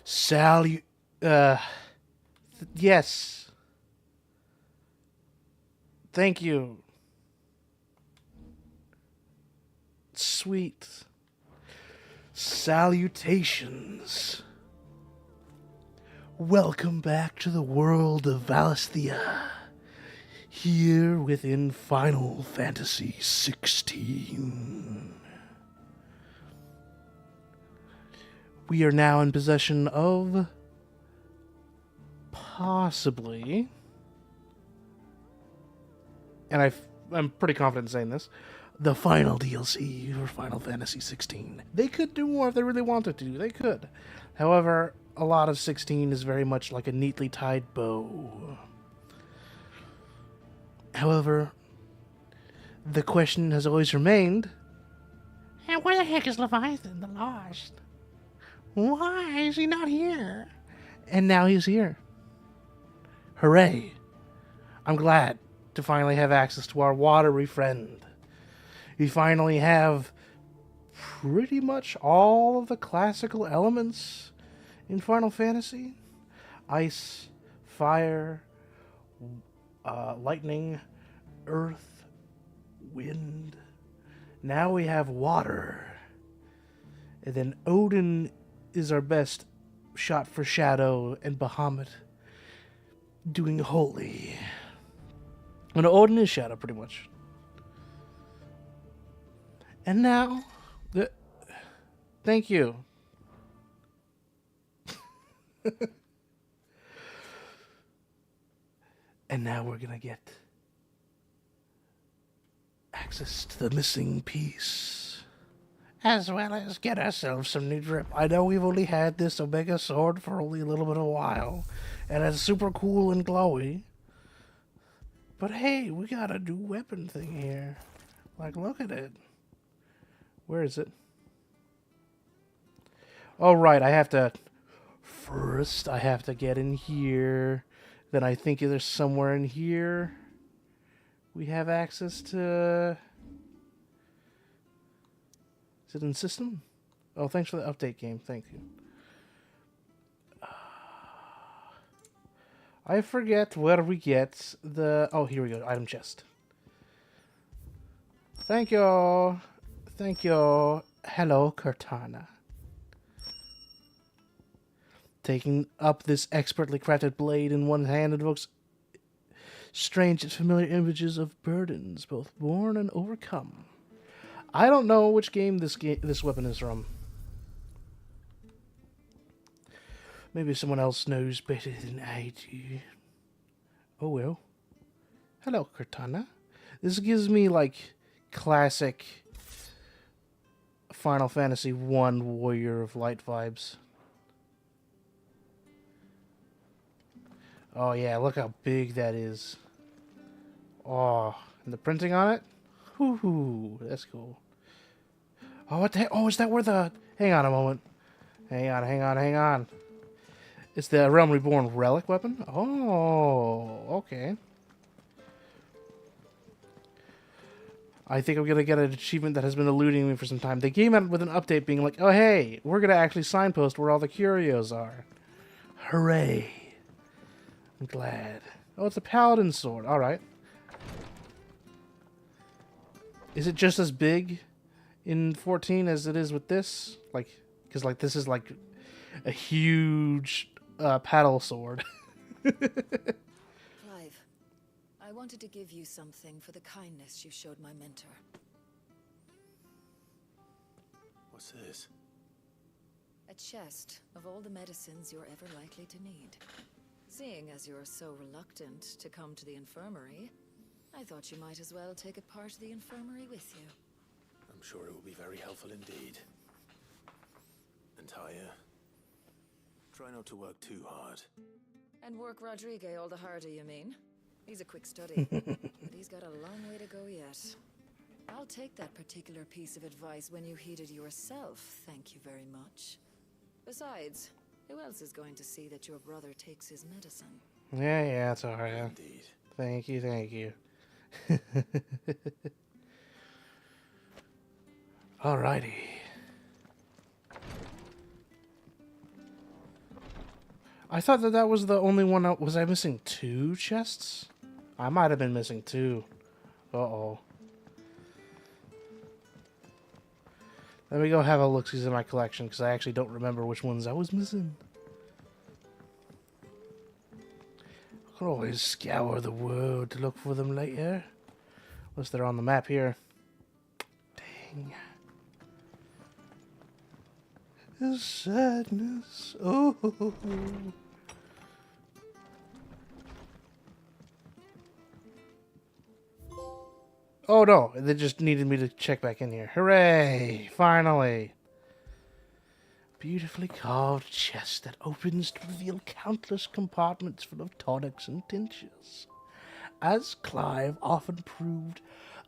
Salu... Yes. Thank you. Sweet. Salutations. Welcome back to the world of Valisthea. Here within Final Fantasy 16. We are now in possession of possibly, and I'm pretty confident in saying this, the final DLC for Final Fantasy 16. They could do more if they really wanted to. They could. However, a lot of 16 is very much like a neatly tied bow. However, the question has always remained, and where the heck is Leviathan the Lost? Why is he not here? And now he's here. Hooray. I'm glad to finally have access to our watery friend. We finally have pretty much all of the classical elements in Final Fantasy. Ice, fire, lightning, earth, wind. Now we have water. And then Odin is our best shot for Shadow, and Bahamut doing Holy. And Odin is Shadow, pretty much. And now, thank you. And now we're gonna get access to the missing piece. As well as get ourselves some new drip. I know we've only had this Omega Sword for only a little bit of a while, and it's super cool and glowy. But hey, we got a new weapon thing here. Like, look at it. Where is it? Oh, right, First, I have to get in here. Then I think there's somewhere in here we have access to... Is it in system? Oh, thanks for the update game. Thank you. I forget where we get the... Oh, here we go. Item chest. Thank you. Thank you. Hello, Cortana. Taking up this expertly crafted blade in one hand invokes strange and familiar images of burdens, both born and overcome. I don't know which game this weapon is from. Maybe someone else knows better than I do. Oh well. Hello, Cortana. This gives me, like, classic Final Fantasy 1 Warrior of Light vibes. Oh yeah, look how big that is. Oh, and the printing on it? Whoo, that's cool. Oh, what the heck? Oh, is that where the... Hang on a moment. Hang on. It's the Realm Reborn relic weapon? Oh, okay. I think I'm going to get an achievement that has been eluding me for some time. They came out with an update being like, oh, hey, we're going to actually signpost where all the curios are. Hooray. I'm glad. Oh, it's a paladin sword. All right. Is it just as big in 14 as it is with this? Like, because, like, this is, like, a huge paddle sword. Clive, I wanted to give you something for the kindness you showed my mentor. What's this? A chest of all the medicines you're ever likely to need. Seeing as you're so reluctant to come to the infirmary, I thought you might as well take a part of the infirmary with you. I'm sure it will be very helpful indeed. And Taya, try not to work too hard. And work Rodrigue all the harder, you mean? He's a quick study, but he's got a long way to go yet. I'll take that particular piece of advice when you heed it yourself, thank you very much. Besides, who else is going to see that your brother takes his medicine? Yeah, it's alright. Indeed. Thank you. Alrighty. I thought that that was the only one. Was I missing 2 chests? I might have been missing 2. Uh-oh. Let me go have a look-see in my collection, because I actually don't remember which ones I was missing. I could always scour the world to look for them later. Unless they're on the map here. Dang. The sadness. Oh. Oh no, they just needed me to check back in here. Hooray! Finally! Beautifully carved chest that opens to reveal countless compartments full of tonics and tinctures. As Clive often proved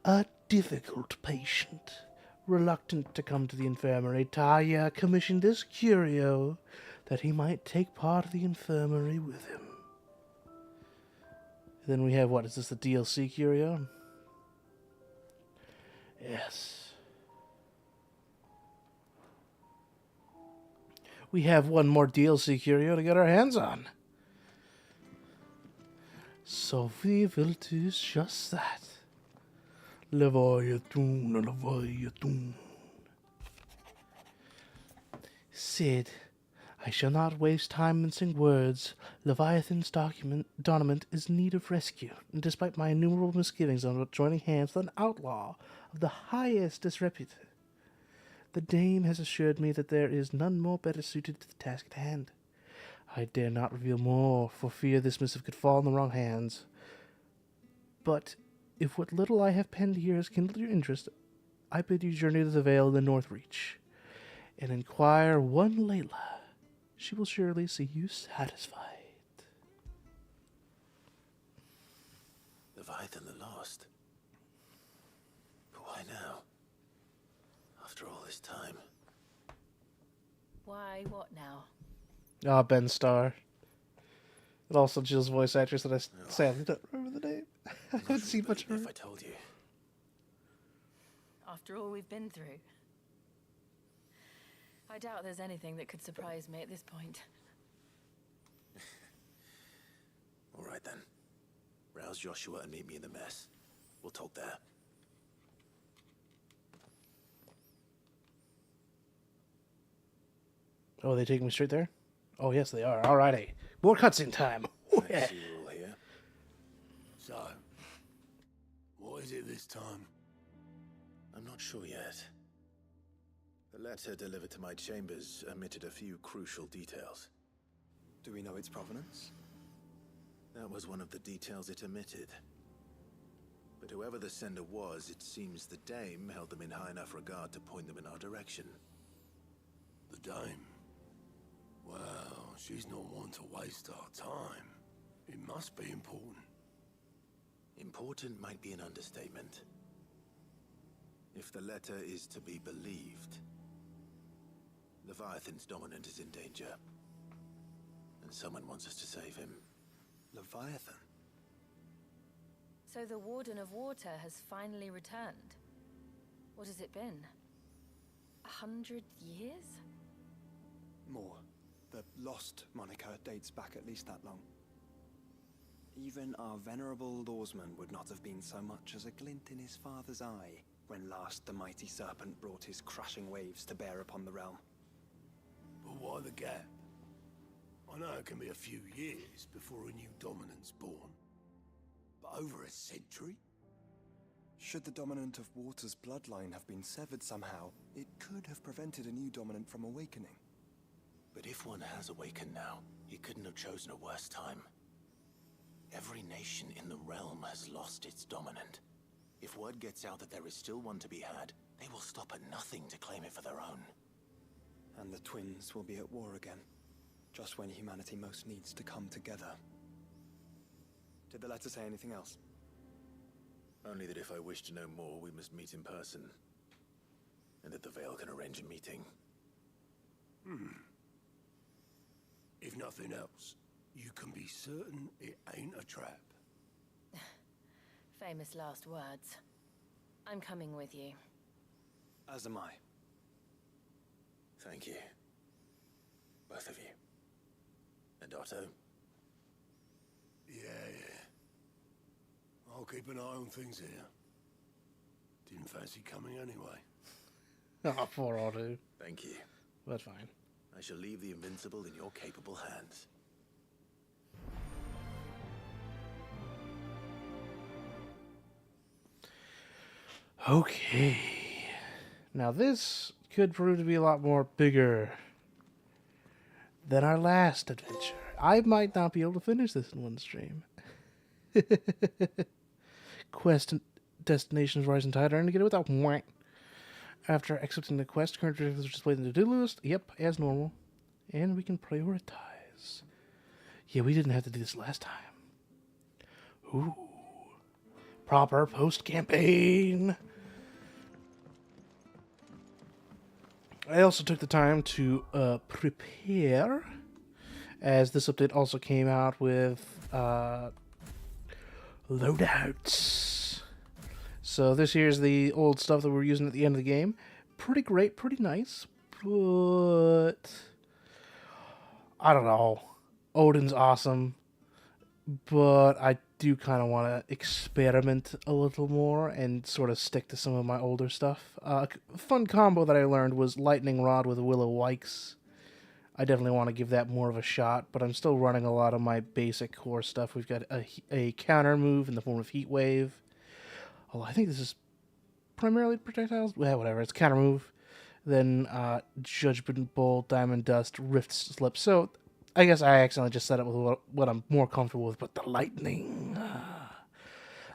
a difficult patient, reluctant to come to the infirmary, Talia commissioned this curio that he might take part of the infirmary with him. Then we have, what, is this the DLC curio? Yes. We have one more DLC curio to get our hands on. So we will do just that. Leviathan, Leviathan. Sid, I shall not waste time mincing words. Leviathan's dominant is in need of rescue, and despite my innumerable misgivings about joining hands with an outlaw of the highest disrepute, the dame has assured me that there is none more better suited to the task at hand. I dare not reveal more, for fear this missive could fall in the wrong hands. But if what little I have penned here has kindled your interest, I bid you journey to the Vale of the North Reach, and inquire one Layla. She will surely see you satisfied. Leviathan the Lost. But why now? After all this time. Why, what now? Ah, Ben Starr. And also Jill's voice actress that I sadly don't remember the name. I haven't seen much of her. If I told you. After all we've been through. I doubt there's anything that could surprise me at this point. All right then. Rouse Joshua and meet me in the mess. We'll talk there. Oh, they taking me straight there? Oh, yes, they are. Alrighty. More cutscene time. I see you're all here. So, what is it this time? I'm not sure yet. The letter delivered to my chambers omitted a few crucial details. Do we know its provenance? That was one of the details it omitted. But whoever the sender was, it seems the dame held them in high enough regard to point them in our direction. The dame? Well, she's not one to waste our time. It must be important. Important might be an understatement. If the letter is to be believed, Leviathan's dominant is in danger. And someone wants us to save him. Leviathan? So the Warden of Water has finally returned. What has it been? 100 years? More. The Lost moniker dates back at least that long. Even our venerable lawsman would not have been so much as a glint in his father's eye when last the mighty serpent brought his crushing waves to bear upon the realm. But why the gap? I know it can be a few years before a new dominant's born. But over a century? Should the dominant of Water's bloodline have been severed somehow, it could have prevented a new dominant from awakening. But if one has awakened now, he couldn't have chosen a worse time. Every nation in the realm has lost its dominant. If word gets out that there is still one to be had, they will stop at nothing to claim it for their own. And the twins will be at war again, just when humanity most needs to come together. Did the letter say anything else? Only that if I wish to know more, we must meet in person. And that the Vale can arrange a meeting. If nothing else, you can be certain it ain't a trap. Famous last words. I'm coming with you. As am I. Thank you. Both of you. And Otto. Yeah. I'll keep an eye on things here. Didn't fancy coming anyway. Oh, poor Otto. Thank you. That's fine. I shall leave the Invincible in your capable hands. Okay. Now this could prove to be a lot more bigger than our last adventure. I might not be able to finish this in one stream. Quest and destinations Rising Tide are indicated without white. After accepting the quest, current objectives are displayed in the to-do list. Yep, as normal. And we can prioritize. Yeah, we didn't have to do this last time. Ooh. Proper post-campaign. I also took the time to prepare, as this update also came out with loadouts. So this here's the old stuff that we're using at the end of the game. Pretty great, pretty nice, but I don't know. Odin's awesome, but I do kind of want to experiment a little more and sort of stick to some of my older stuff. Fun combo that I learned was Lightning Rod with Willow Wikes. I definitely want to give that more of a shot, but I'm still running a lot of my basic core stuff. We've got a counter move in the form of Heat Wave. Oh, I think this is primarily projectiles. Well, whatever. It's counter move. Then Judgment Bolt, Diamond Dust, Rift Slip. So I guess I accidentally just set up with what I'm more comfortable with, but the lightning.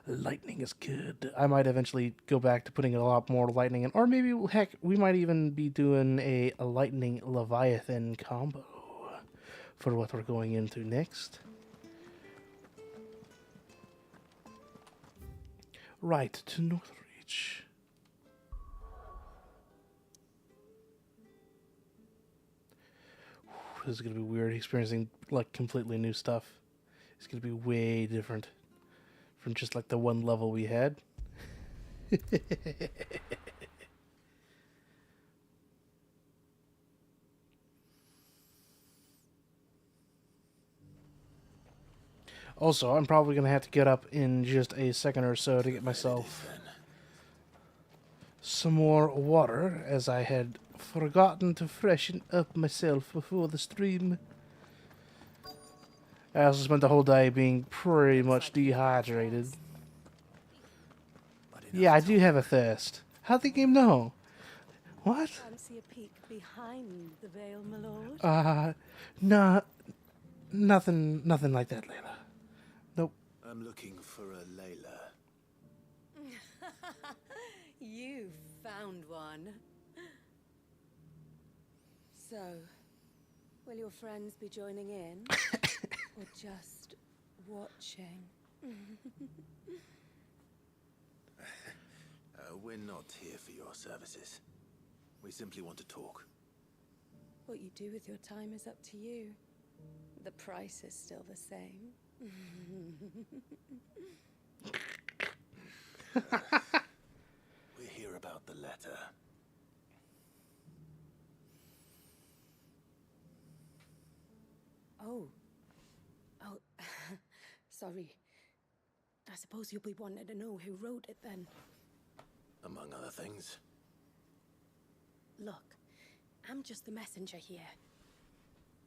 Lightning is good. I might eventually go back to putting a lot more lightning in, or maybe, heck, we might even be doing a lightning Leviathan combo for what we're going into next. Right, to Northreach. This is going to be weird, experiencing, like, completely new stuff. It's going to be way different from just, like, the one level we had. Also, I'm probably going to have to get up in just a second or so to get myself some more water, as I had forgotten to freshen up myself before the stream. I also spent the whole day being pretty much dehydrated. Yeah, I do have a thirst. How'd the game know? What? Fancy a peek behind the veil, my lord? No, nothing like that, Layla. Nope. I'm looking for a Layla. You found one. So, will your friends be joining in? Or just watching? We're not here for your services. We simply want to talk. What you do with your time is up to you. The price is still the same. We're here about the letter. Oh, sorry. I suppose you'll be wanting to know who wrote it then. Among other things. Look, I'm just the messenger here.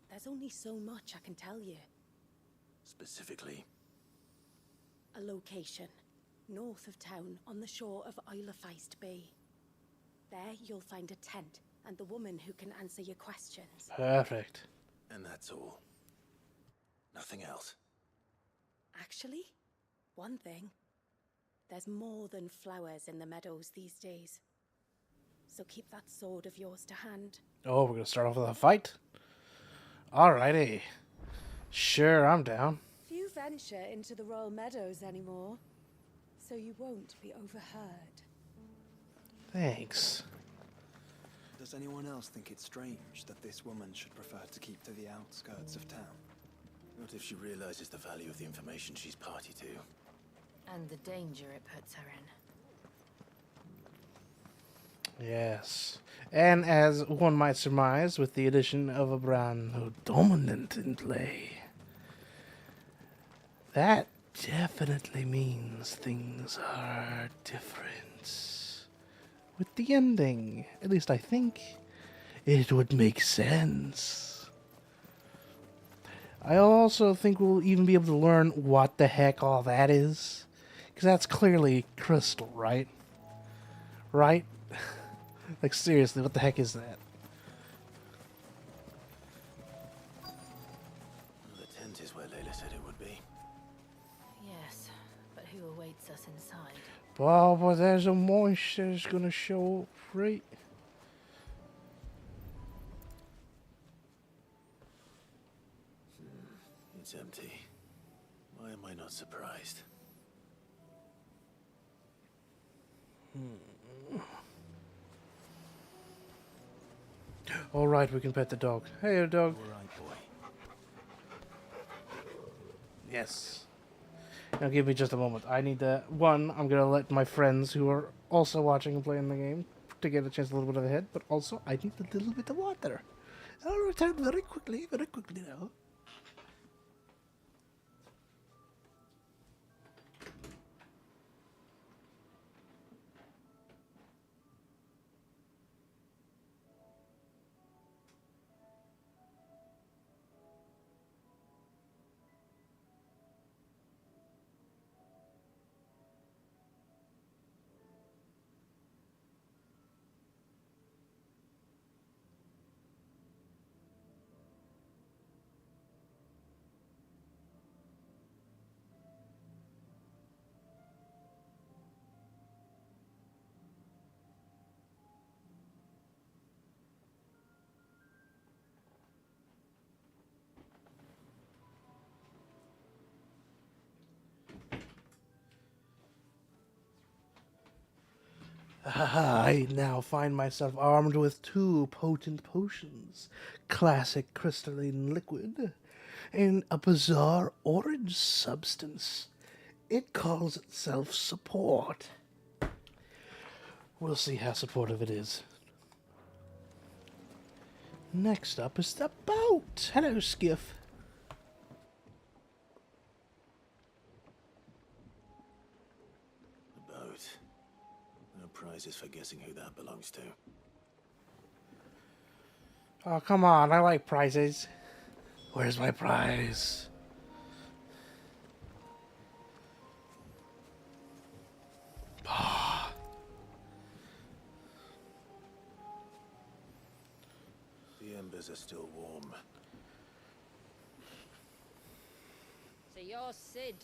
There's only so much I can tell you. Specifically. A location, north of town, on the shore of Isle of Feist Bay. There you'll find a tent and the woman who can answer your questions. Perfect. And that's all. Nothing else. Actually, one thing. There's more than flowers in the meadows these days. So keep that sword of yours to hand. Oh, we're gonna start off with a fight? Alrighty. Sure, I'm down. Few venture into the Royal Meadows anymore, so you won't be overheard. Thanks. Does anyone else think it's strange that this woman should prefer to keep to the outskirts of town? What if she realizes the value of the information she's party to? And the danger it puts her in. Yes. And as one might surmise, with the addition of a brand new dominant in play. That definitely means things are different. With the ending, at least I think it would make sense. I also think we'll even be able to learn what the heck all that is. Because that's clearly crystal, right? Right? Like, seriously, what the heck is that? The tent is where Layla said it would be. Yes, but who awaits us inside? Oh, but there's a monster that's gonna show up, right? It's empty. Why am I not surprised? All right, we can pet the dog. Hey, dog. All right, boy. Yes. Now give me just a moment. I need to... One, I'm going to let my friends who are also watching and playing the game to get a chance a little bit of a head, but also I need a little bit of water. I'll return very quickly now. I now find myself armed with 2 potent potions, classic crystalline liquid, and a bizarre orange substance. It calls itself support. We'll see how supportive it is. Next up is the boat. Hello, Skiff. The boat. No prizes for guessing who that belongs to. Oh, come on. I like prizes. Where's my prize? The embers are still warm. So you're Sid.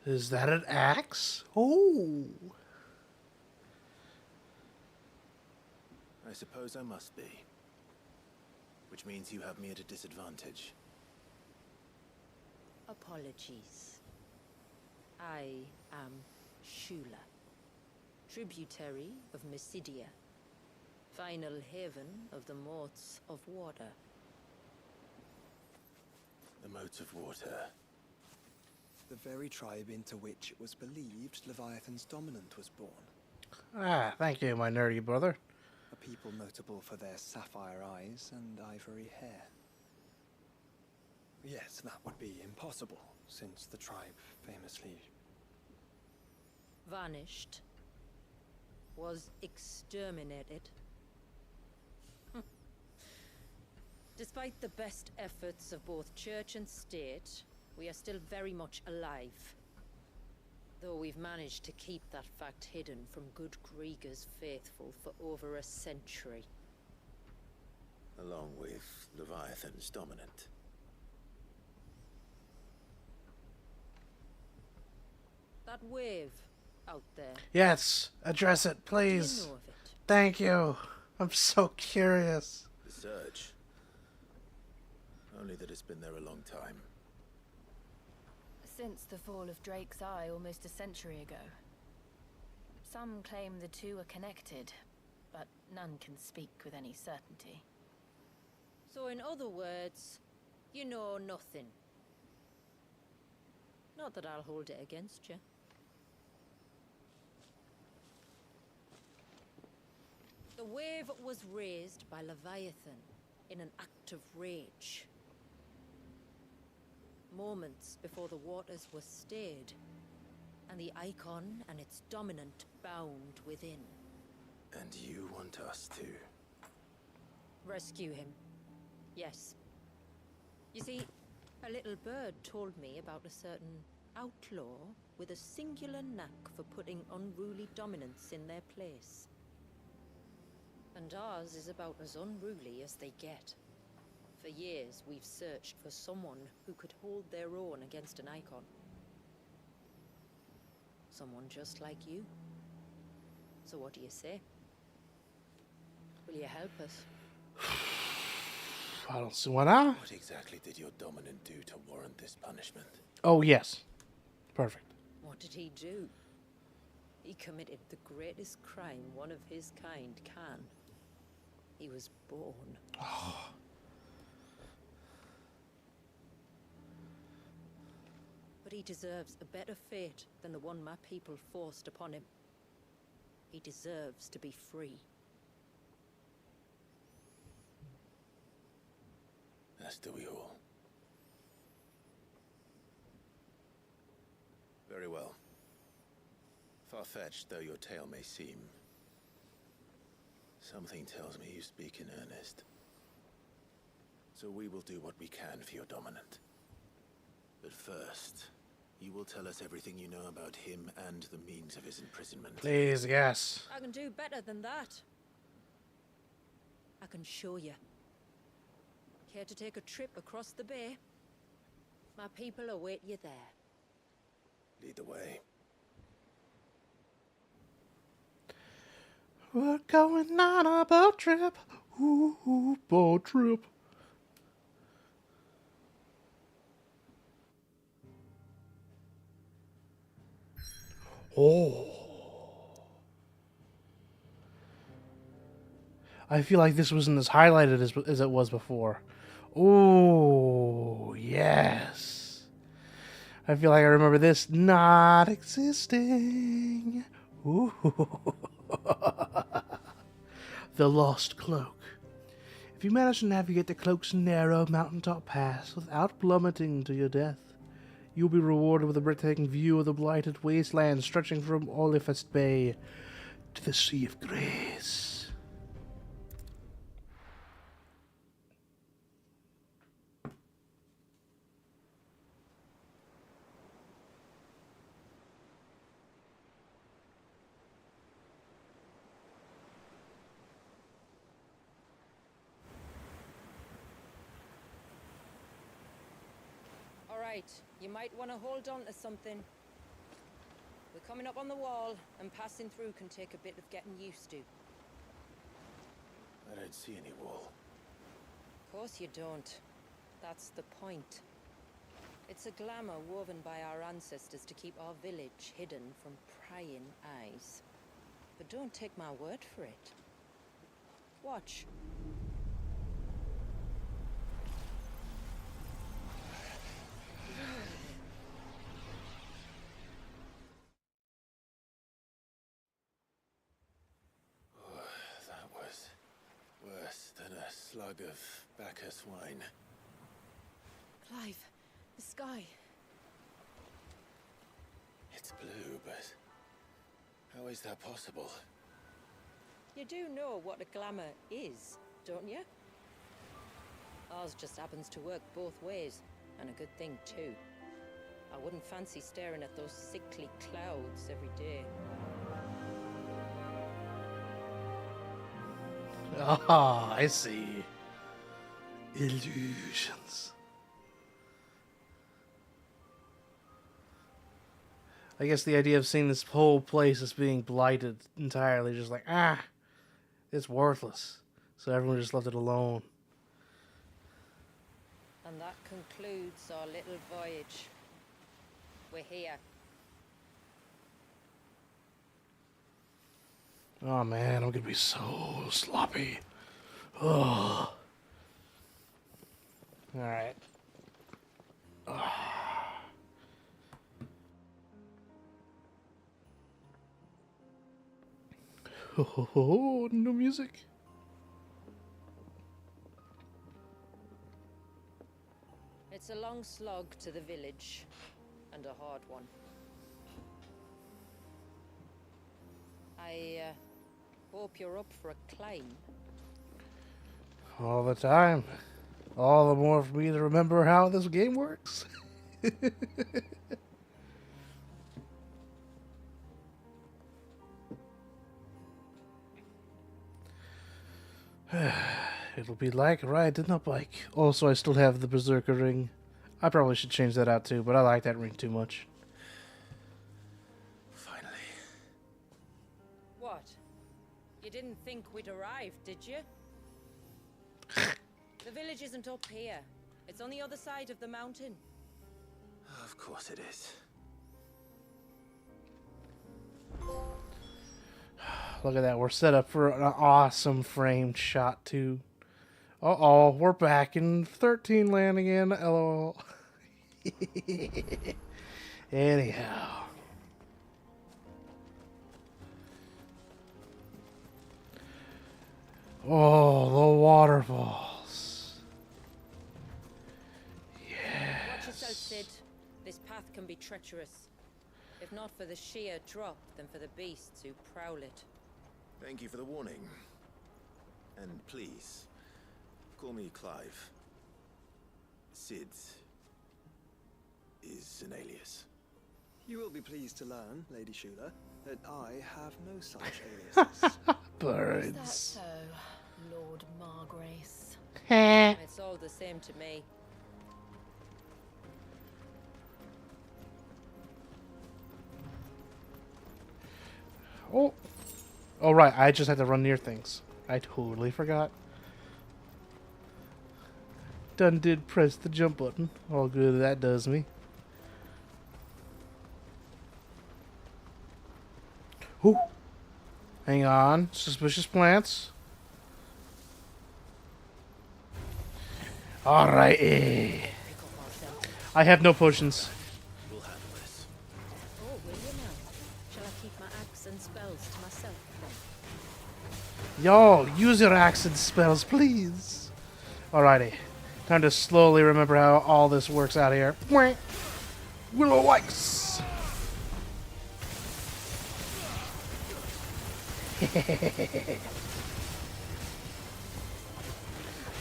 Is that an axe? Oh. I suppose I must be. Which means you have me at a disadvantage. Apologies. I am Shula, tributary of Mysidia, final haven of the Motes of Water. The Motes of Water. The very tribe into which it was believed Leviathan's dominant was born. Ah, thank you, my nerdy brother. A people notable for their sapphire eyes and ivory hair. Yes, that would be impossible, since the tribe famously... Vanished. Was exterminated. Despite the best efforts of both church and state, we are still very much alive. Though we've managed to keep that fact hidden from good Grieger's faithful for over a century. Along with Leviathan's dominant. That wave out there. Yes, address it, Do you please. know of it? Thank you. I'm so curious. The Surge. Only that it's been there a long time. Since the fall of Drake's Eye almost a century ago. Some claim the two are connected, but none can speak with any certainty. So in other words, you know nothing. Not that I'll hold it against you. The wave was raised by Leviathan in an act of rage. Moments before the waters were stayed, and the icon and its dominant bound within. And you want us to? Rescue him. Yes. You see, a little bird told me about a certain outlaw with a singular knack for putting unruly dominants in their place. And ours is about as unruly as they get. For years, we've searched for someone who could hold their own against an icon. Someone just like you. So what do you say? Will you help us? I don't see why not. What exactly did your dominant do to warrant this punishment? Oh, yes. Perfect. What did he do? He committed the greatest crime one of his kind can. He was born. But he deserves a better fate than the one my people forced upon him. He deserves to be free. As do we all. Very well. Far-fetched though your tale may seem, something tells me you speak in earnest. So we will do what we can for your dominant. But first, you will tell us everything you know about him and the means of his imprisonment. Please, yes. I can do better than that. I can show you. Care to take a trip across the bay? My people await you there. Lead the way. We're going on a boat trip. Ooh, boat trip. Oh. I feel like this wasn't as highlighted as it was before. Oh, yes. I feel like I remember this not existing. Ooh. The Lost Cloak. If you manage to navigate the cloak's narrow mountaintop pass without plummeting to your death, you'll be rewarded with a breathtaking view of the blighted wasteland stretching from Olifast Bay to the Sea of Grace. You might want to hold on to something. We're coming up on the wall, and passing through can take a bit of getting used to. I don't see any wall. Of course you don't. That's the point. It's a glamour woven by our ancestors to keep our village hidden from prying eyes. But don't take my word for it. Watch. That was worse than a slug of Bacchus wine. Clive, the sky. It's blue, but how is that possible? You do know what a glamour is, don't you? Ours just happens to work both ways, and a good thing too. I wouldn't fancy staring at those sickly clouds every day. Ah, I see. Illusions. I guess the idea of seeing this whole place as being blighted entirely, just like, it's worthless. So everyone just left it alone. And that concludes our little voyage. We're here. Oh man, I'm gonna be so sloppy. Oh. Alright. Oh, no music. It's a long slog to the village, and a hard one. I hope you're up for a climb. All the time. All the more for me to remember how this game works. It'll be like riding a bike. Also, I still have the Berserker ring. I probably should change that out too, but I like that ring too much. Finally. What? You didn't think we'd arrived, did you? The village isn't up here. It's on the other side of the mountain. Of course it is. Look at that. We're set up for an awesome framed shot too. Uh-oh, we're back in 13 land again. LOL. Anyhow. Oh, the waterfalls. Watch yourself, Sid. This path can be treacherous. If not for the sheer drop, then for the beasts who prowl it. Thank you for the warning. And please, call me Clive. Sid is an alias. You will be pleased to learn, Lady Shula, that I have no such aliases. Birds. so, Lord Margrace? It's all the same to me. Oh. Oh, right. I just had to run near things. I totally forgot. Done did press the jump button. All good that does me. Ooh. Hang on. Suspicious plants. Alright. I have no potions. We'll handle this. Oh, will you now? Shall I keep my axe and spells to myself then? Y'all, use your accent spells, please. Alrighty. Time to slowly remember how all this works out here. Willow Wikes.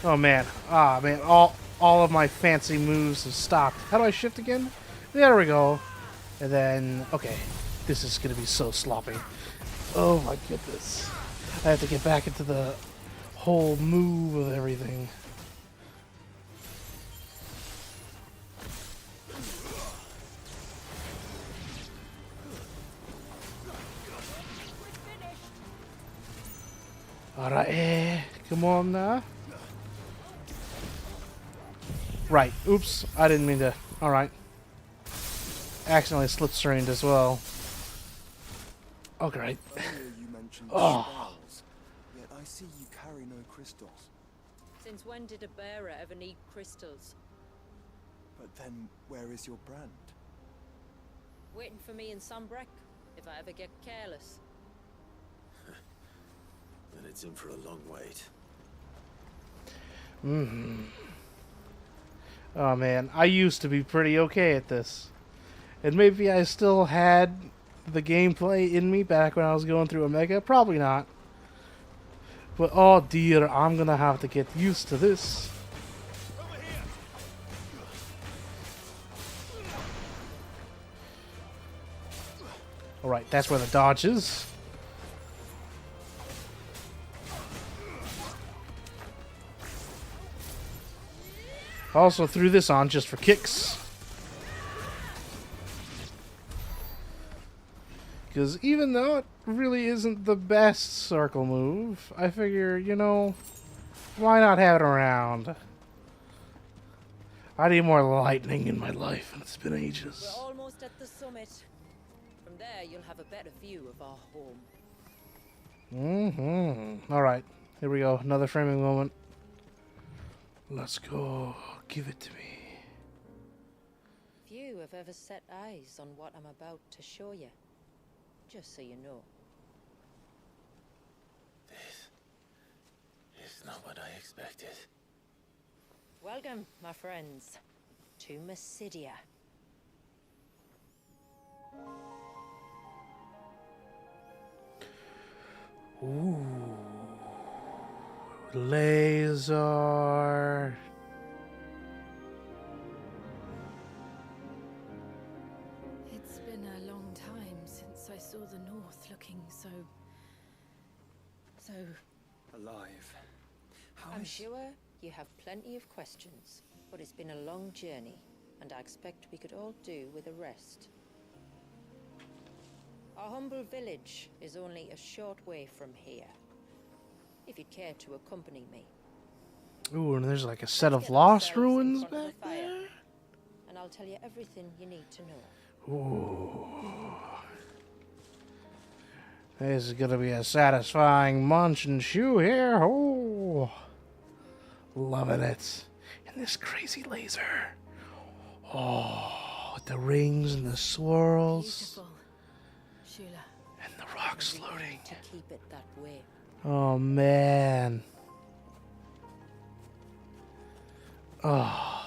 Oh man. Ah man. All of my fancy moves have stopped. How do I shift again? There we go. And then okay. This is gonna be so sloppy. Oh my goodness. I have to get back into the whole move of everything. Alright, come on now. Right, oops, I didn't mean to. Alright. Accidentally slip strained as well. Oh, great. Earlier you mentioned Oh. spells, yet I see you carry no crystals. Since when did a bearer ever need crystals? But then, where is your brand? Waiting for me in Sunbreck, if I ever get careless. Then it's in for a long wait. Oh man, I used to be pretty okay at this. And maybe I still had the gameplay in me back when I was going through Omega. Probably not. But oh dear, I'm gonna have to get used to this. Alright, that's where the dodge is. Also threw this on just for kicks. Because even though it really isn't the best circle move, I figure, you know, why not have it around? I need more lightning in my life, and it's been ages. We're almost at the summit. From there, you'll have a better view of our home. Alright, here we go. Another framing moment. Let's go. Give it to me. Few have ever set eyes on what I'm about to show you. Just so you know. not what I expected. Welcome, my friends, to Mysidia. Ooh. Laser. It's been a long time since I saw the North looking so Alive. How I'm is- sure you have plenty of questions, but it's been a long journey, and I expect we could all do with a rest. Our humble village is only a short way from here. If you'd care to accompany me. Ooh, and there's like a set of Get lost ourselves in ruins front of back the fire, there. and I'll tell you everything you need to know. Ooh. This is gonna be a satisfying munch and chew here. Oh, loving it. And this crazy laser. Oh, with the rings and the swirls beautiful. Shula. and the rocks And we floating. aim to keep it that way. Oh man. Oh.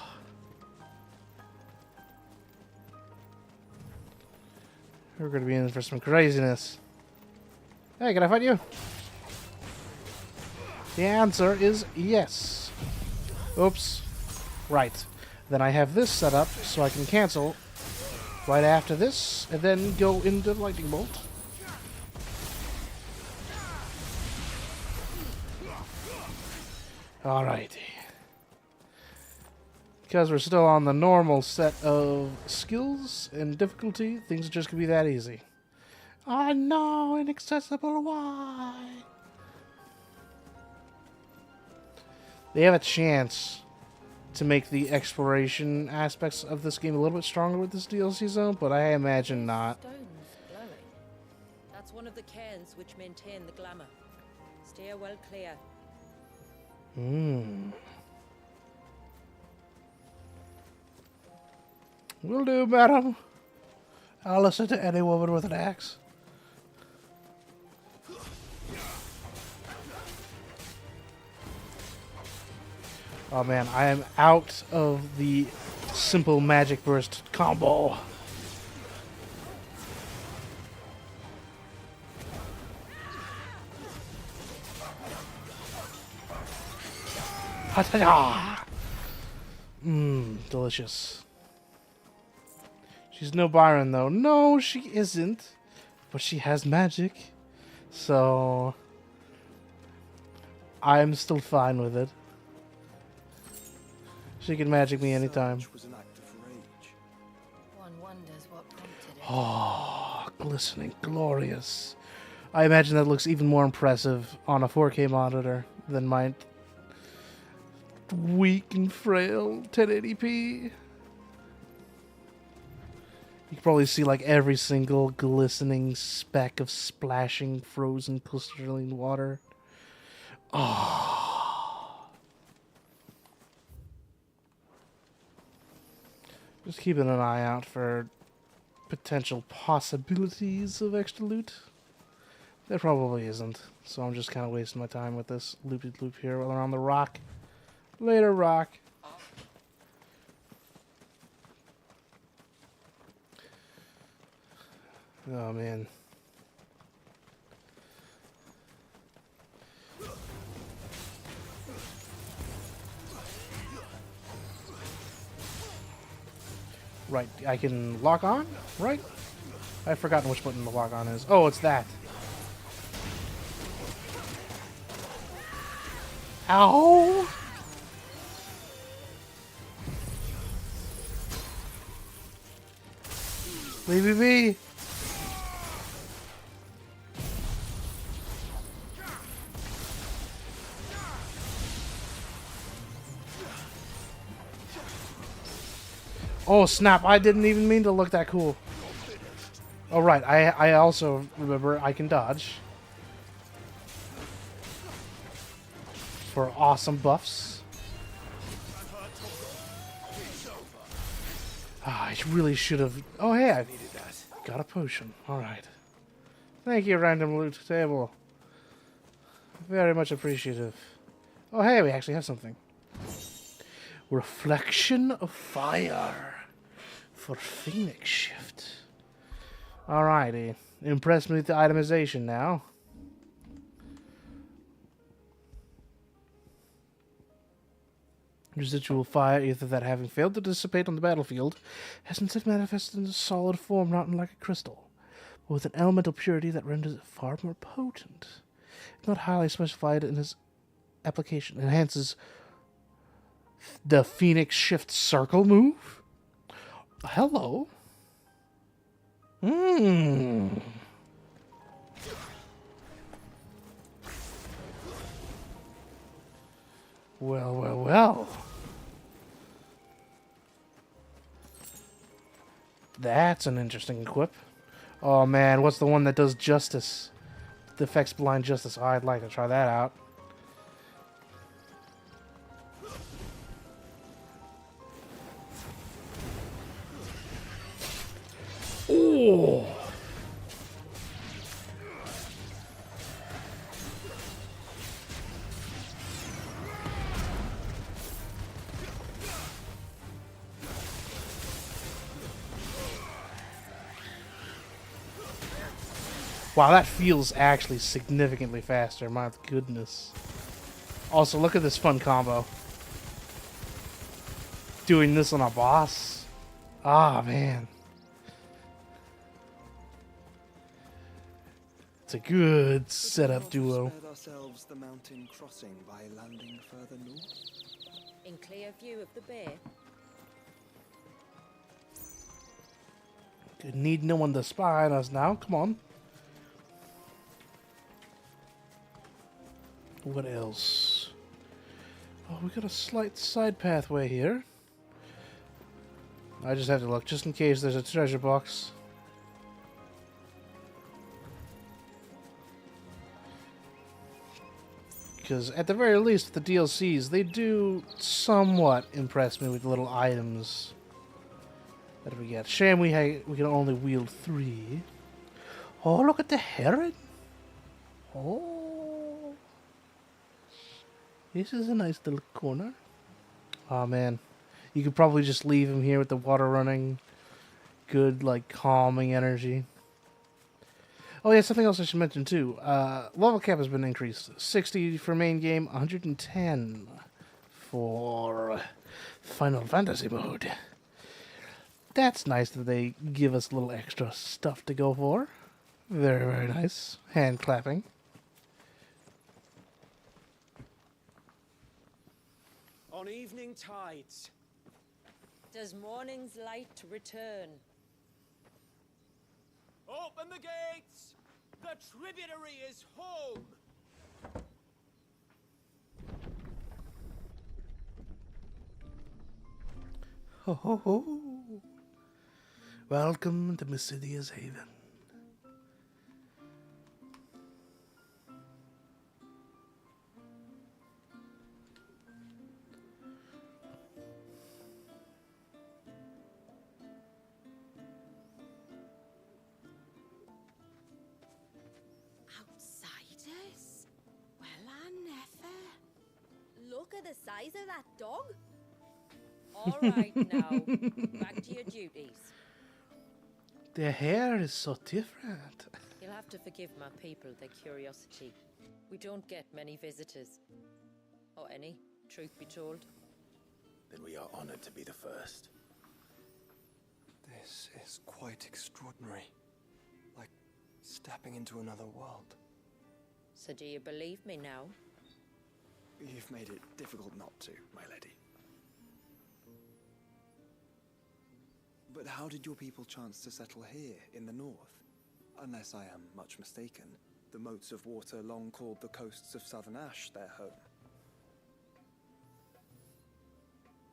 We're gonna be in for some craziness. Hey, can I fight you? The answer is yes. Oops. Right. Then I have this set up so I can cancel right after this and then go into lightning bolt. Alrighty. Because we're still on the normal set of skills and difficulty, things just could be that easy. I know, inaccessible, why? They have a chance to make the exploration aspects of this game a little bit stronger with this DLC zone, but I imagine not. Stones glowing. That's one of the cairns which maintain the glamour. Steer well clear. Will do, madam. I'll listen to any woman with an axe. Oh man, I am out of the simple magic burst combo. Delicious. She's no Byron though. No, she isn't. But she has magic. So I'm still fine with it. She can magic me anytime. Search was an act of rage. One wonders what prompted it. Oh, glistening, glorious. I imagine that looks even more impressive on a 4K monitor than my weak and frail 1080p. You can probably see like every single glistening speck of splashing frozen crystalline water. Oh. Just keeping an eye out for potential possibilities of extra loot. There probably isn't, so I'm just kind of wasting my time with this loopy-loop here while around the rock. Later, rock. Oh, man. Right, I can lock on, right? I've forgotten which button the lock on is. Oh, it's that. Ow! Leave me be. Oh snap, I didn't even mean to look that cool. Oh right, I also remember I can dodge. For awesome buffs. Ah, I really should have... Oh hey, I got a potion. Alright. Thank you, random loot table. Very much appreciative. Oh, hey, we actually have something. Reflection of fire for Phoenix Shift. Alrighty. Impressed me with the itemization now. Residual fire, either that having failed to dissipate on the battlefield, has instead manifested in a solid form, not unlike a crystal, but with an elemental purity that renders it far more potent. Not highly specified in its application, enhances the Phoenix Shift Circle move? Hello? Well, well, well. That's an interesting equip. Oh man, what's the one that does justice? The effects blind justice. Oh, I'd like to try that out. Oh! Wow, that feels actually significantly faster. My goodness. Also, look at this fun combo. Doing this on a boss. Ah, man. It's a good setup duo. Spared ourselves the mountain crossing by landing further north. In clear view of the bear. Need no one to spy on us now. Come on. What else? Oh, we got a slight side pathway here. I just have to look, just in case there's a treasure box. Because at the very least, the DLCs, they do somewhat impress me with little items that we get. Shame we can only wield 3. Oh, look at the heron. Oh. This is a nice little corner. Oh man. You could probably just leave him here with the water running. Good, like, calming energy. Oh yeah, something else I should mention too. Level cap has been increased. 60 for main game, 110 for Final Fantasy mode. That's nice that they give us a little extra stuff to go for. Very, very nice. Hand clapping. On evening tides. Does morning's light return? Open the gates! The tributary is home! Ho ho ho! Welcome to Mysidia's Haven. Outsiders? Well, I never. Look at the size of that dog. All right now, back to your duties. Their hair is so different. You'll have to forgive my people their curiosity. We don't get many visitors. Or any, truth be told. Then we are honored to be the first. This is quite extraordinary. Like stepping into another world. So do you believe me now? You've made it difficult not to, my lady. But how did your people chance to settle here in the north? Unless I am much mistaken, the moats of water long called the coasts of Southern Ash their home.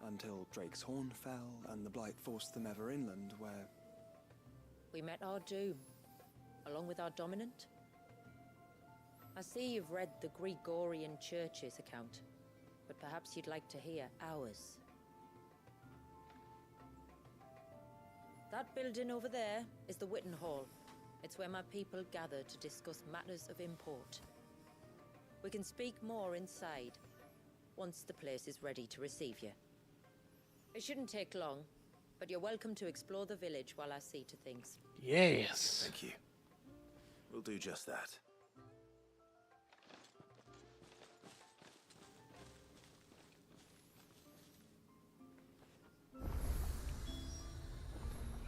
Until Drake's Horn fell and the Blight forced them ever inland, where... We met our doom, along with our dominant. I see you've read the Gregorian Church's account, but perhaps you'd like to hear ours. That building over there is the Witten Hall. It's where my people gather to discuss matters of import. We can speak more inside, once the place is ready to receive you. It shouldn't take long, but you're welcome to explore the village while I see to things. Yes. Thank you. We'll do just that.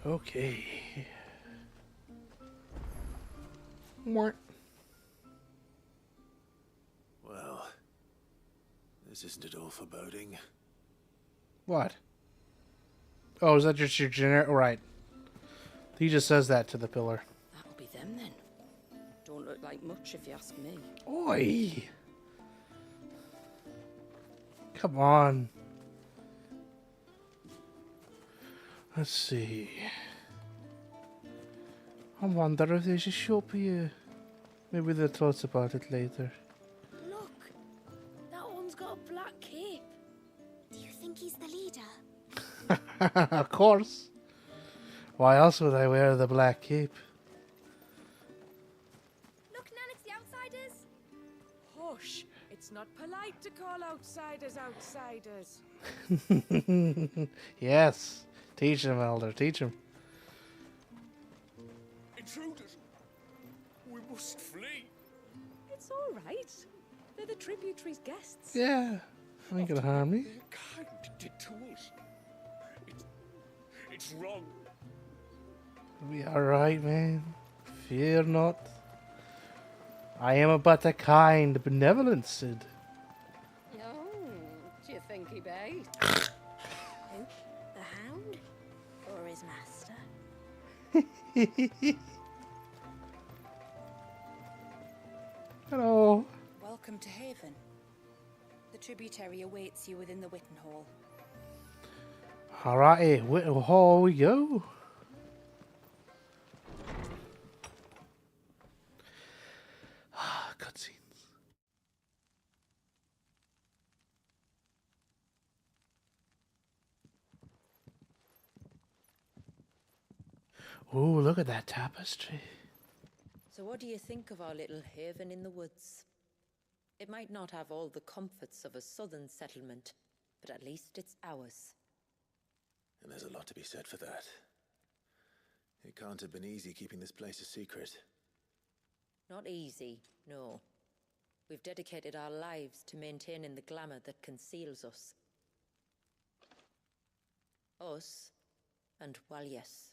Okay. More. Well, this isn't at all foreboding. What? Oh, is that just your generic? Right. He just says that to the pillar. That'll be them then. Don't look like much if you ask me. Oi! Come on. Let's see. I wonder if there's a shop here. Maybe they'll tell us about it later. Look, that one's got a black cape. Do you think he's the leader? Of course. Why else would I wear the black cape? Look, Nan, it's the outsiders. Hush! It's not polite to call outsiders outsiders. Yes. Teach him, Elder. Teach him. Intruders! We must flee! It's all right. They're the tributary's guests. Yeah. Ain't gonna harm me. Their kind did to us. It's wrong. We are right, man. Fear not. I am but a kind, benevolent Cid. Oh, do you think he bait? Who? The Hound? Or his master? Hello. Welcome to Haven. The tributary awaits you within the Witten Hall. Alrighty, Whittle Hall we go. Cutscenes. Oh, look at that tapestry. So what do you think of our little haven in the woods? It might not have all the comforts of a southern settlement, but at least it's ours. And there's a lot to be said for that. It can't have been easy keeping this place a secret. Not easy, no. We've dedicated our lives to maintaining the glamour that conceals us. Us and Walyes.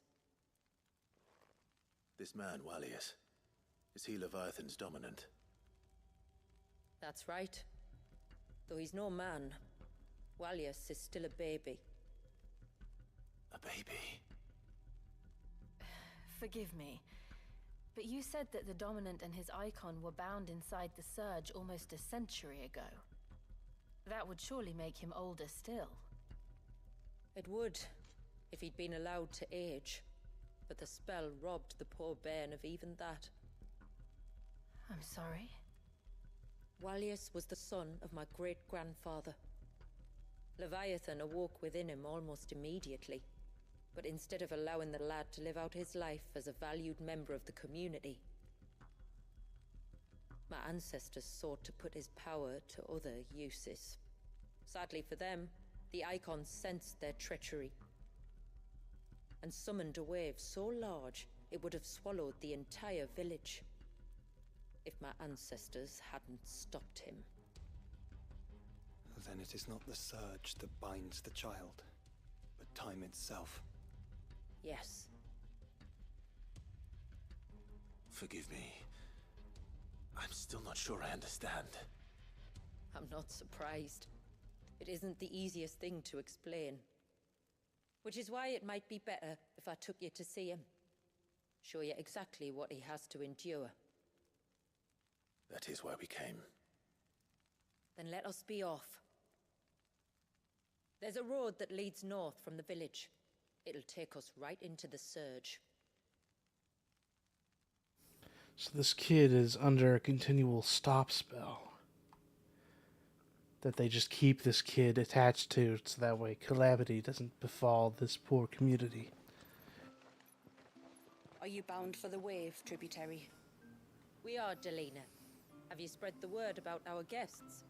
This man, Walyes, is he Leviathan's dominant? That's right. Though he's no man, Walyes is still a baby. A baby? Forgive me, but you said that the Dominant and his icon were bound inside the Surge almost a century ago. That would surely make him older still. It would, if he'd been allowed to age. But the spell robbed the poor bairn of even that. I'm sorry? Walyes was the son of my great-grandfather. Leviathan awoke within him almost immediately. But instead of allowing the lad to live out his life as a valued member of the community, my ancestors sought to put his power to other uses. Sadly for them, the Icons sensed their treachery and summoned a wave so large it would have swallowed the entire village if my ancestors hadn't stopped him. Then it is not the Surge that binds the child, but time itself. Yes. Forgive me. I'm still not sure I understand. I'm not surprised. It isn't the easiest thing to explain. Which is why it might be better if I took you to see him. Show you exactly what he has to endure. That is why we came. Then let us be off. There's a road that leads north from the village. It'll take us right into the Surge. So this kid is under a continual stop spell that they just keep this kid attached to, so that way calamity doesn't befall this poor community. Are you bound for the Wave, tributary? We are, Delina. Have you spread the word about our guests?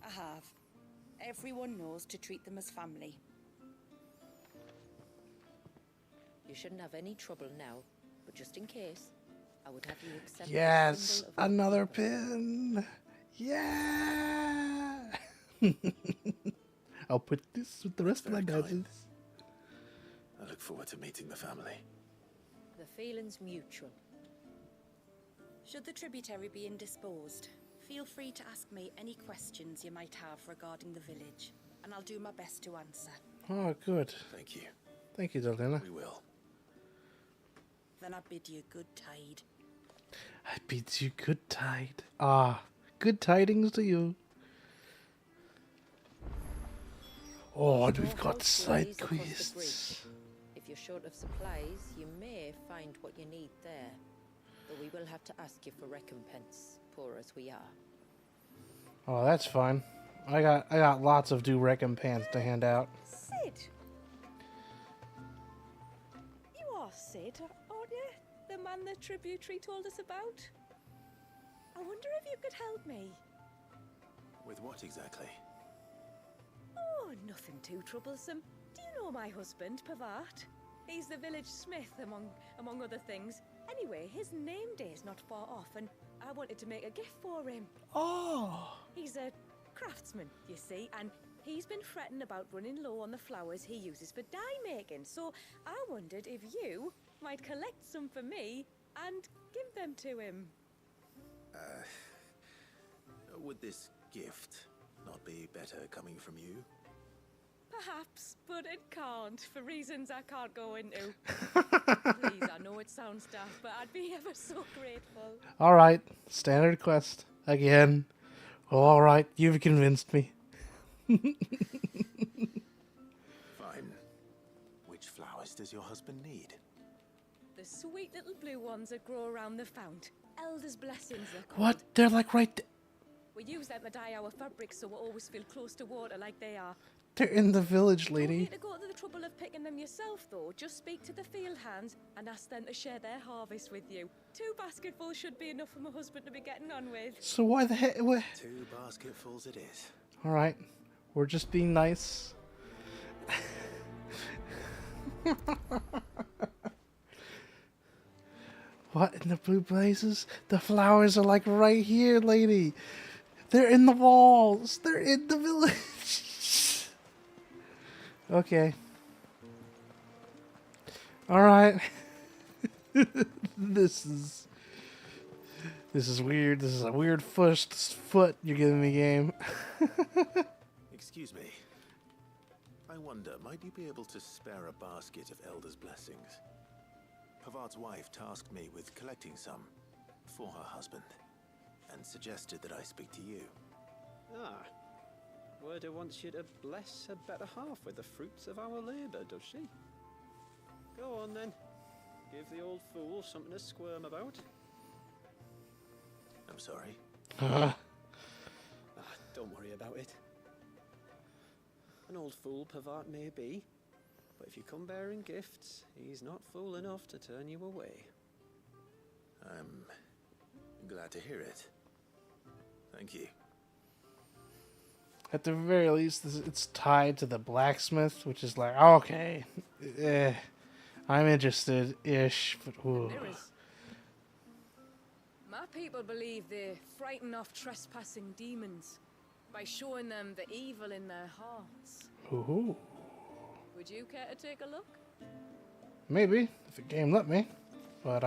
I have. Everyone knows to treat them as family. You shouldn't have any trouble now, but just in case, I would have you accept the Yes, symbol of another pin. Yeah. I'll put this with the rest of my dodges. I look forward to meeting the family. the feeling's mutual. Should the tributary be indisposed, feel free to ask me any questions you might have regarding the village, and I'll do my best to answer. Oh, good. Thank you. Thank you, Daldana. We will. Then I bid you good tide. I bid you good tide. Ah, good tidings to you. Oh, and we've got side quests. If you're short of supplies, you may find what you need there. But we will have to ask you for recompense, poor as we are. Oh, that's fine. I got lots of due recompense to hand out. Sid! You are Sid, aren't you? The man the tributary told us about? I wonder if you could help me. With what exactly? Oh, nothing too troublesome. Do you know my husband, Pavart? He's the village smith, among other things. Anyway, his name day's not far off, and I wanted to make a gift for him. Oh! He's a craftsman, you see, and he's been fretting about running low on the flowers he uses for dye making. So I wondered if you might collect some for me and give them to him. Would this gift not be better coming from you? Perhaps, but it can't, for reasons I can't go into. Please, I know it sounds daft, but I'd be ever so grateful. Alright, standard quest. Again. Alright, you've convinced me. Fine. Which flowers does your husband need? The sweet little blue ones that grow around the fount. Elder's blessings, they're called. What? They're like right there. We use them to dye our fabrics so we always feel close to water like they are. They're in the village, You don't lady. need to go to the trouble of picking them yourself, though. Just speak to the field hands and ask them to share their harvest with you. 2 basketfuls should be enough for my husband to be getting on with. So why the heck? 2 basketfuls it is. Alright, we're just being nice. What in the blue blazes? The flowers are like right here, lady. They're in the walls. They're in the village. Okay. Alright. This is weird. This is a weird first foot you're giving me, game. Excuse me. I wonder, might you be able to spare a basket of Elder's blessings? Pavart's wife tasked me with collecting some for her husband, and suggested that I speak to you. Ah. Werda wants you to bless her better half with the fruits of our labour, does she? Go on then. Give the old fool something to squirm about. I'm sorry. Don't worry about it. An old fool Pavart may be, but if you come bearing gifts, he's not fool enough to turn you away. I'm glad to hear it. Thank you. At the very least, it's tied to the blacksmith, which is like, okay, I'm interested-ish, but ooh. My people believe they frighten off trespassing demons by showing them the evil in their hearts. Ooh. Would you care to take a look? Maybe, if the game let me. But,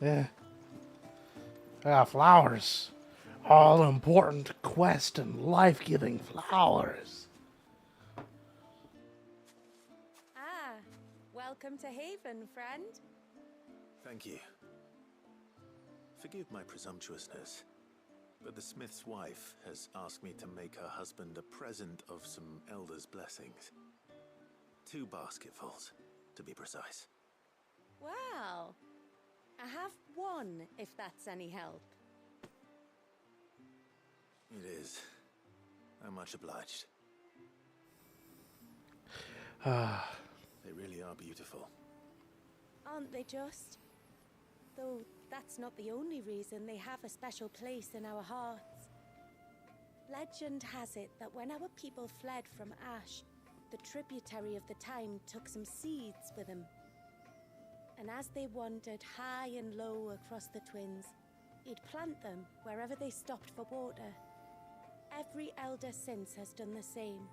yeah. I got flowers. All important quest and life-giving flowers. Ah, welcome to Haven, friend. Thank you. Forgive my presumptuousness, but the smith's wife has asked me to make her husband a present of some Elder's blessings. 2 basketfuls, to be precise. Well, I have 1, if that's any help. It is. I'm much obliged. They really are beautiful. Aren't they just? Though that's not the only reason they have a special place in our hearts. Legend has it that when our people fled from Ash, the tributary of the Tyne took some seeds with them. And as they wandered high and low across the Twins, he'd plant them wherever they stopped for water. Every elder since has done the same.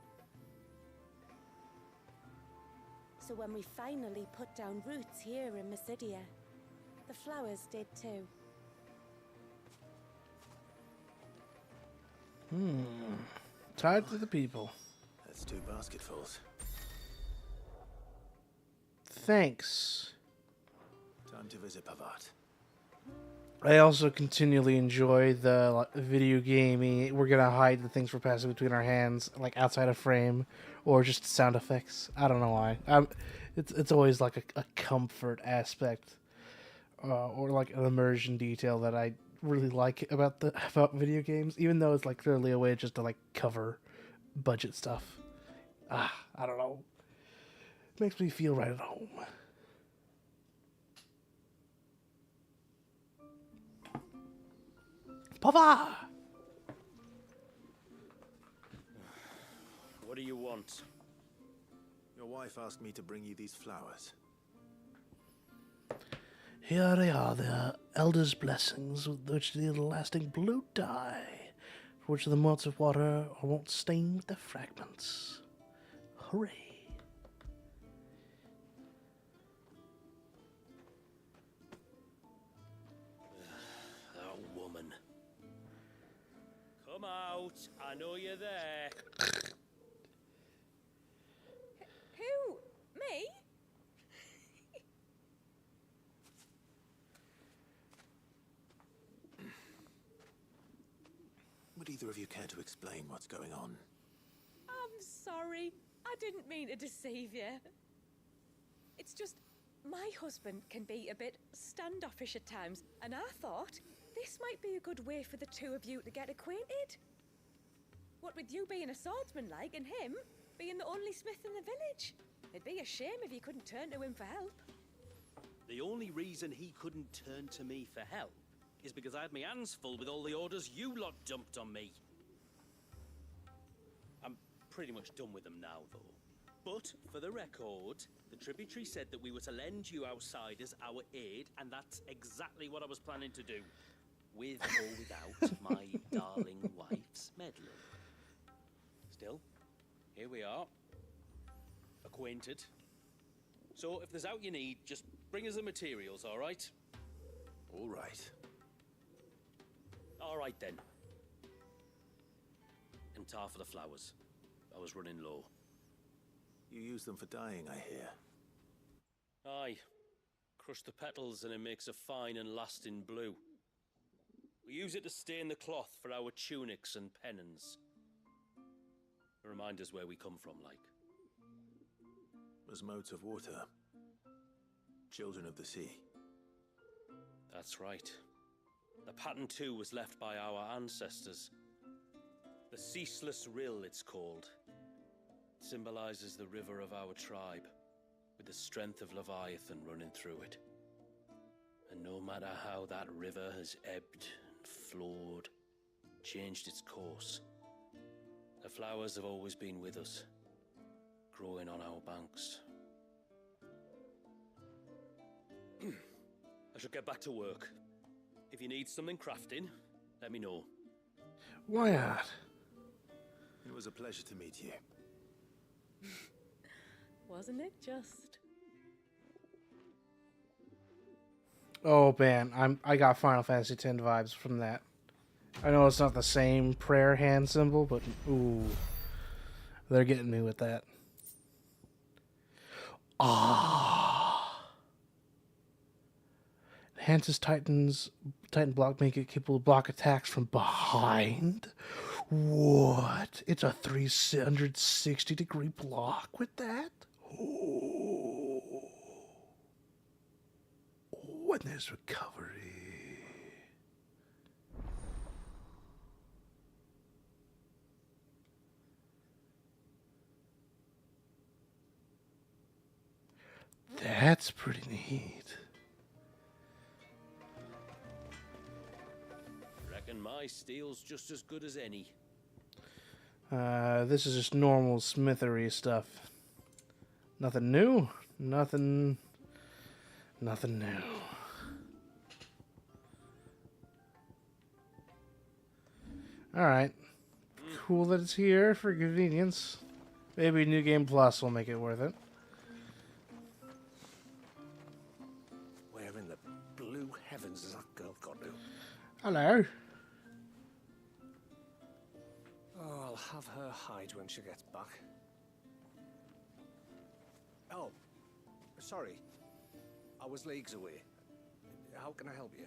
So when we finally put down roots here in Mysidia, the flowers did too. Tied to the people. That's 2 basketfuls. Thanks. Time to visit Pavat. I also continually enjoy the video gamey. We're gonna hide the things we're passing between our hands, like outside of frame, or just sound effects. I don't know why. It's always like a comfort aspect, or like an immersion detail that I really like about video games. Even though it's like clearly a way just to like cover budget stuff. I don't know. It makes me feel right at home. Papa! What do you want? Your wife asked me to bring you these flowers. Here they are, the Elder's blessings, with which the lasting blue dye, for which the motes of water won't stain with their fragments. Hooray! That woman. Come out, I know you're there. Who? Me? Would either of you care to explain what's going on? I'm sorry. I didn't mean to deceive you. It's just, my husband can be a bit standoffish at times, and I thought this might be a good way for the two of you to get acquainted. What with you being a swordsman like, and him being the only smith in the village. It'd be a shame if you couldn't turn to him for help. The only reason he couldn't turn to me for help is because I had my hands full with all the orders you lot dumped on me. I'm pretty much done with them now, though. But, for the record, the tributary said that we were to lend you outsiders our aid, and that's exactly what I was planning to do. With or without my darling wife's meddling. Still, here we are. Acquainted. So, if there's out you need, just bring us the materials, all right? All right. All right, then. And tar for the flowers. I was running low. You use them for dyeing, I hear. Aye. Crush the petals and it makes a fine and lasting blue. We use it to stain the cloth for our tunics and pennons. Remind us where we come from, like. As motes of water. Children of the sea. That's right. The pattern too was left by our ancestors. The Ceaseless Rill, it's called. It symbolizes the river of our tribe, with the strength of Leviathan running through it. And no matter how that river has ebbed and flowed, changed its course, the flowers have always been with us, growing on our banks. I should get back to work. If you need something crafting, let me know. Why not? It was a pleasure to meet you. Wasn't it just? Oh man, I got Final Fantasy X vibes from that. I know it's not the same prayer hand symbol, but ooh, they're getting me with that. Enhances Titan block, make it capable of block attacks from behind. What? It's a 360-degree block with that? Oh. And there's recovery. That's pretty neat. Reckon my steel's just as good as any. This is just normal smithery stuff. Nothing new. Nothing new. Alright. Cool that it's here for convenience. Maybe New Game Plus will make it worth it. Where in the blue heavens has that girl got to? Hello. Oh, I'll have her hide when she gets back. Oh, sorry. I was leagues away. How can I help you?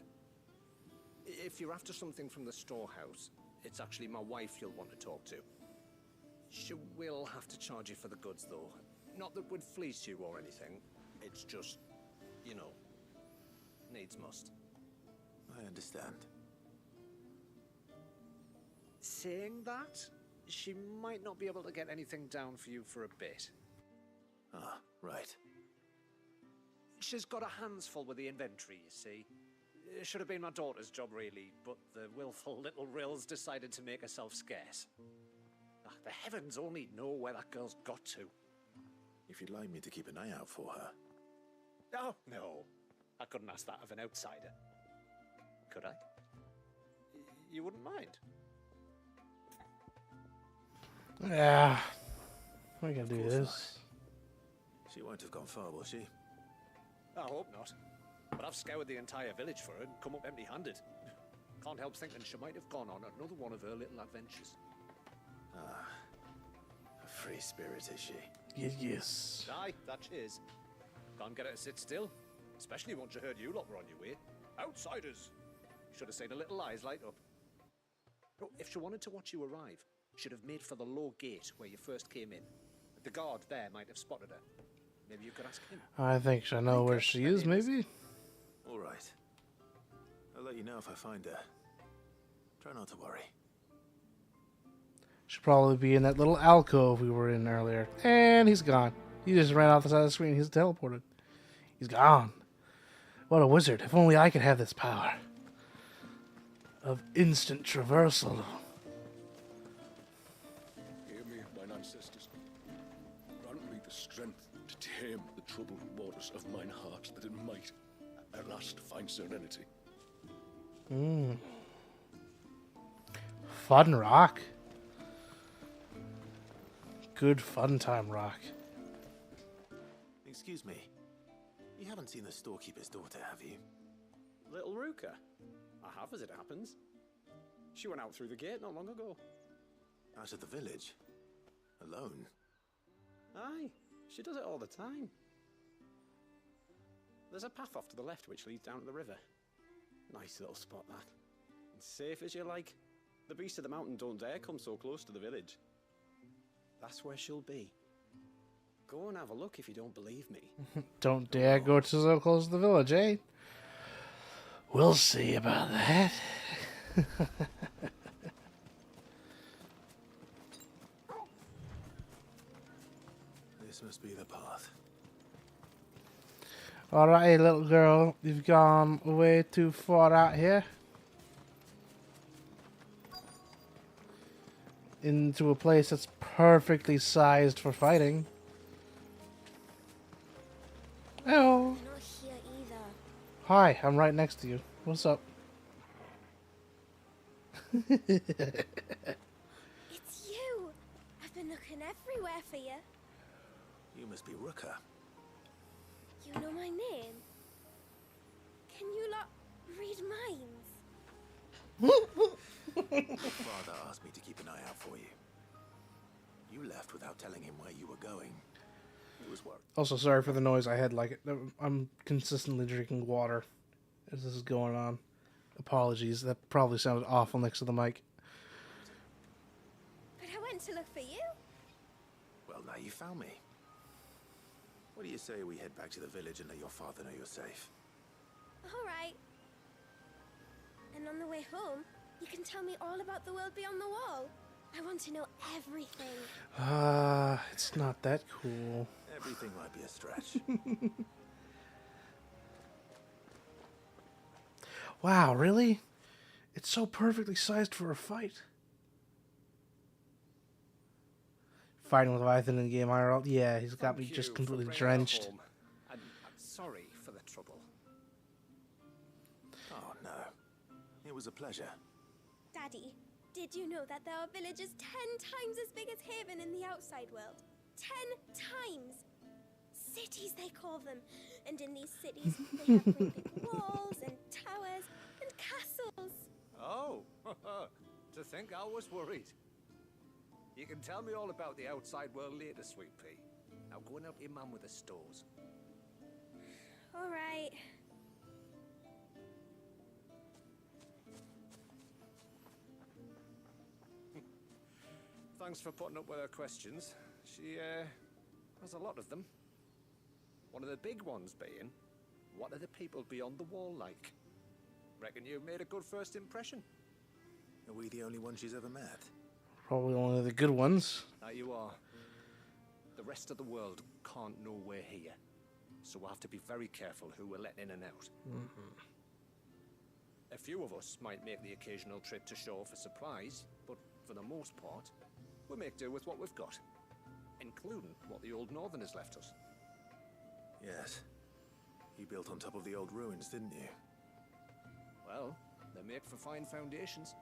If you're after something from the storehouse, it's actually my wife you'll want to talk to. She will have to charge you for the goods, though. Not that we'd fleece you or anything. It's just, you know, needs must. I understand. Saying that, she might not be able to get anything down for you for a bit. Ah, right. She's got her hands full with the inventory, you see. It should have been my daughter's job, really, but the willful little Rills decided to make herself scarce. Ah, the heavens only know where that girl's got to. If you'd like me to keep an eye out for her. Oh, no. I couldn't ask that of an outsider. Could I? You wouldn't mind? Yeah. We can do Of course this. She won't have gone far, will she? I hope not. But I've scoured the entire village for her and come up empty-handed. Can't help thinking she might have gone on another one of her little adventures. Ah, a free spirit is she? Yes. Aye, that she is. Can't get her to sit still. Especially once you heard you lot were on your way. Outsiders! Should have seen her little eyes light up. Oh, if she wanted to watch you arrive, she'd have made for the low gate where you first came in. The guard there might have spotted her. Maybe you could ask him. I think I know where she is, maybe? All right. I'll let you know if I find her. Try not to worry. Should probably be in that little alcove we were in earlier. And he's gone. He just ran off the side of the screen. He's teleported. He's gone. What a wizard. If only I could have this power of instant traversal. Hear me, mine ancestors. Grant me the strength to tame the troubled waters of mine heart, that it might at last find serenity. Fun rock. Good fun time rock. Excuse me. You haven't seen the storekeeper's daughter, have you? Little Ruka? I have, as it happens. She went out through the gate not long ago. Out of the village? Alone? Aye, she does it all the time. There's a path off to the left which leads down to the river. Nice little spot, that. And safe as you like. The beasts of the mountain don't dare come so close to the village. That's where she'll be. Go and have a look if you don't believe me. Don't dare go to so close to the village, eh? We'll see about that. This must be the path. Alright, little girl. You've gone way too far out here. Into a place that's perfectly sized for fighting. Oh. They're not here either. Hi, I'm right next to you. What's up? It's you! I've been looking everywhere for you. You must be Ruka. You know my name? Can you lot read minds? My father asked me to keep an eye out for you. You left without telling him where you were going. He was worried. Also, sorry for the noise. I had I'm consistently drinking water as this is going on. Apologies. That probably sounded awful next to the mic. But I went to look for you. Well, now you found me. What do you say we head back to the village and let your father know you're safe? All right. And on the way home, you can tell me all about the world beyond the wall. I want to know everything. It's not that cool. Everything might be a stretch. Wow, really? It's so perfectly sized for a fight. fighting with Leviathan in the game IRL. Yeah, he's got me Thank just you for completely bringing her drenched. home, and I'm sorry for the trouble. Oh no. It was a pleasure. Daddy, did you know that there are villages 10 times as big as Haven in the outside world? 10 times! Cities, they call them. And in these cities, they have great big walls and towers and castles. Oh, to think I was worried. You can tell me all about the outside world later, Sweet Pea. Now go and help your mum with the stores. All right. Thanks for putting up with her questions. She has a lot of them. One of the big ones being, what are the people beyond the wall like? Reckon you've made a good first impression. Are we the only ones she's ever met? Probably one of the good ones. Now you are. The rest of the world can't know we're here. So we'll have to be very careful who we're letting in and out. A few of us might make the occasional trip to shore for supplies, but for the most part, we'll make do with what we've got. Including what the old Northerners left us. Yes. You built on top of the old ruins, didn't you? Well, they make for fine foundations.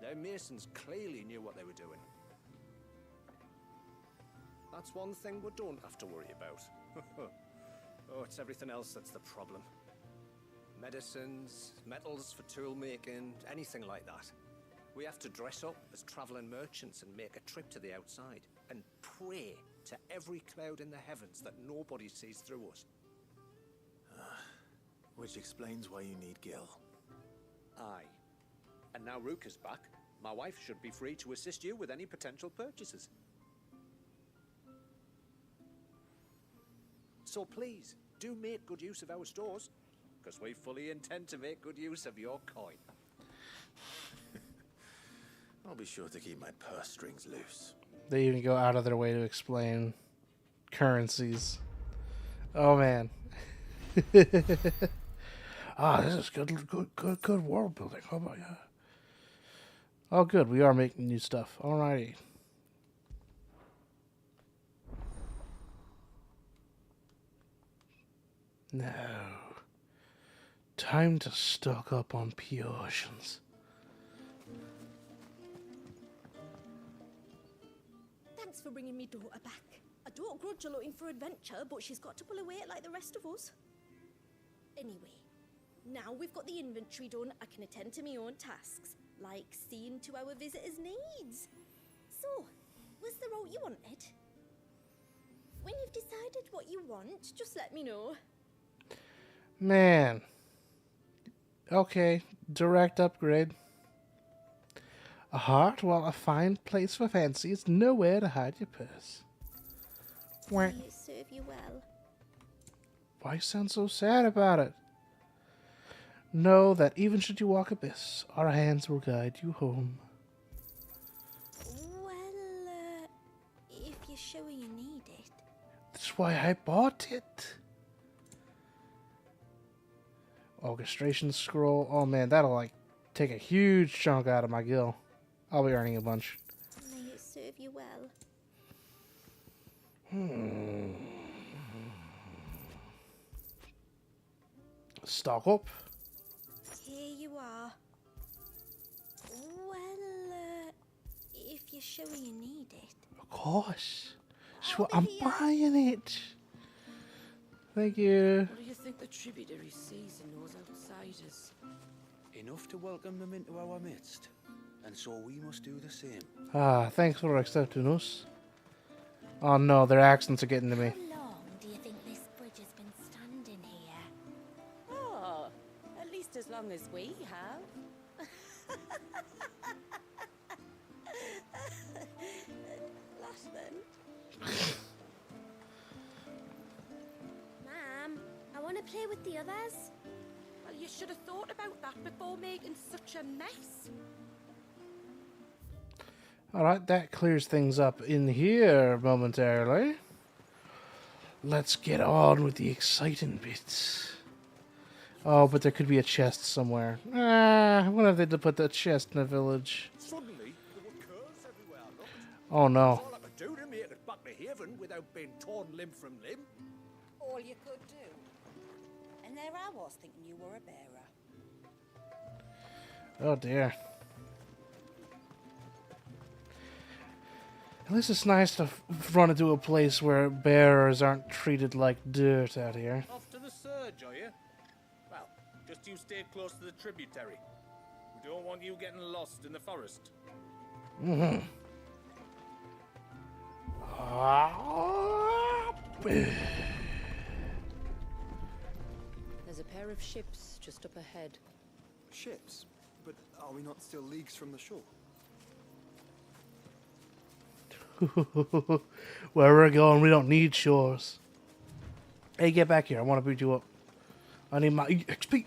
Their masons clearly knew what they were doing. That's one thing we don't have to worry about. Oh, it's everything else that's the problem. Medicines, metals for tool making, anything like that. We have to dress up as traveling merchants and make a trip to the outside and pray to every cloud in the heavens that nobody sees through us. Which explains why you need Gil. Aye. And now Rook is back, my wife should be free to assist you with any potential purchases. So please, do make good use of our stores, because we fully intend to make good use of your coin. I'll be sure to keep my purse strings loose. They even go out of their way to explain currencies. Oh man. This is good world building. Oh my god. Oh good, we are making new stuff. Alrighty. Now, time to stock up on potions. Thanks for bringing me daughter back. I don't grudge her looking for adventure, but she's got to pull her weight like the rest of us. Anyway, now we've got the inventory done, I can attend to my own tasks, like seeing to our visitors' needs. So, was the route you wanted? When you've decided what you want, just let me know. Man. Okay, direct upgrade. A heart, well, a fine place for fancy is nowhere to hide your purse. May it serve you well. Why sound so sad about it? Know that even should you walk abyss, our hands will guide you home. Well, if you're sure you need it. That's why I bought it. Orchestration scroll. Oh man, that'll like take a huge chunk out of my gil. I'll be earning a bunch. May it serve you well. Stock up. Here you are. Well, if you're sure you need it. Of course. So I'm buying it. Thank you. What do you think the tributary sees in those outsiders? Enough to welcome them into our midst, and so we must do the same. Thanks for accepting us. Oh no, their accents are getting to me. How long do you think this bridge has been standing here? Oh, at least as long as we have. Last then. Mom, I want to play with the others. Well, you should have thought about that before making such a mess. Alright, that clears things up in here momentarily. Let's get on with the exciting bits. Oh, but there could be a chest somewhere. What if they did put that chest in a village? Suddenly, there were curves everywhere. Look. Oh no. All I could do to make a haven without being torn limb from limb. All you could do. And there I was thinking you were a bearer. Oh dear. At least it's nice to run into a place where bearers aren't treated like dirt out here. Off to the surge, are you? Well, just you stay close to the tributary. We don't want you getting lost in the forest. Mm-hmm. There's a pair of ships just up ahead. Ships? But are we not still leagues from the shore? Where we're going, we don't need shores. Hey, get back here. I want to beat you up. I need my XP.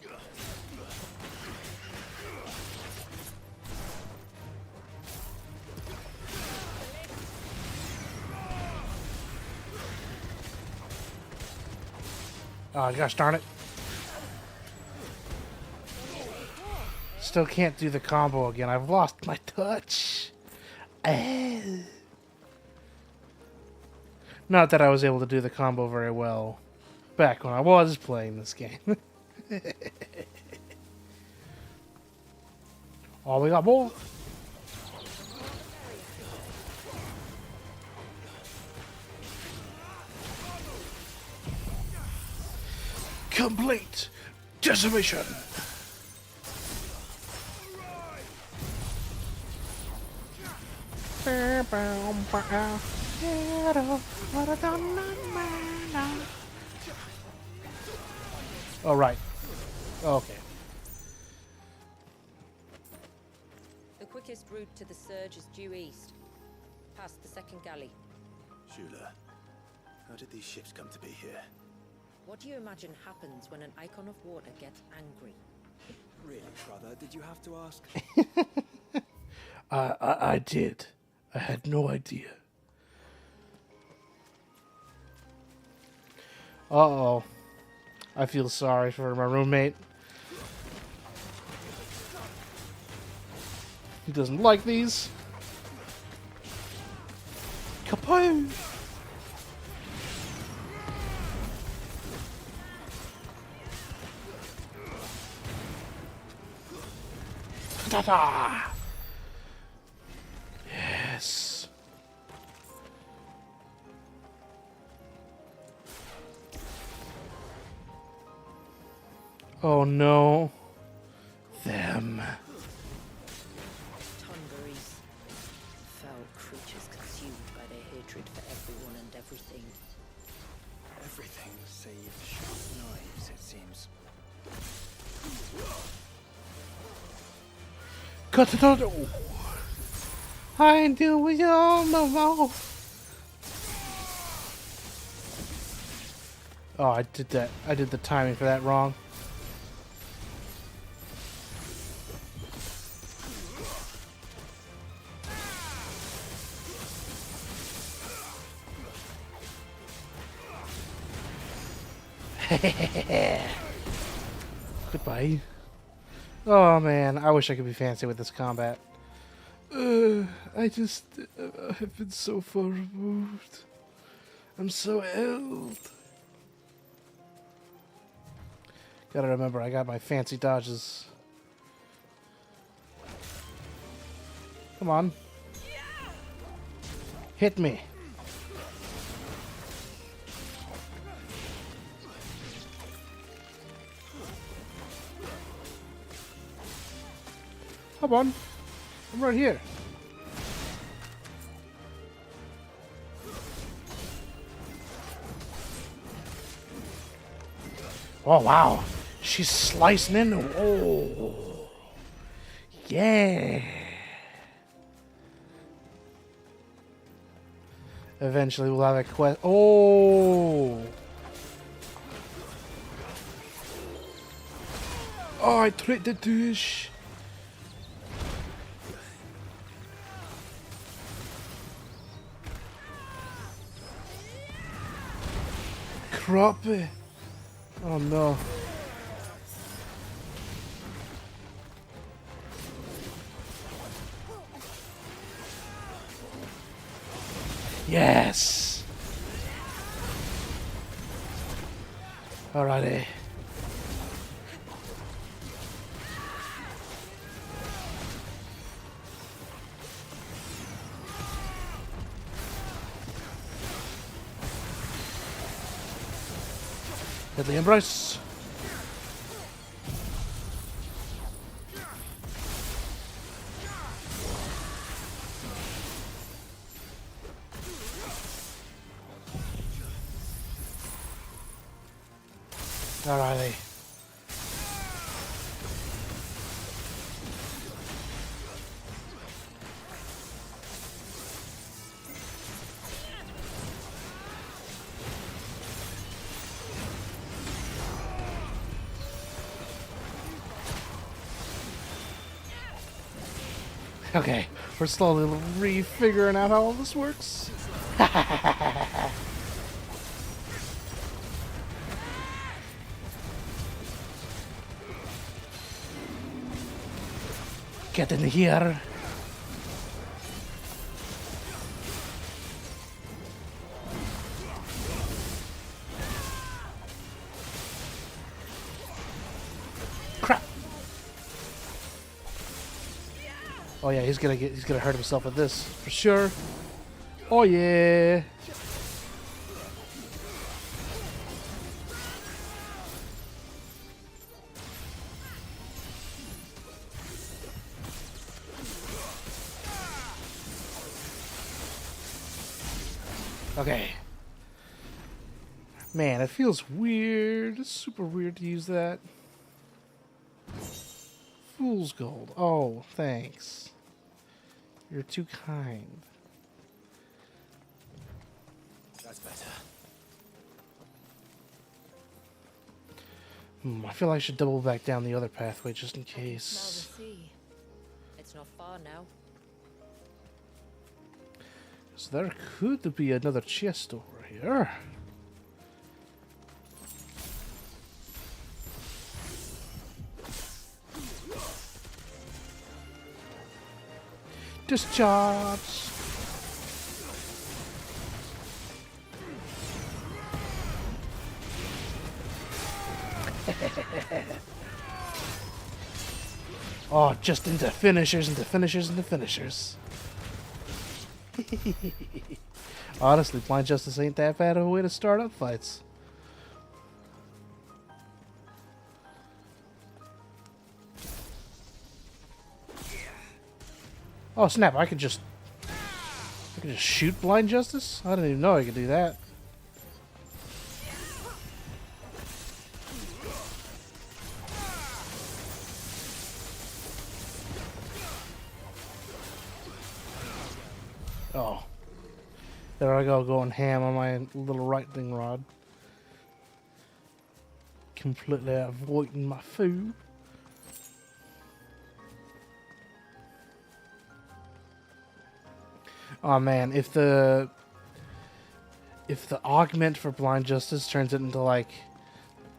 Oh, gosh darn it. Still can't do the combo again. I've lost my touch. Not that I was able to do the combo very well back when I was playing this game. Oh, we got more. Complete decimation. All right. Okay. The quickest route to the surge is due east, past the second galley. Shula, how did these ships come to be here? What do you imagine happens when an icon of water gets angry? Really, brother? Did you have to ask? I did. I had no idea. Uh-oh. I feel sorry for my roommate. He doesn't like these. Kapow! Ta-da! Yes. Oh no. Them. Tungaries. Foul creatures consumed by their hatred for everyone and everything. Everything save sharp knives, it seems. Cut it out. I do it all no more. Oh, I did that. I did the timing for that wrong. Goodbye. Oh man, I wish I could be fancy with this combat. I just have been so far removed. I'm so old. Gotta remember, I got my fancy dodges. Come on. Hit me. Come on. I'm right here. Oh, wow. She's slicing into him. Oh. Yeah. Eventually we'll have a quest. Oh. Oh, I tricked the douche. Crappie. Oh no. Yes. Alrighty. Hit the embrace. Alrighty. Okay, we're slowly re-figuring out how all this works. Get in here. Crap. Oh yeah, he's gonna hurt himself with this for sure. Oh yeah. Okay. Man, it feels weird. It's super weird to use that. Fool's gold. Oh, thanks. You're too kind. That's better. I feel like I should double back down the other pathway just in Smell case. the sea. It's not far now. So there could be another chest over here. Discharge. Oh, just into finishers, into finishers, into finishers. Honestly, Blind Justice ain't that bad of a way to start up fights. Oh snap, I can just shoot Blind Justice? I didn't even know I could do that. Oh. There I go, going ham on my little lightning rod. Completely avoiding my food. Oh man, if the augment for Blind Justice turns it into like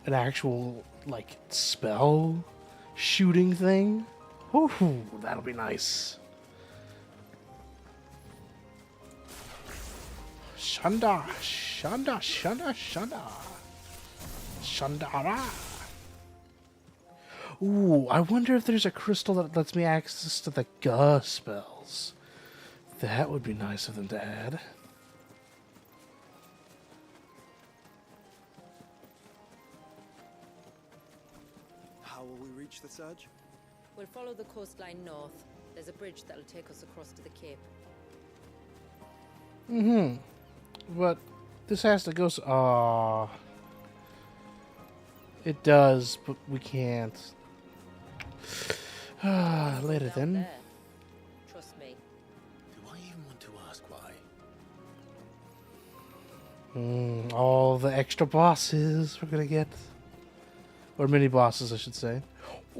an actual like spell shooting thing, whoo, that'll be nice. Shanda, Shanda, Shanda, Shanda. Shandara. Ooh, I wonder if there's a crystal that lets me access to the Gah spells. That would be nice of them to add. How will we reach the surge? We'll follow the coastline north. There's a bridge that'll take us across to the cape. Mm-hmm. But this has to go... Aww. It does, but we can't. Later then. There. Trust me. Do I even want to ask why? All the extra bosses we're gonna get. Or mini bosses, I should say.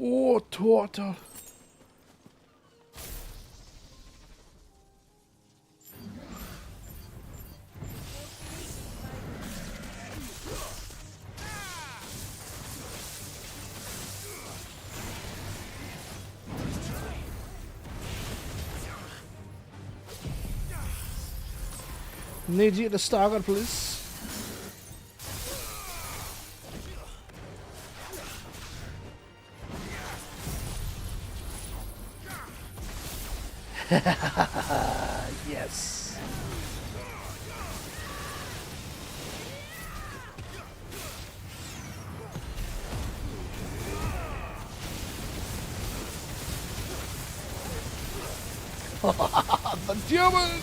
Oh, Torta. Need you to stagger, please. Yes. The damage!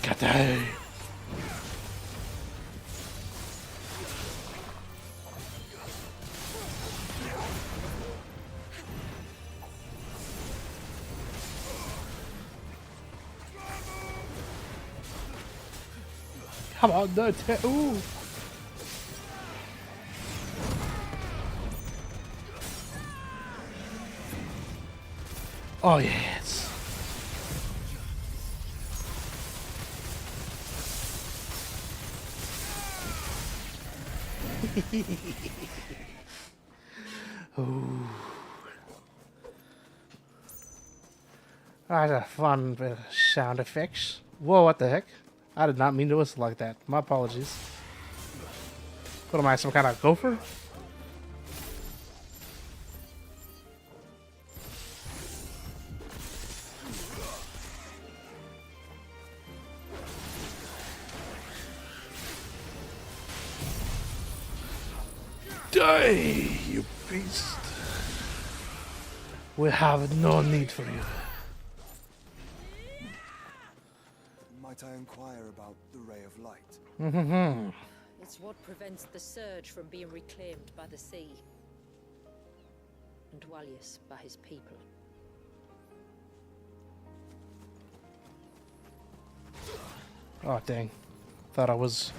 Got Come on, no, ooh. Oh yes. Ooh. That's a fun bit of sound effects. Whoa, what the heck? I did not mean to whistle like that. My apologies. What am I, some kind of gopher? Die, you beast. We have no need for you. Might I inquire about the Ray of Light? It's what prevents the surge from being reclaimed by the sea. And Dwalius by his people. Oh, dang. Thought I was...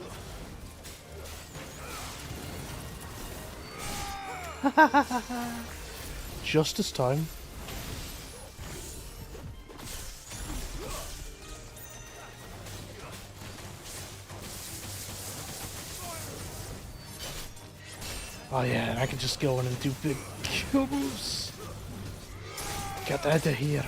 Just this time. Oh yeah, and I can just go in and do big kill moves. Get out of here.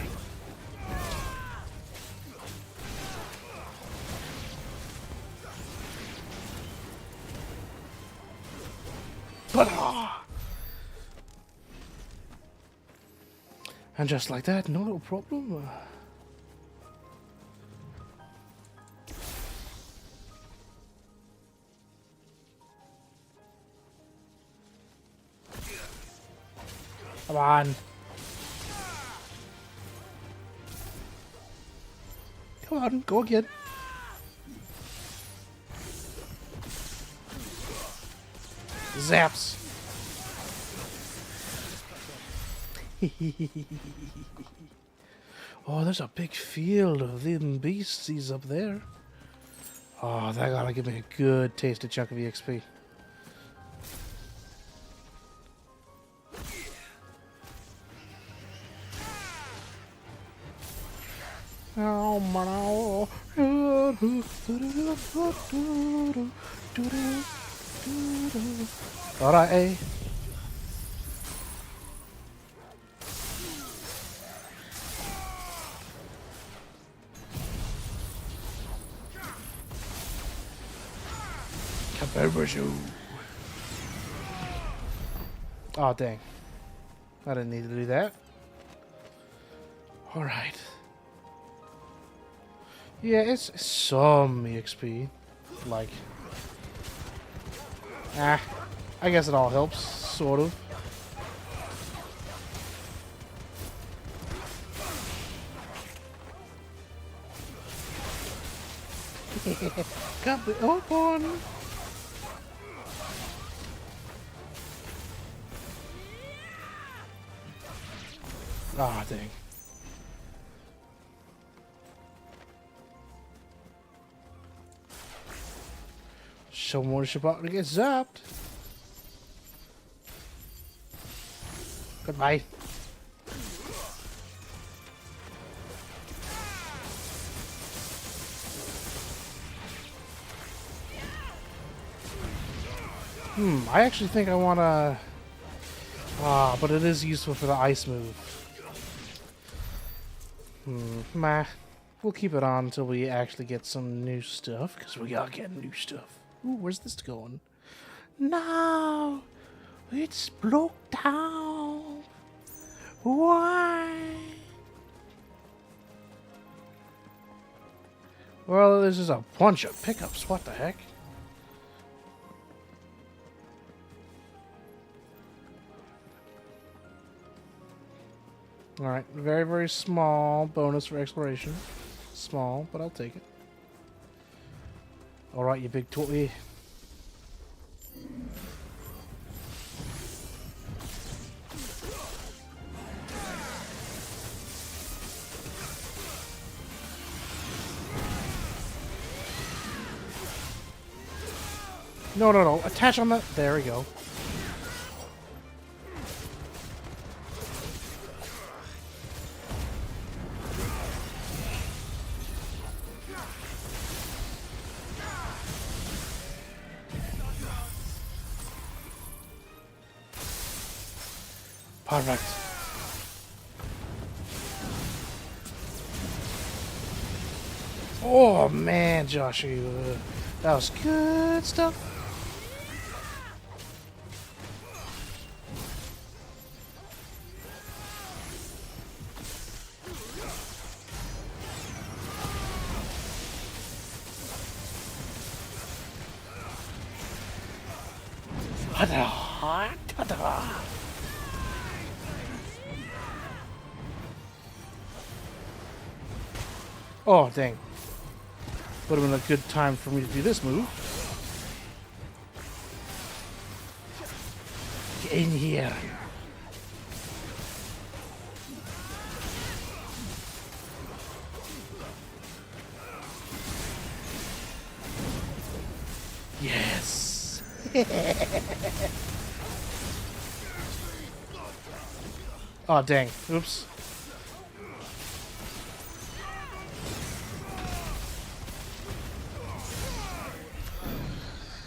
And just like that, no little problem. Come on. Come on, go again. Zaps. Oh, there's a big field of them beasties up there. Oh, that gotta give me a good tasty chunk of EXP. Oh, man. Alright, eh? Oh, dang. I didn't need to do that. Alright. Yeah, it's some EXP. Like... I guess it all helps, sort of. Got the open. Ah, dang. Someone's about to get zapped. Goodbye. I actually think I want to... but it is useful for the ice move. Meh. We'll keep it on until we actually get some new stuff, because we gotta get new stuff. Ooh, where's this going? No! It's broke down! Why? Well, this is a bunch of pickups. What the heck? Alright, very, very small bonus for exploration. Small, but I'll take it. Alright, you big toy. No, no, no. Attach on the... There we go. Perfect. Oh man, Joshua, that was good stuff. Oh, dang. Would have been a good time for me to do this move. Get in here. Yes. Oh, dang. Oops.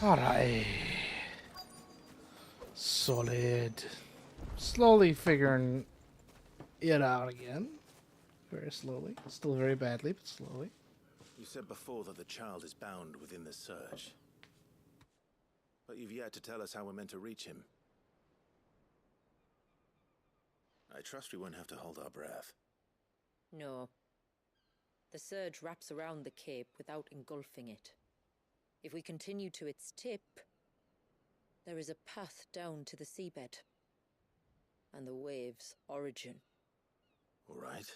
Alright. Solid. Slowly figuring it out again. Very slowly. Still very badly, but slowly. You said before that the child is bound within the surge. But you've yet to tell us how we're meant to reach him. I trust we won't have to hold our breath. No. The surge wraps around the cape without engulfing it. If we continue to its tip, there is a path down to the seabed and the wave's origin. All right.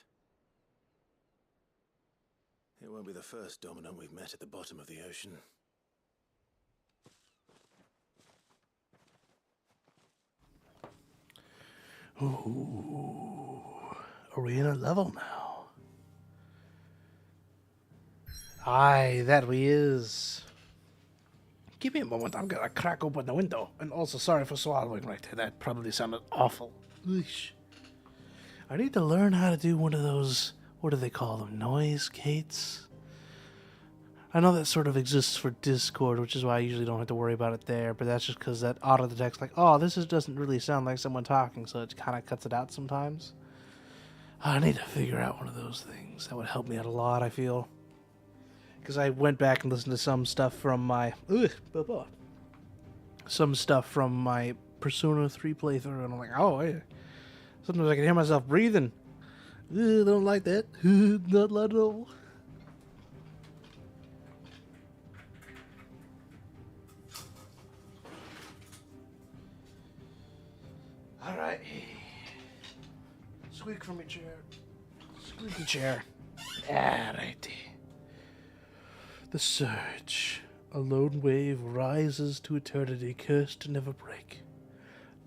It won't be the first dominant we've met at the bottom of the ocean. Ooh, arena level now. Aye, that we is. Give me a moment, I'm gonna crack open the window. And also, sorry for swallowing right there. That probably sounded awful. Eesh. I need to learn how to do one of those, what do they call them, noise gates? I know that sort of exists for Discord, which is why I usually don't have to worry about it there, but that's just because that auto-detects like, oh, this doesn't really sound like someone talking, so it kind of cuts it out sometimes. I need to figure out one of those things. That would help me out a lot, I feel. Because I went back and listened to some stuff from my... some stuff from my Persona 3 playthrough, and I'm like, oh, yeah. Sometimes I can hear myself breathing. Don't like that. Not like at all. Alright. Squeak from your chair. Squeaky chair. Alright. The surge. A lone wave rises to eternity, cursed to never break.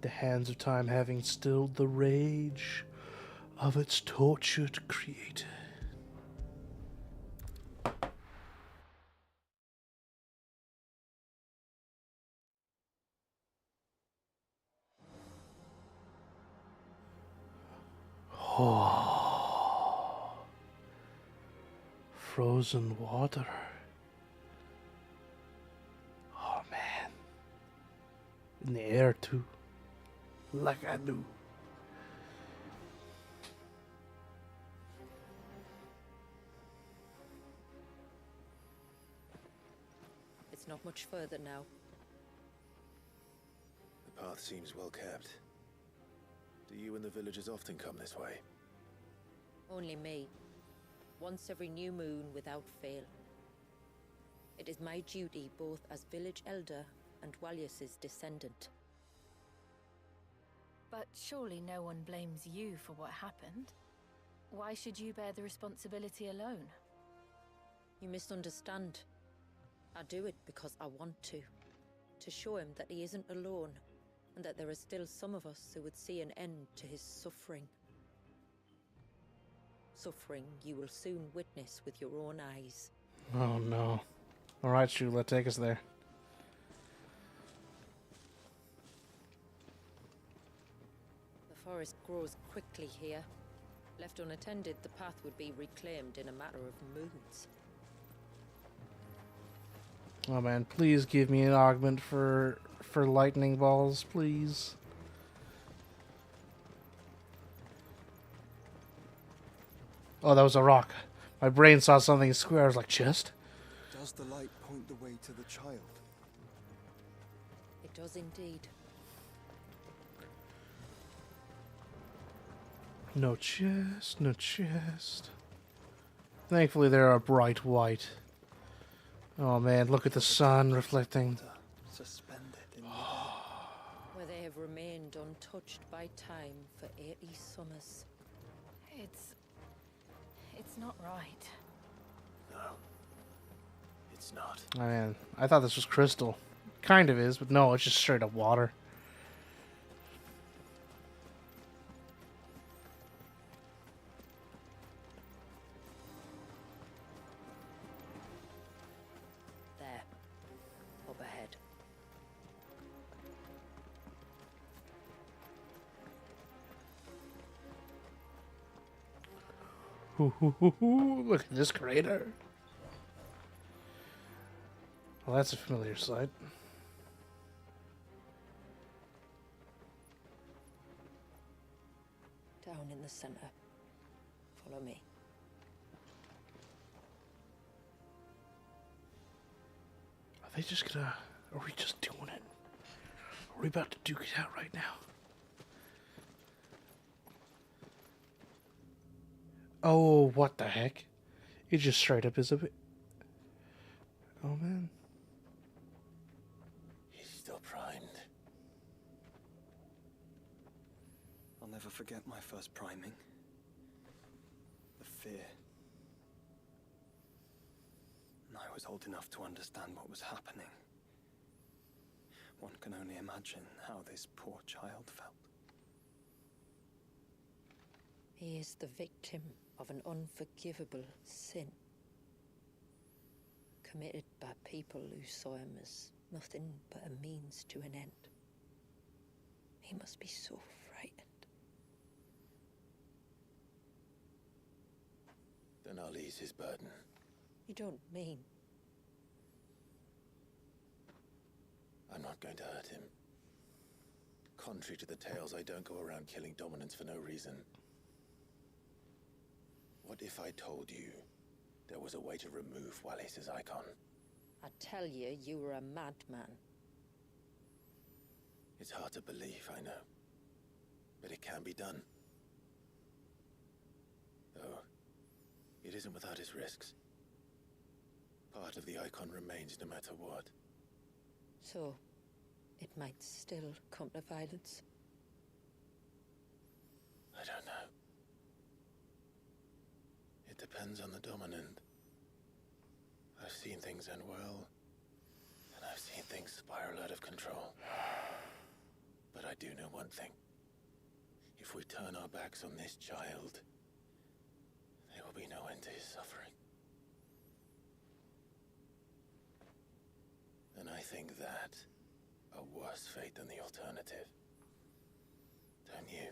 The hands of time having stilled the rage of its tortured creator. Oh. Frozen water. Oh man. In the air, too. Like I do. It's not much further now. The path seems well kept. Do you and the villagers often come this way? Only me. Once every new moon without fail. It is my duty both as village elder and Walyus's descendant. But surely no one blames you for what happened. Why should you bear the responsibility alone? You misunderstand. I do it because I want to. To show him that he isn't alone, and that there are still some of us who would see an end to his suffering. Suffering you will soon witness with your own eyes. Oh no. Alright, Shula, take us there. The forest grows quickly here. Left unattended, the path would be reclaimed in a matter of moons. Oh man, please give me an augment for lightning balls, please. Oh, that was a rock. My brain saw something square. I was like, chest? Does the light point the way to the child? It does indeed. No chest, no chest. Thankfully, they're a bright white. Oh man, look at the sun reflecting. Suspended in Where they have remained untouched by time for 80 summers. It's not right. No. It's not. Oh man, I thought this was crystal. Kind of is, but no, it's just straight up water. There. Up ahead. Look at this crater. Well, that's a familiar sight. Down in the center. Follow me. Are they just gonna... Are we just doing it? Are we about to duke it out right now? Oh, what the heck? It just straight up is a bit... Oh, man. He's still primed. I'll never forget my first priming. The fear. I was old enough to understand what was happening. One can only imagine how this poor child felt. He is the victim of an unforgivable sin. Committed by people who saw him as nothing but a means to an end. He must be so frightened. Then I'll ease his burden. You don't mean... I'm not going to hurt him. Contrary to the tales, I don't go around killing dominants for no reason. What if I told you there was a way to remove Walyus's icon? I tell you, you were a madman. It's hard to believe, I know. But it can be done. Though, it isn't without its risks. Part of the icon remains no matter what. So, it might still come to violence. I don't know. It depends on the dominant. I've seen things end well, and I've seen things spiral out of control. But I do know one thing. If we turn our backs on this child, there will be no end to his suffering. And I think that a worse fate than the alternative. Don't you?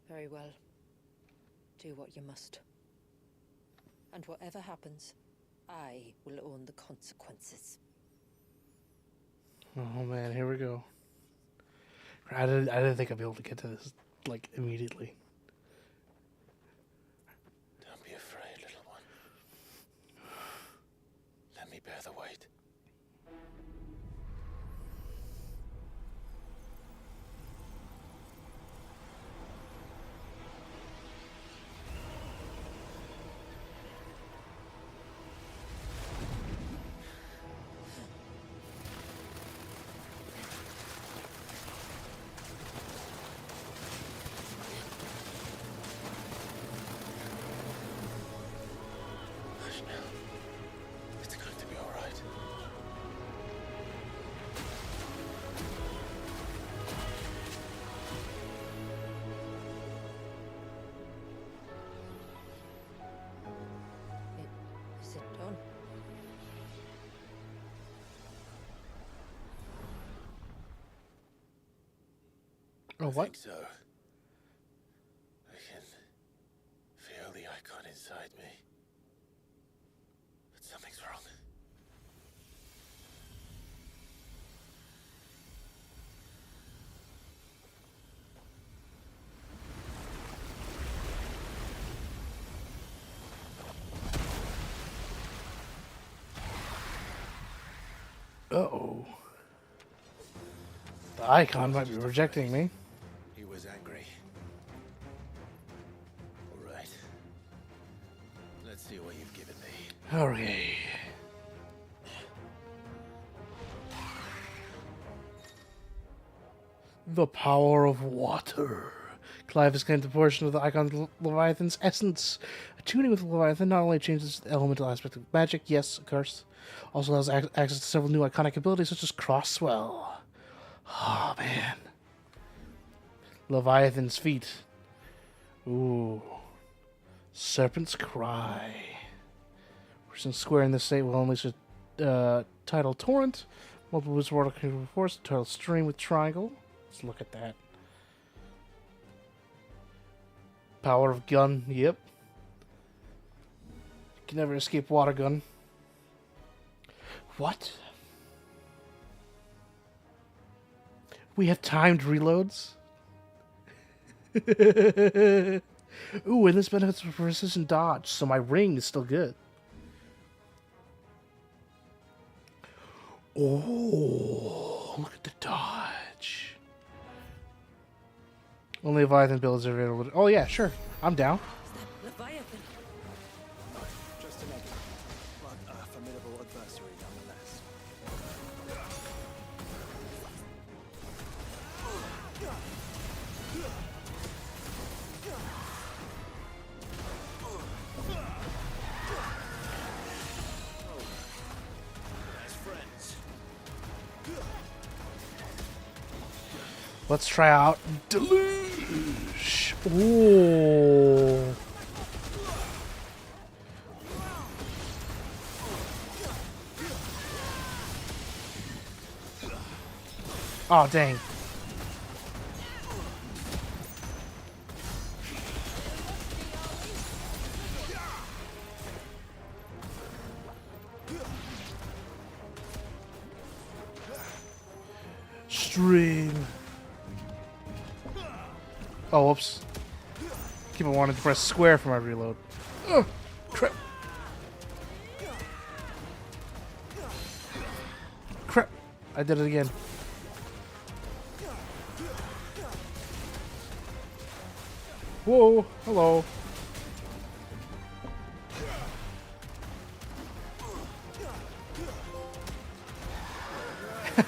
Very well. Do what you must. And whatever happens, I will own the consequences. Oh man, here we go. I didn't think I'd be able to get to this like immediately. Don't be afraid, little one. Let me bear the weight. It's going to be all right. Is it done? Oh, what? I think so. I can feel the icon inside me. But something's wrong. Uh-oh. The icon might be rejecting me. He was angry. All right. Let's see what you've given me. Okay. The power of water. Clive has claimed a portion of the icon Leviathan's essence. Attuning with Leviathan not only changes the elemental aspect of magic, yes, of course, also allows access to several new iconic abilities such as Crosswell. Oh, man. Leviathan's feet. Ooh. Serpent's Cry. Person square in this state will unleash a tidal torrent. Multiple boosts of water can force. Tidal stream with triangle. Let's look at that. Power of gun. Yep. Can never escape water gun. What? We have timed reloads? Ooh, and this benefits from precision dodge, so my ring is still good. Oh, look at the dodge. Only Leviathan builds are available. Oh yeah, sure. I'm down. Leviathan. Just a negative, but a formidable adversary nonetheless. As friends. Let's try out Deluge. Ooh. Oh, dang. Stream. Oh, whoops. Keep on wanting to press square for my reload. Ugh, crap. Crap. I did it again. Whoa, hello.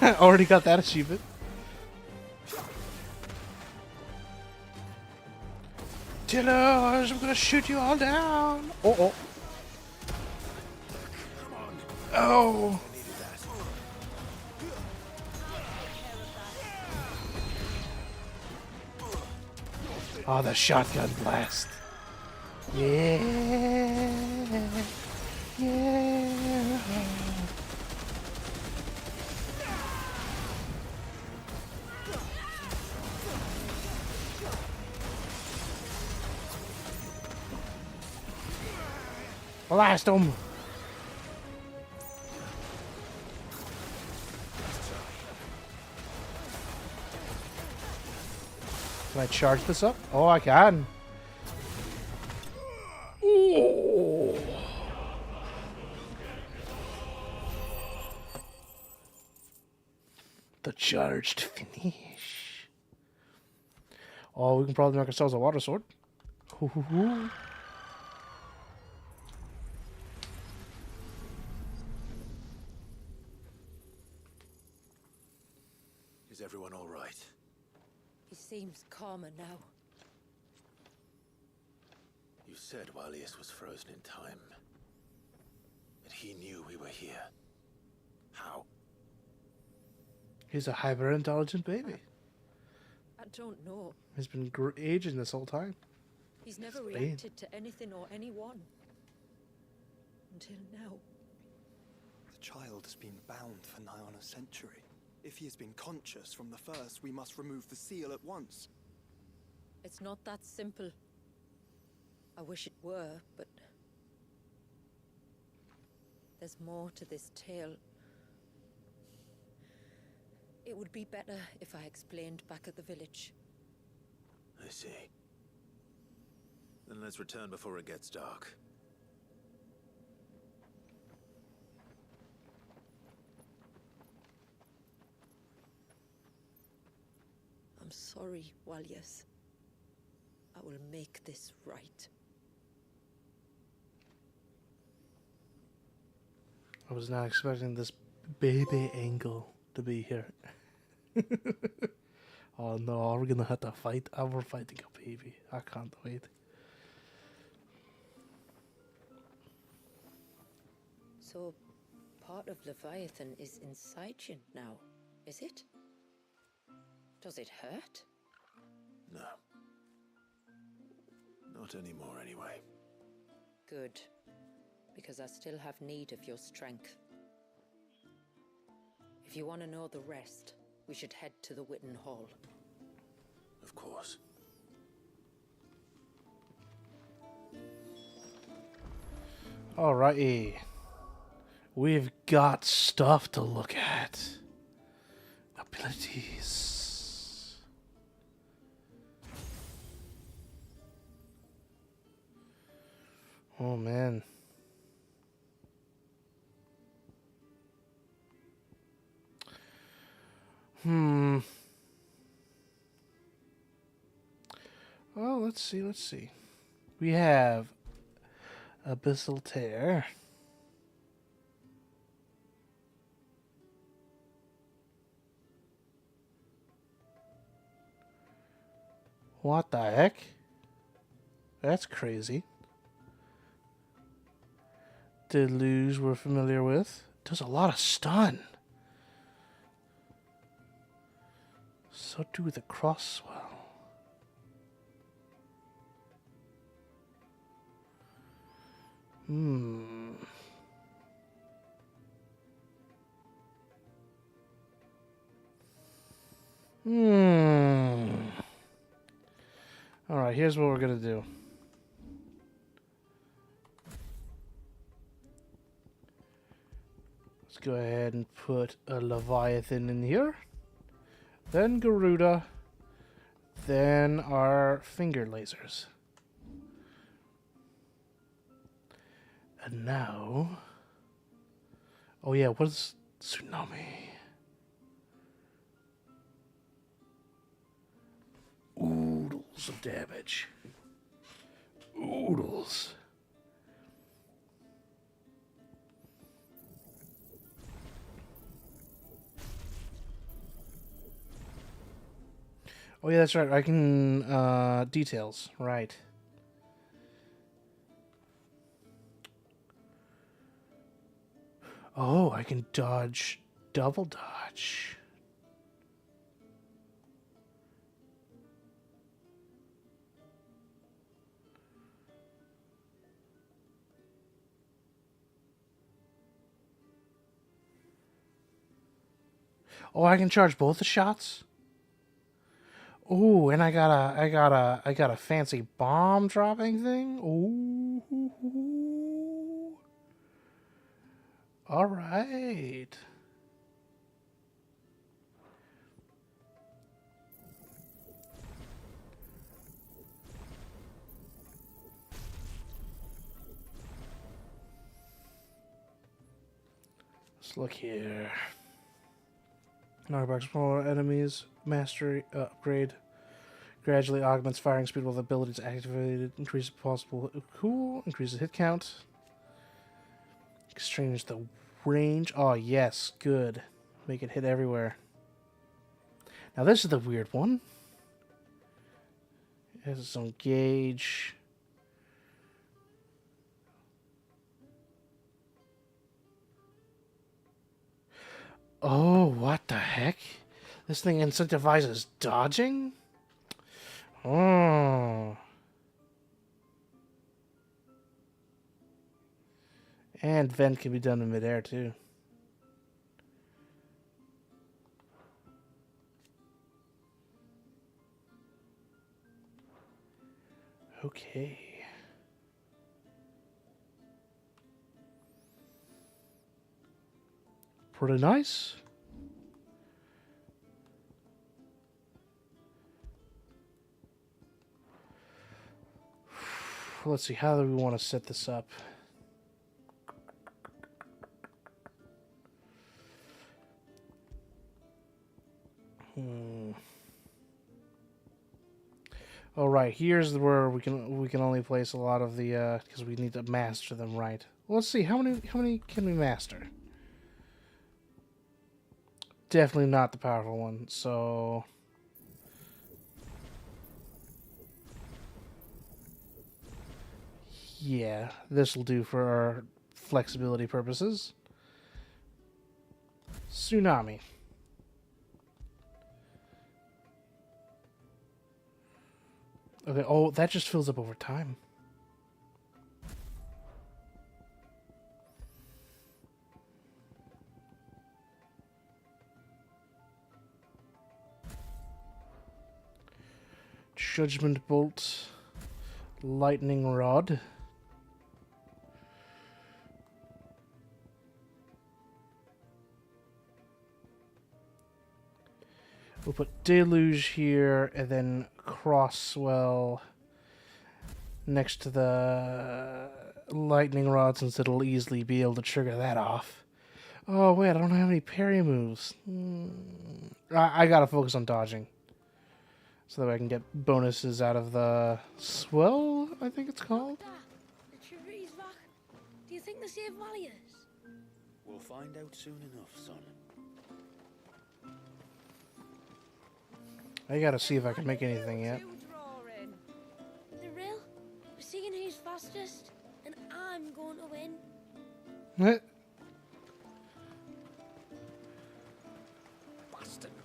Already got that achievement. Killers, I'm gonna shoot you all down. Oh. Oh. Oh, the shotgun blast. Yeah. Yeah. Blast him! Can I charge this up? Oh, I can. Ooh. The charged finish. Oh, we can probably make ourselves a water sword. Hoo-hoo-hoo. Is everyone all right? He seems calmer now. You said Walius was frozen in time. That he knew we were here. How? He's a hyper-intelligent baby. I don't know. He's been aging this whole time. He's never Spain. reacted to anything or anyone. Until now. The child has been bound for nigh on a century. If he has been conscious from the first, we must remove the seal at once. It's not that simple. I wish it were, but... there's more to this tale. It would be better if I explained back at the village. I see. Then let's return before it gets dark. I'm sorry, Walius. I will make this right. I was not expecting this baby Engel to be here. Oh no, we're gonna have to fight. We're fighting a baby. I can't wait. So, part of Leviathan is inside you now, is it? Does it hurt? No. Not anymore, anyway. Good. Because I still have need of your strength. If you want to know the rest, we should head to the Witten Hall. Of course. Alrighty. We've got stuff to look at. Abilities. Oh man. Well, let's see. We have Abyssal Tear. What the heck? That's crazy. Deluge we're familiar with. Does a lot of stun. So do the Crosswell. Alright, here's what we're gonna do. Let's go ahead and put a Leviathan in here. Then Garuda. Then our finger lasers. And now... oh yeah, what is Tsunami? Oodles of damage. Oodles. Oh yeah, that's right. I can details, right. Oh, I can dodge, double dodge. Oh, I can charge both the shots? Ooh, and I got a fancy bomb dropping thing. Ooh. All right. Let's look here. Knockback smaller enemies. Mastery upgrade. Gradually augments firing speed while the ability is activated. Increases possible. Cool. Increases hit count. Exchange the range. Oh, yes. Good. Make it hit everywhere. Now, this is the weird one. It has its own gauge. Oh, what the heck? This thing incentivizes dodging? Oh. And vent can be done in midair, too. Okay. Pretty nice. Let's see, how do we want to set this up? All right, here's where we can only place a lot of the because we need to master them right. Well, let's see how many can we master. Definitely not the powerful one. So yeah, this will do for our flexibility purposes. Tsunami. Okay, oh, that just fills up over time. Judgment Bolt. Lightning Rod. We'll put Deluge here, and then Crosswell next to the lightning rod, since it'll easily be able to trigger that off. Oh, wait, I don't have any parry moves. I gotta focus on dodging. So that I can get bonuses out of the swell, I think it's called. The Tributy's back. Do you think they saved Valius? We'll find out soon enough, son. I gotta see if I can make anything yet. The real? We're seeing who's fastest, and I'm going to win.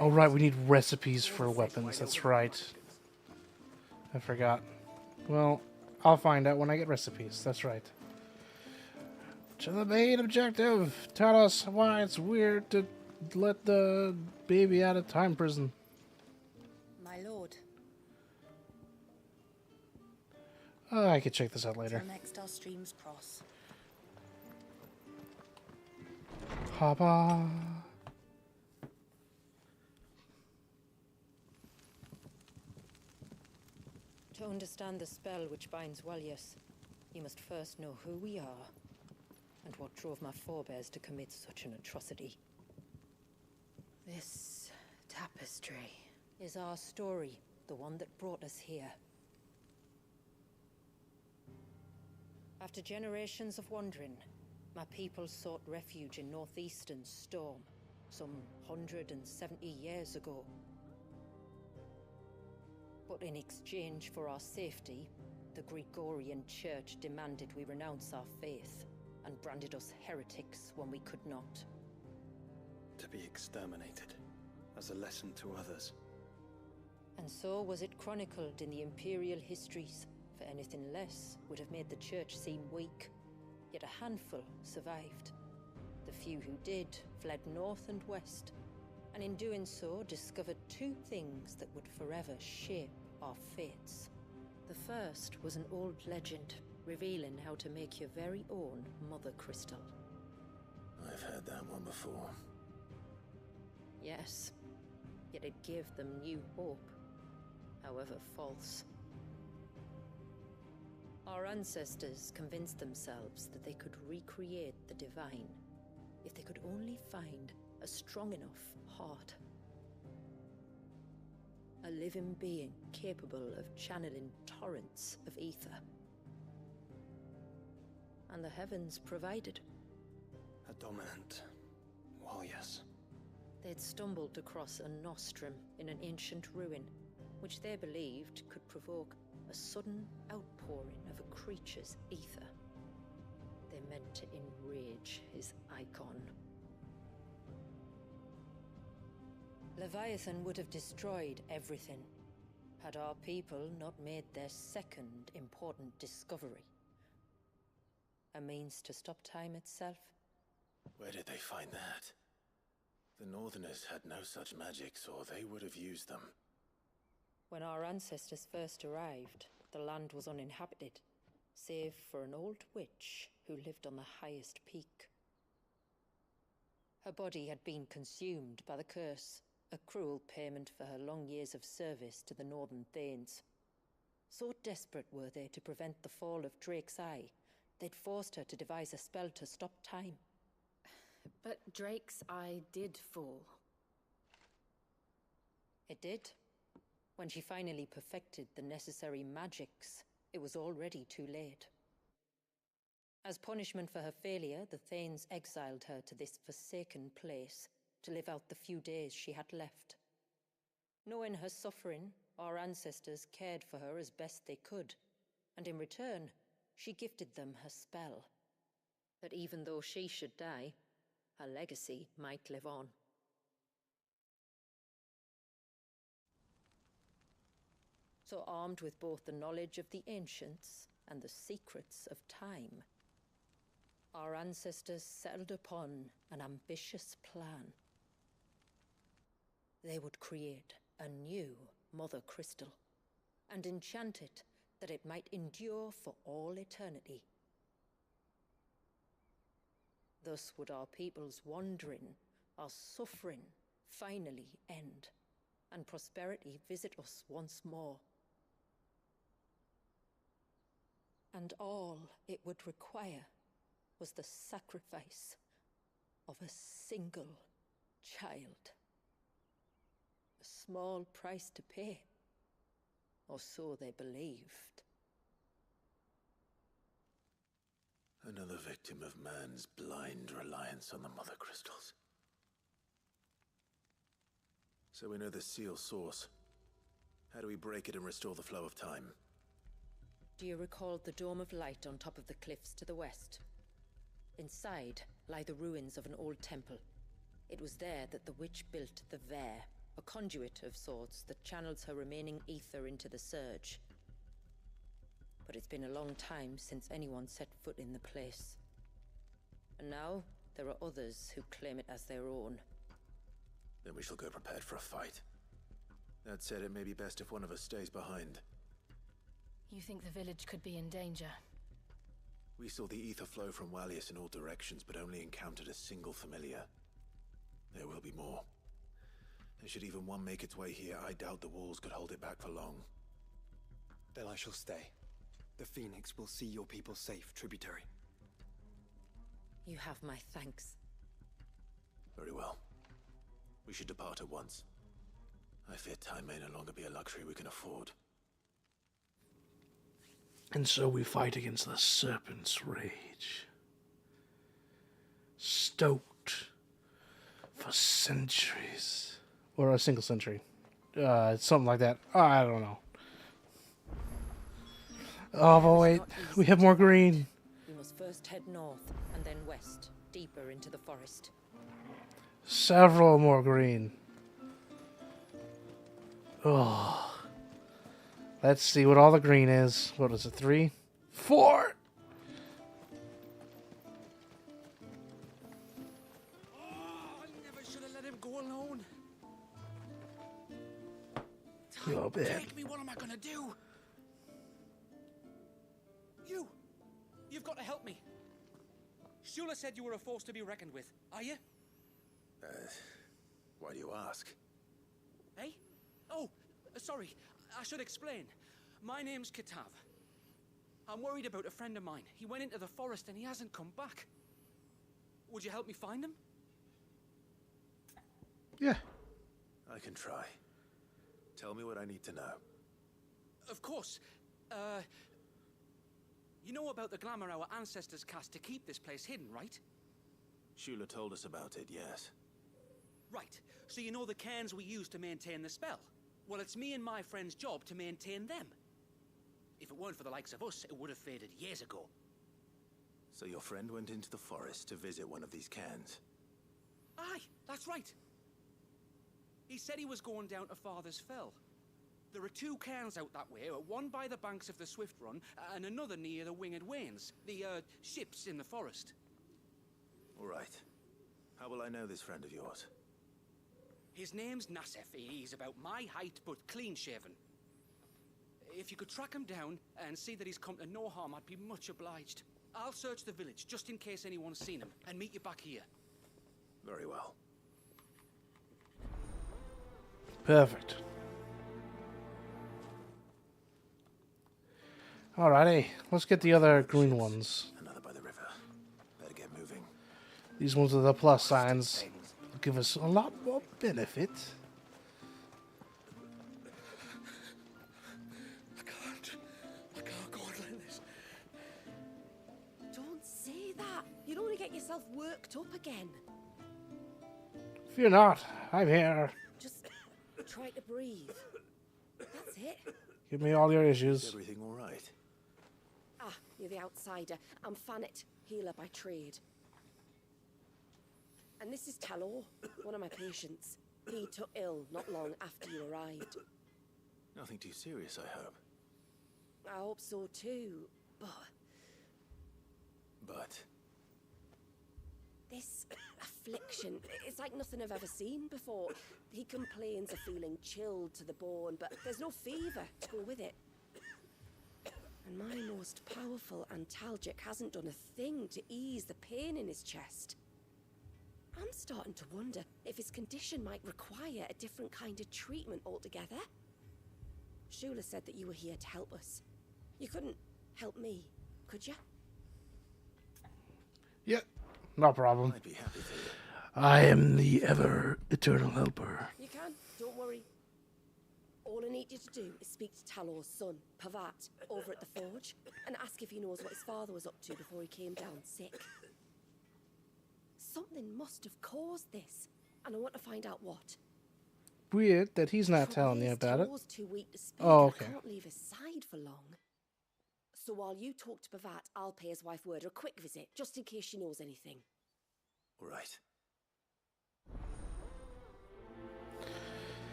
Oh, right, we need recipes for weapons. That's right. I forgot. Well, I'll find out when I get recipes. That's right. To the main objective. Tell us why it's weird to let the baby out of time prison. My lord. Oh, I could check this out later. Till next our streams cross. Papa. To understand the spell which binds Valius, you must first know who we are, and what drove my forebears to commit such an atrocity. This tapestry is our story, the one that brought us here. After generations of wandering, my people sought refuge in northeastern Storm, some 170 years ago. But in exchange for our safety, the Gregorian Church demanded we renounce our faith, and branded us heretics when we could not. To be exterminated, as a lesson to others. And so was it chronicled in the Imperial histories, for anything less would have made the Church seem weak. Yet a handful survived. The few who did fled north and west, and in doing so discovered two things that would forever shape our fates. The first was an old legend, revealing how to make your very own Mother Crystal. I've heard that one before. Yes, yet it gave them new hope, however false. Our ancestors convinced themselves that they could recreate the divine if they could only find a strong enough heart. A living being capable of channeling torrents of ether. And the heavens provided. A dominant. Well, yes. They'd stumbled across a nostrum in an ancient ruin, which they believed could provoke a sudden outpouring of a creature's ether. They meant to enrage his icon. Leviathan would have destroyed everything, had our people not made their second important discovery. A means to stop time itself. Where did they find that? The Northerners had no such magics, or they would have used them. When our ancestors first arrived, the land was uninhabited, save for an old witch who lived on the highest peak. Her body had been consumed by the curse, a cruel payment for her long years of service to the Northern Thanes. So desperate were they to prevent the fall of Drake's Eye, they'd forced her to devise a spell to stop time. But Drake's Eye did fall. It did. When she finally perfected the necessary magics, it was already too late. As punishment for her failure, the Thanes exiled her to this forsaken place to live out the few days she had left. Knowing her suffering, our ancestors cared for her as best they could, and in return, she gifted them her spell. That even though she should die, her legacy might live on. So armed with both the knowledge of the ancients and the secrets of time, our ancestors settled upon an ambitious plan. They would create a new Mother Crystal and enchant it that it might endure for all eternity. Thus would our people's wandering, our suffering, finally end, and prosperity visit us once more. And all it would require was the sacrifice of a single child. A small price to pay, or so they believed. Another victim of man's blind reliance on the Mother Crystals. So we know the seal source. How do we break it and restore the flow of time? Do you recall the Dome of Light on top of the cliffs to the west? Inside lie the ruins of an old temple. It was there that the witch built the Vare, a conduit of sorts that channels her remaining ether into the Surge. But it's been a long time since anyone set foot in the place. And now, there are others who claim it as their own. Then we shall go prepared for a fight. That said, it may be best if one of us stays behind. You think the village could be in danger? We saw the ether flow from Wallius in all directions, but only encountered a single familiar. There will be more. And should even one make its way here, I doubt the walls could hold it back for long. Then I shall stay. The Phoenix will see your people safe, tributary. You have my thanks. Very well. We should depart at once. I fear time may no longer be a luxury we can afford. And so we fight against the Serpent's Rage. Stoked for centuries. Or a single century. Something like that. I don't know. Oh, but wait. We have more green. We must first head north and then west, deeper into the forest. Several more green. Oh. Let's see what all the green is. What is it? 3? 4! I never should have let him go alone. Oh, bad. Take me, what am I gonna do? You've got to help me. Shula said you were a force to be reckoned with. Are you? Why do you ask? Eh? Oh, sorry. I should explain. My name's Kitav. I'm worried about a friend of mine. He went into the forest and he hasn't come back. Would you help me find him? Yeah. I can try. Tell me what I need to know. Of course. You know about the glamour our ancestors cast to keep this place hidden, right? Shula told us about it, yes. Right. So you know the cairns we use to maintain the spell? Well, it's me and my friend's job to maintain them. If it weren't for the likes of us, it would have faded years ago. So your friend went into the forest to visit one of these cairns? Aye, that's right. He said he was going down to Father's Fell. There are 2 cairns out that way, one by the banks of the Swift Run, and another near the Winged Wains, the, ships in the forest. All right. How will I know this friend of yours? His name's Nassef. He's about my height, but clean-shaven. If you could track him down and see that he's come to no harm, I'd be much obliged. I'll search the village, just in case anyone's seen him, and meet you back here. Very well. Perfect. Alrighty, let's get the other green ones. Another by the river. Better get moving. These ones with the plus signs will give us a lot more benefit. I can't go on like this. Don't say that. You'd only get yourself worked up again. Fear not, I'm here. Just try to breathe. That's it. Give me all your issues. Is everything all right? Ah, you're the outsider. I'm Fanit, healer by trade. And this is Talor, one of my patients. He took ill not long after you arrived. Nothing too serious, I hope. I hope so too, but this affliction, it's like nothing I've ever seen before. He complains of feeling chilled to the bone, but there's no fever to go with it. And my most powerful antalgic hasn't done a thing to ease the pain in his chest. I'm starting to wonder if his condition might require a different kind of treatment altogether. Shula said that you were here to help us. You couldn't help me, could you? Yeah, no problem. I'd be happy to. I am the ever eternal helper. You can, don't worry. All I need you to do is speak to Talor's son, Pavat, over at the forge, and ask if he knows what his father was up to before he came down sick. Something must have caused this, and I want to find out what. Weird that he's not telling you about it. Talor's too weak to speak. Oh, okay. I can't leave his side for long. So while you talk to Pavat, I'll pay his wife word a quick visit, just in case she knows anything. All right.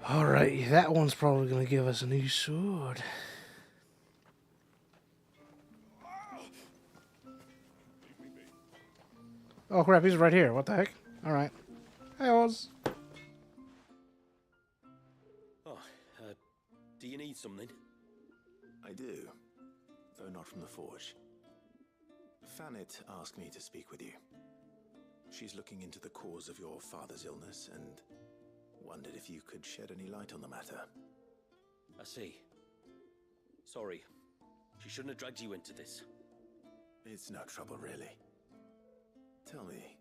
Alright, that one's probably going to give us a new sword. Oh crap, he's right here. What the heck? Alright. Hey, Oz. Oh, do you need something? I do, though not from the forge. Fanit asked me to speak with you. She's looking into the cause of your father's illness and wondered if you could shed any light on the matter. I see. Sorry. She shouldn't have dragged you into this. It's no trouble, really. Tell me,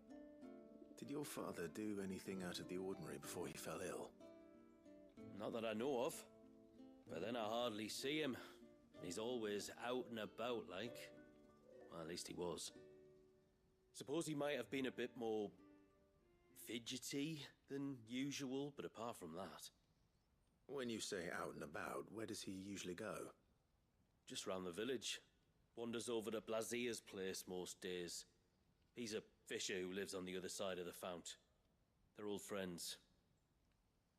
did your father do anything out of the ordinary before he fell ill? Not that I know of. But then I hardly see him. He's always out and about, like. Well, at least he was. Suppose he might have been a bit more fidgety than usual, but apart from that... When you say out and about, where does he usually go? Just round the village. Wanders over to Blazier's place most days. He's a fisher who lives on the other side of the fount. They're old friends.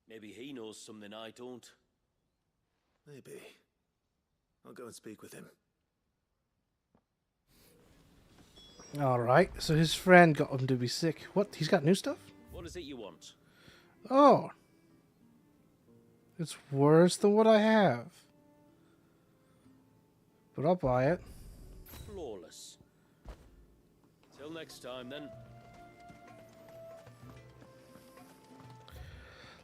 Maybe he knows something I don't. Maybe. I'll go and speak with him. Alright, so his friend got him to be sick. What? He's got new stuff? What is it you want? Oh. It's worse than what I have. But I'll buy it. Flawless. Till next time, then.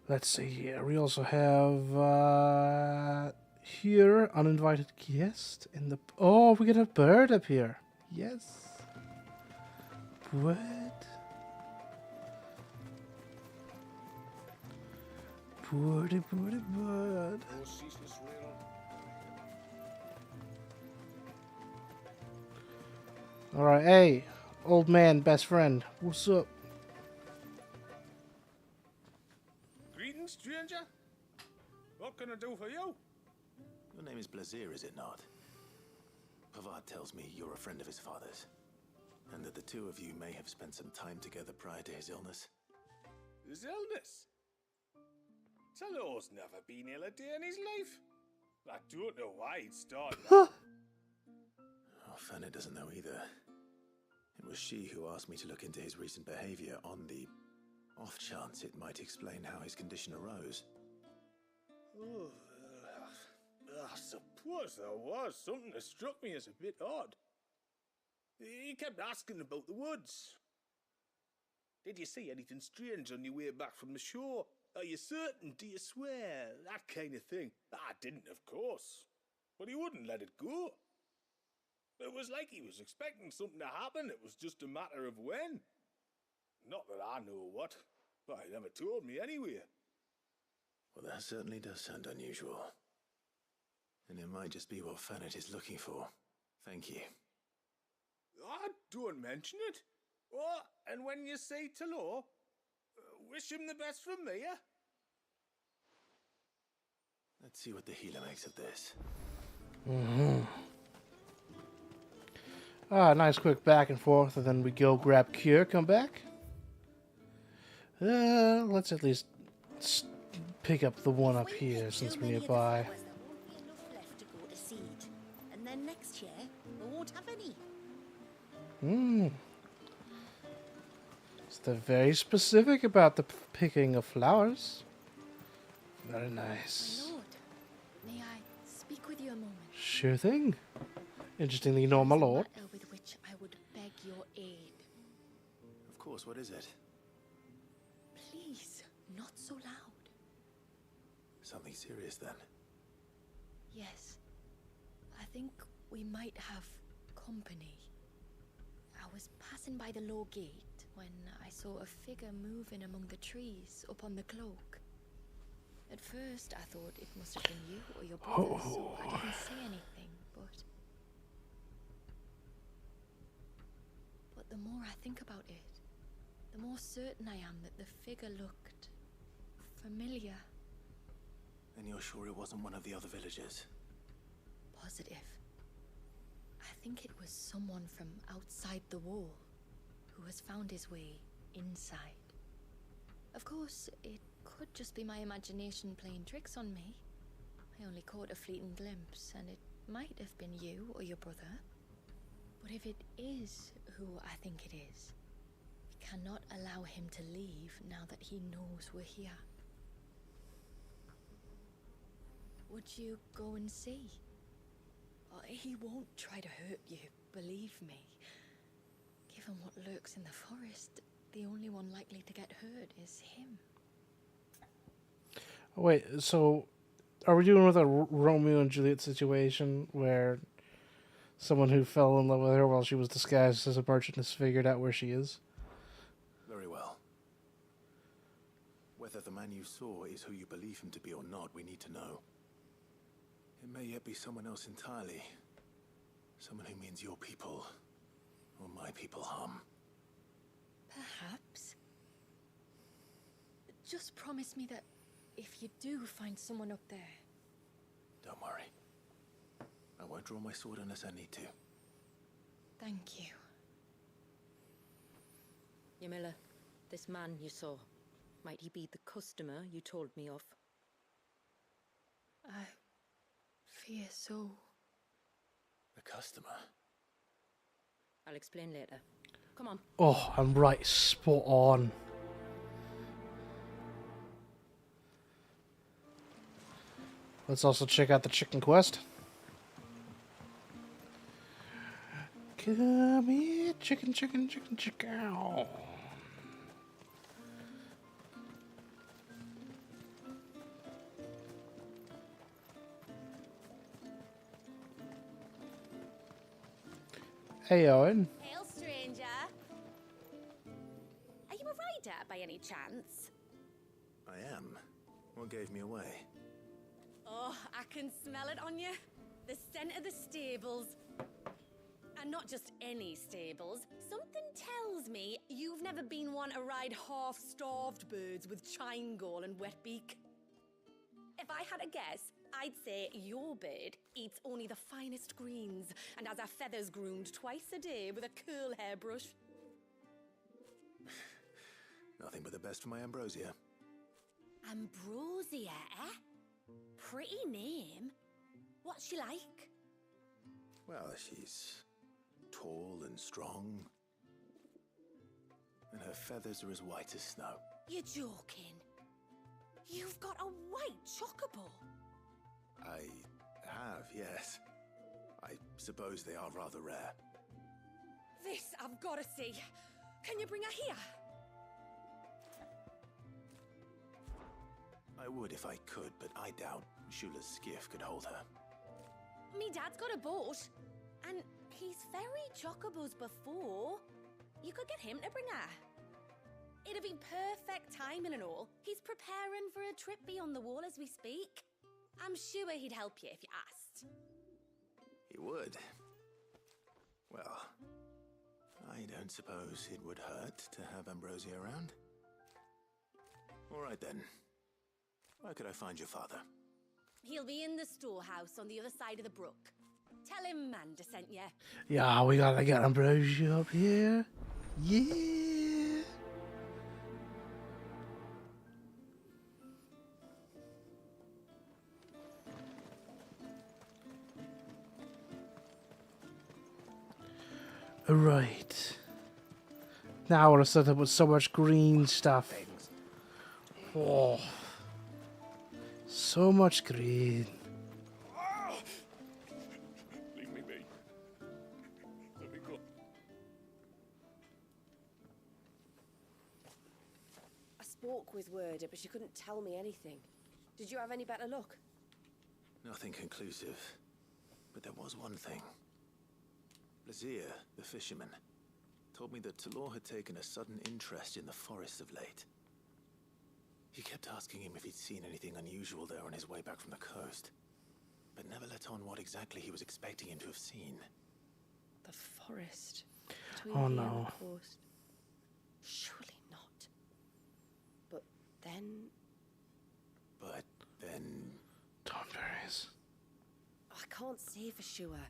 Let's see here. We also have here uninvited guest in the. Oh, we get a bird up here. Yes. What? Birdie, birdie, bird. Oh, ceaseless rail. All right, hey, old man, best friend. What's up? Greetings, stranger. What can I do for you? Your name is Blazir, is it not? Pavad tells me you're a friend of his father's, and that the two of you may have spent some time together prior to his illness. His illness? Talor's never been ill a day in his life. I don't know why he'd start that. Oh, Fanny doesn't know either. It was she who asked me to look into his recent behavior on the off chance it might explain how his condition arose. Oh, I suppose there was something that struck me as a bit odd. He kept asking about the woods. Did you see anything strange on your way back from the shore? Are you certain? Do you swear? That kind of thing. I didn't, of course. But he wouldn't let it go. It was like he was expecting something to happen. It was just a matter of when. Not that I know what. But he never told me anyway. Well, that certainly does sound unusual. And it might just be what Fanet is looking for. Thank you. Don't mention it. Oh, and when you say Talor, wish him the best from me, yeah? Let's see what the healer makes of this. Nice quick back and forth, and then we go grab Cure, come back. Let's at least pick up the one up here since we're nearby. Left to go to seed, and then next year we won't have any. They're very specific about the picking of flowers. Very nice. My lord, may I speak with you a moment? Sure thing. Interestingly, nor my lord. Matter with which I would beg your aid. Of course, what is it? Please, not so loud. Something serious then? Yes. I think we might have company. I was passing by the low gate when I saw a figure moving among the trees up on the cloak. At first, I thought it must have been you or your brother, so I didn't say anything, but the more I think about it, the more certain I am that the figure looked familiar. And you're sure it wasn't one of the other villagers? Positive. I think it was someone from outside the wall who has found his way inside. Of course, it could just be my imagination playing tricks on me. I only caught a fleeting glimpse, and it might have been you or your brother. But if it is who I think it is, we cannot allow him to leave now that he knows we're here. Would you go and see? He won't try to hurt you, believe me. Given what lurks in the forest, the only one likely to get hurt is him. Oh, wait, so are we doing with a Romeo and Juliet situation where someone who fell in love with her while she was disguised as a merchant has figured out where she is? Very well. Whether the man you saw is who you believe him to be or not, we need to know. It may yet be someone else entirely. Someone who means your people, or my people, harm. Perhaps. Just promise me that if you do find someone up there... Don't worry. I won't draw my sword unless I need to. Thank you. Ymilla, this man you saw, might he be the customer you told me of? I fear so. The customer? I'll explain later. Come on. Oh, I'm right. Spot on. Let's also check out the chicken quest. Come here, chicken, chicken, chicken, chicken. Hey, Owen. Hail, stranger. Are you a rider by any chance? I am. What gave me away? Oh, I can smell it on you. The scent of the stables. And not just any stables. Something tells me you've never been one to ride half-starved birds with chine gall and wet beak. If I had a guess, I'd say your bird eats only the finest greens and has her feathers groomed twice a day with a curl hairbrush. Nothing but the best for my Ambrosia. Ambrosia, eh? Pretty name. What's she like? Well, she's tall and strong. And her feathers are as white as snow. You're joking. You've got a white chocobo. I have, yes. I suppose they are rather rare. This I've got to see. Can you bring her here? I would if I could, but I doubt Shula's skiff could hold her. Me dad's got a boat. And he's ferried chocobos before. You could get him to bring her. It'd be perfect timing and all. He's preparing for a trip beyond the wall as we speak. I'm sure he'd help you if you asked. He would. Well, I don't suppose it would hurt to have Ambrosia around. All right then. Where could I find your father? He'll be in the storehouse on the other side of the brook. Tell him Manda sent you. Yeah, we gotta get Ambrosia up here. Yeah. Right. Now we're set up with so much green stuff. Oh. So much green. Leave me be. Let me go. I spoke with Werder, but she couldn't tell me anything. Did you have any better luck? Nothing conclusive. But there was one thing. Lazir, the fisherman, told me that Talor had taken a sudden interest in the forest of late. He kept asking him if he'd seen anything unusual there on his way back from the coast, but never let on what exactly he was expecting him to have seen. The forest. Between Oh here no. and the coast. Surely not. But then... Thornberries. I can't say for sure.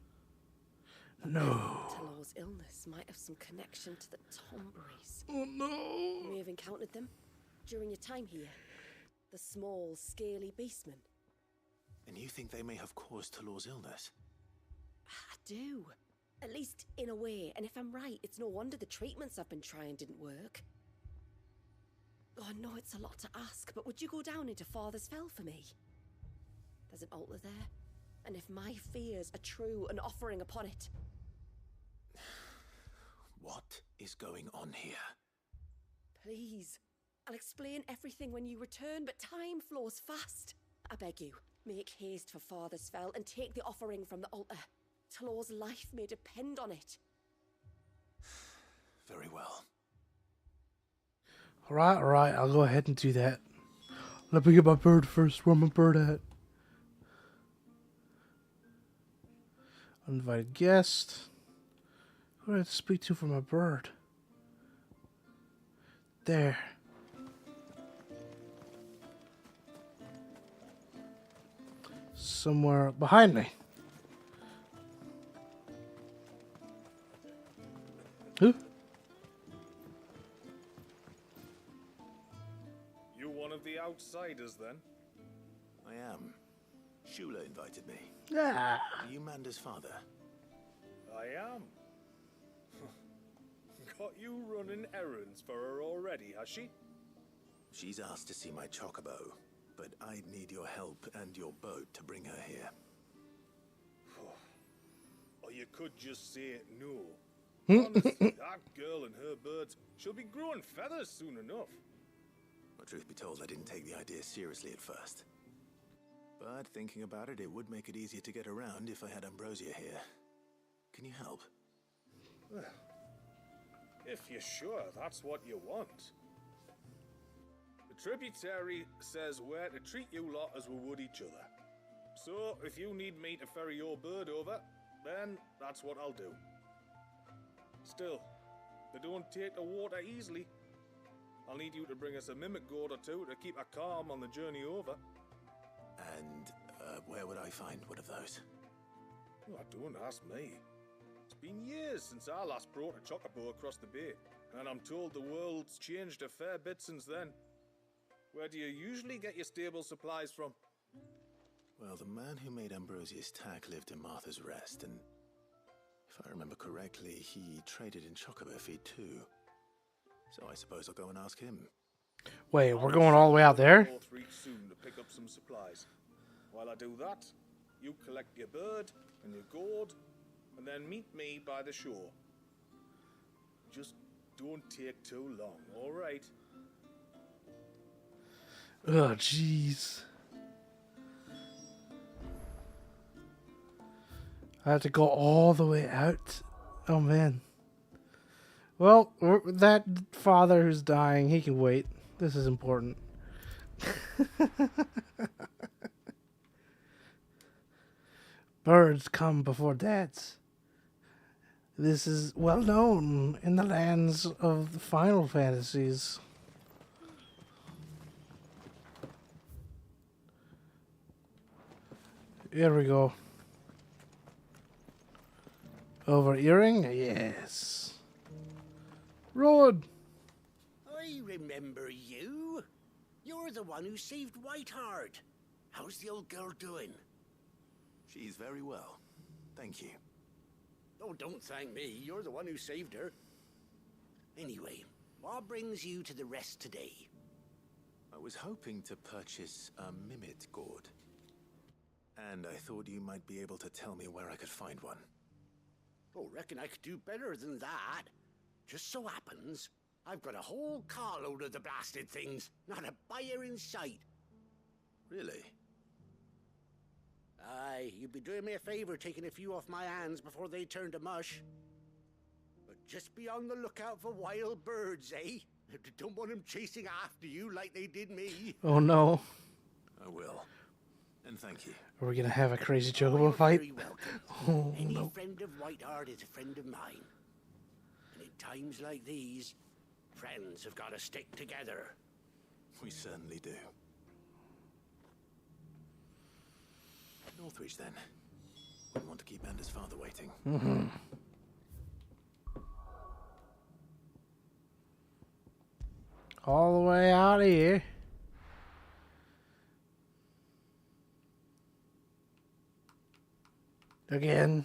No. Talor's illness might have some connection to the Tomberries. Oh no. You may have encountered them during your time here. The small, scaly beastmen. And you think they may have caused Talor's illness? I do. At least in a way. And if I'm right, it's no wonder the treatments I've been trying didn't work. Oh, I know it's a lot to ask, but would you go down into Father's Fell for me? There's an altar there. And if my fears are true, an offering upon it. What is going on here? Please. I'll explain everything when you return, but time flows fast. I beg you, make haste for Father's Fell and take the offering from the altar. Talor's life may depend on it. Very well. Alright, I'll go ahead and do that. Let me get my bird first. Where my bird at? Uninvited guest. Who do I have to speak to for my bird? There. Somewhere behind me. Who? You one of the outsiders, then? I am. Shula invited me. Ah. Are you Manda's father? I am. Got you running errands for her already, has she? She's asked to see my chocobo, but I'd need your help and your boat to bring her here. Or you could just say no. Honestly, that girl and her birds, she'll be growing feathers soon enough. Well, truth be told, I didn't take the idea seriously at first. But thinking about it, it would make it easier to get around if I had Ambrosia here. Can you help? Well, if you're sure that's what you want. The tributary says where to treat you lot as we would each other. So, if you need me to ferry your bird over, then that's what I'll do. Still, they don't take the water easily. I'll need you to bring us a mimic gourd or two to keep her calm on the journey over. And where would I find one of those? Oh, don't ask me. It's been years since I last brought a chocobo across the bay, and I'm told the world's changed a fair bit since then. Where do you usually get your stable supplies from? Well, the man who made Ambrosia's tack lived in Martha's Rest, and if I remember correctly, he traded in chocobo feed too. So I suppose I'll go and ask him. Wait, we're going all the way out there? North Reach soon to pick up some supplies. While I do that, you collect your bird and your gourd, and then meet me by the shore. Just don't take too long, all right? Oh, jeez. I have to go all the way out? Oh, man. Well, that father who's dying, he can wait. This is important. Birds come before dads. This is well known in the lands of the Final Fantasies. Here we go. Over earring? Yes. Road! I remember you. You're the one who saved Whiteheart. How's the old girl doing? She's very well. Thank you. Oh, don't thank me. You're the one who saved her. Anyway, what brings you to the rest today? I was hoping to purchase a Mimit gourd. And I thought you might be able to tell me where I could find one. Oh, reckon I could do better than that. Just so happens, I've got a whole carload of the blasted things. Not a buyer in sight. Really? Aye, you'd be doing me a favor taking a few off my hands before they turn to mush. But just be on the lookout for wild birds, eh? Don't want them chasing after you like they did me. Oh no. I will. And thank you. Are we gonna have a crazy chocobo fight? Very welcome. Oh Any no. friend of Whiteheart is a friend of mine. And in times like these, friends have got to stick together. We certainly do. Northreach, then. Wouldn't want to keep Anders' father waiting. Mm-hmm. All the way out of here. Again.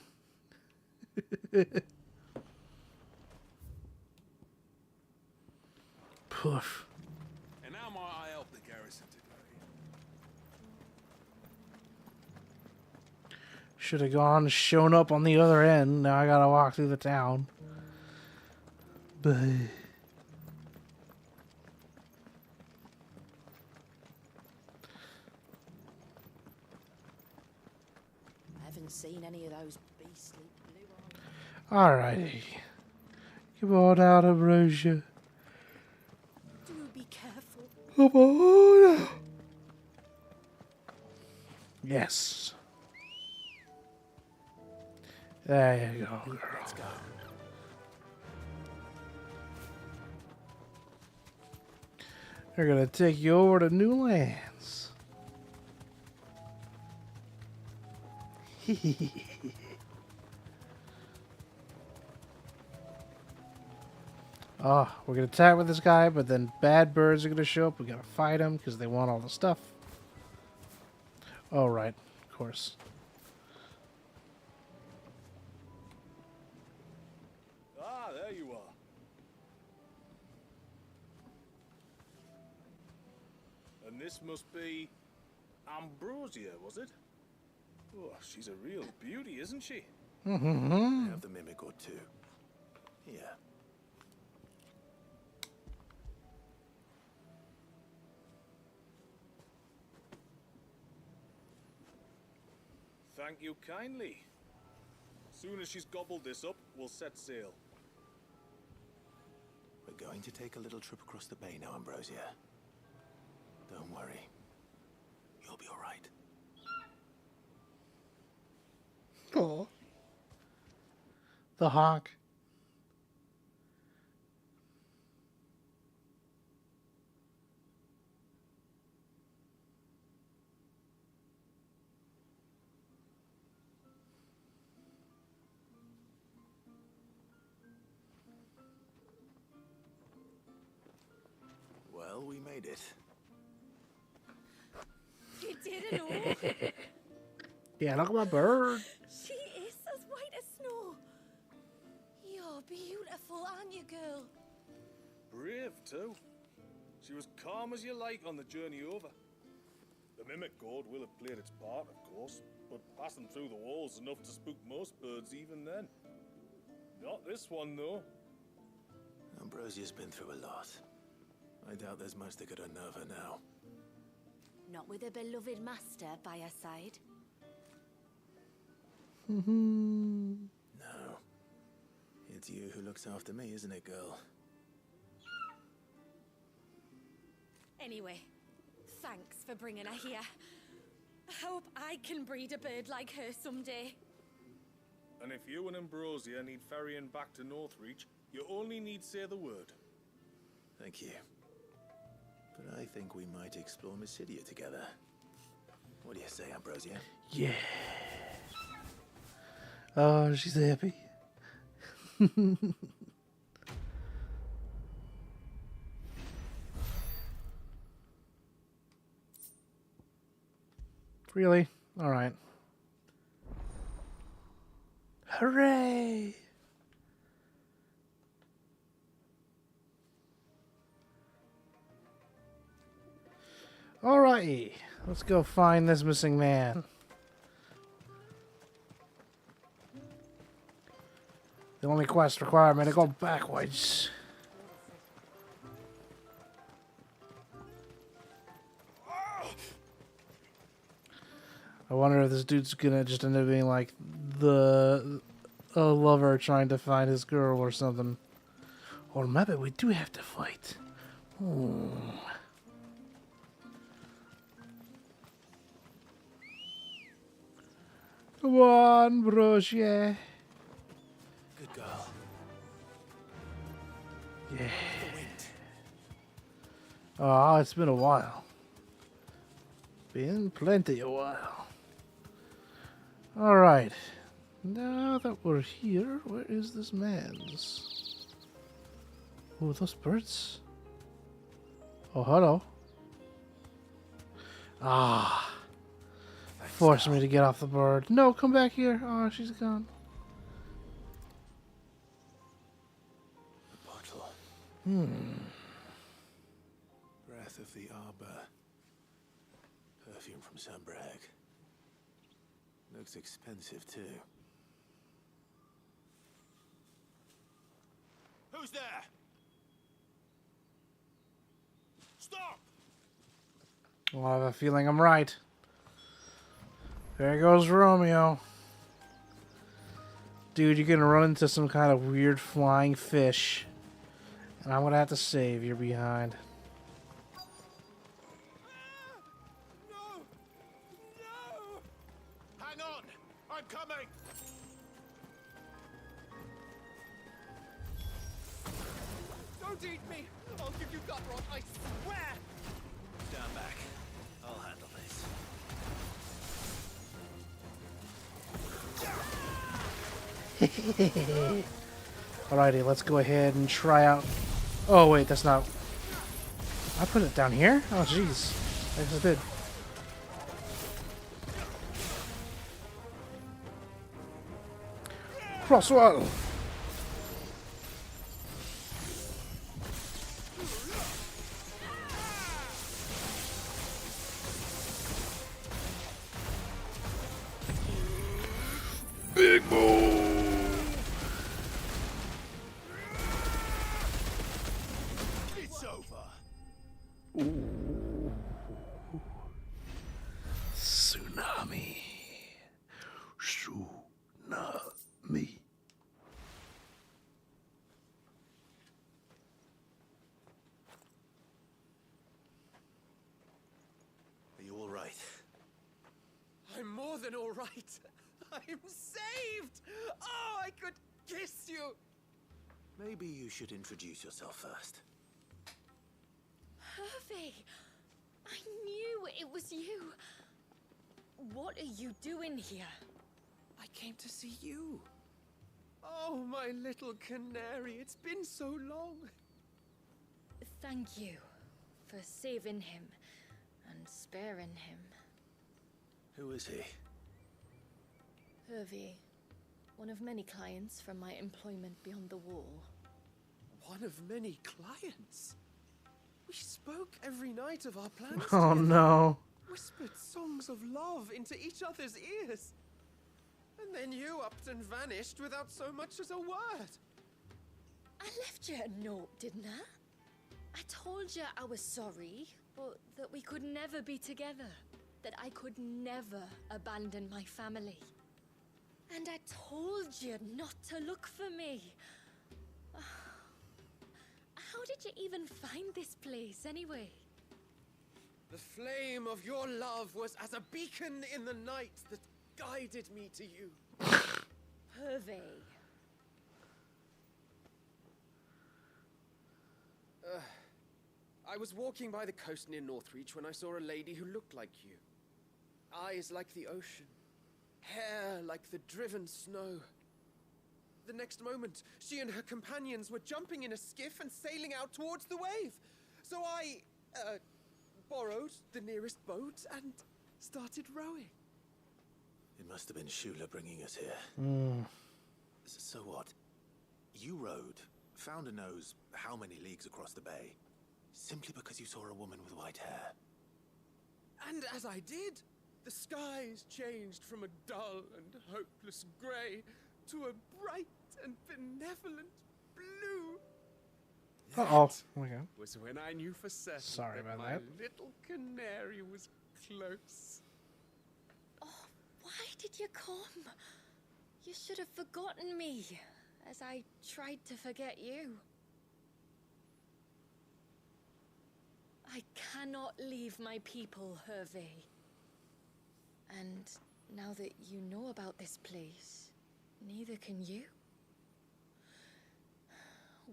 Poof. And now might I help the garrison today? Should have gone, shown up on the other end. Now I gotta walk through the town. But I haven't seen any of those beastly blue eyes. alrighty. Come on out, Ambrosia. Do be careful. Come on. Yes. There you go, girl. Let's go. They're gonna take you over to New Lands. Oh, we're gonna attack with this guy, but then bad birds are gonna show up. We gotta fight them because they want all the stuff. Oh, right, of course. Ah, there you are. And this must be Ambrosia, was it? Oh, she's a real beauty, isn't she? Mm-hmm. I have the mimic or two. Here. Thank you kindly. Soon as she's gobbled this up, we'll set sail. We're going to take a little trip across the bay now, Ambrosia. Don't worry. You'll be all right. Oh. The hawk. Well, we made it. You didn't know? Yeah, look at my bird. She is as white as snow. You're beautiful, aren't you, girl? Brave, too. She was calm as you like on the journey over. The mimic gourd will have played its part, of course, but passing through the walls enough to spook most birds even then. Not this one, though. Ambrosia's been through a lot. I doubt there's much that could unnerve her now. Not with a beloved master by her side. No. It's you who looks after me, isn't it, girl? Anyway, thanks for bringing her here. I hope I can breed a bird like her someday. And if you and Ambrosia need ferrying back to Northreach, you only need say the word. Thank you. But I think we might explore Mysidia together. What do you say, Ambrosia? Yeah. Oh, she's happy. Really? All right. Hooray! Alrighty, let's go find this missing man. The only quest required me to go backwards. I wonder if this dude's gonna just end up being like a lover trying to find his girl or something. Or maybe we do have to fight. Come on, Ambrosia. Good girl. Yeah. Oh, it's been a while. Been plenty a while. Alright. Now that we're here, where is this man's? Oh, those birds. Oh, hello. Ah. Forced me to get off the bird. No, come back here. Oh, she's gone. The bottle. Breath of the arbor. Perfume from Sunbrag. Looks expensive, too. Who's there? Stop! Well, I have a feeling I'm right. There goes Romeo. Dude, you're gonna run into some kind of weird flying fish. And I'm gonna have to save your behind. Hang on! I'm coming! Don't eat me! I'll give you gut rot, I swear! Stand back. I'll handle this. Alrighty, let's go ahead and try out. Oh wait, that's not. I put it down here? Oh jeez. I just did. Crosswell! Big move! Tsunami. Tsunami. Are you all right? I'm more than all right. I'm saved! Oh, I could kiss you! Maybe you should introduce yourself first. Hervey! I knew it was you. What are you doing here? I came to see you. Oh, my little canary, it's been so long. Thank you for saving him and sparing him. Who is he? Hervey, one of many clients from my employment beyond the wall. One of many clients? We spoke every night of our plans Oh together. no. Whispered songs of love into each other's ears. And then you upped and vanished without so much as a word. I left you a note, didn't I? I told you I was sorry, but that we could never be together. That I could never abandon my family. And I told you not to look for me. How did you even find this place, anyway? The flame of your love was as a beacon in the night that guided me to you. Hervey. I was walking by the coast near Northreach when I saw a lady who looked like you. Eyes like the ocean. Hair like the driven snow. The next moment, she and her companions were jumping in a skiff and sailing out towards the wave. So I, borrowed the nearest boat and started rowing. It must have been Shula bringing us here. Mm. So what? You rowed, found a nose how many leagues across the bay, simply because you saw a woman with white hair. And as I did, the skies changed from a dull and hopeless grey to a bright and benevolent blue. Uh-oh. Okay. Was when I knew for certain Sorry that about my that. little canary was close. Oh, why did you come? You should have forgotten me, as I tried to forget you. I cannot leave my people, Hervey. And now that you know about this place, neither can you.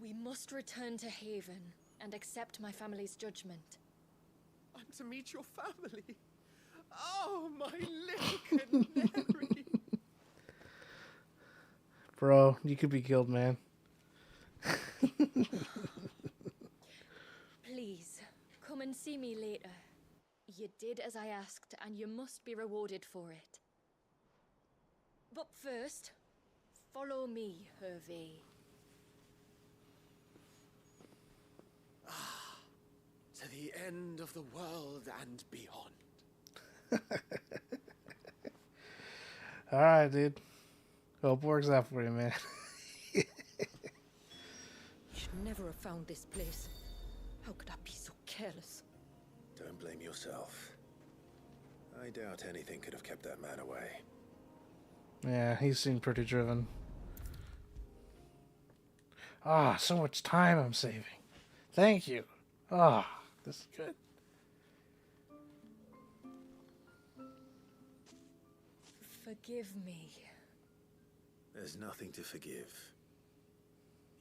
We must return to Haven and accept my family's judgment. I'm to meet your family. Oh, my little canary. Bro, you could be killed, man. Please, come and see me later. You did as I asked, and you must be rewarded for it. But first, follow me, Hervey. To the end of the world and beyond. Alright, dude. Hope works out for you, man. You should never have found this place. How could I be so careless? Don't blame yourself. I doubt anything could have kept that man away. Yeah, he seemed pretty driven. Ah, so much time I'm saving. Thank you. Ah, this is good. Forgive me. There's nothing to forgive.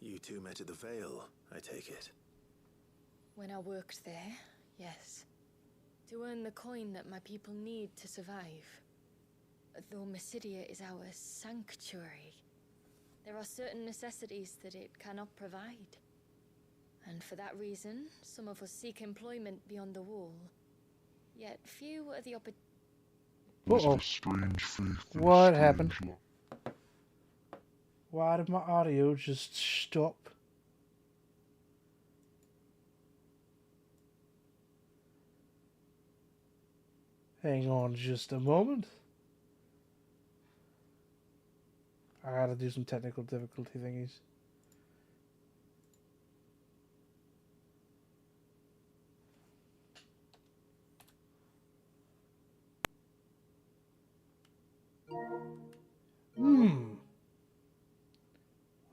You two met at the Vale, I take it. When I worked there, yes. To earn the coin that my people need to survive. Though Mysidia is our sanctuary, there are certain necessities that it cannot provide. And for that reason, some of us seek employment beyond the wall. Yet few are the Uh-oh. What happened? Why did my audio just stop? Hang on just a moment. I gotta do some technical difficulty thingies.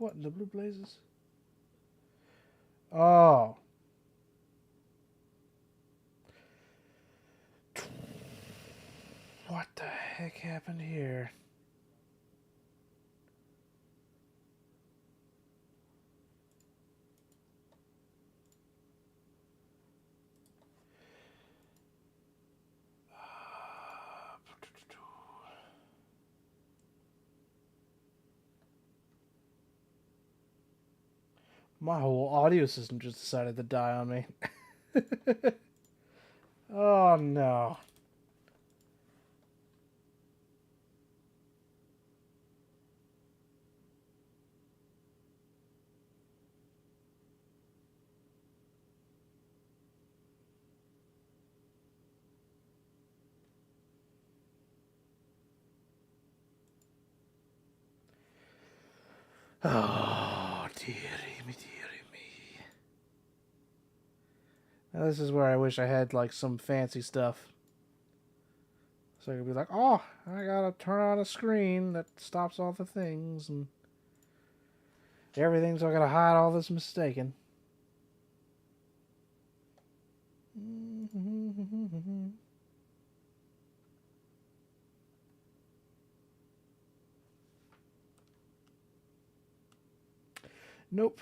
What in the blue blazes? Oh. What the heck happened here? My whole audio system just decided to die on me. Oh no. Oh, dearie me, dearie me. Now this is where I wish I had, like, some fancy stuff. So I could be like, oh, I gotta turn on a screen that stops all the things and everything, so I gotta hide all this mistaken. Nope.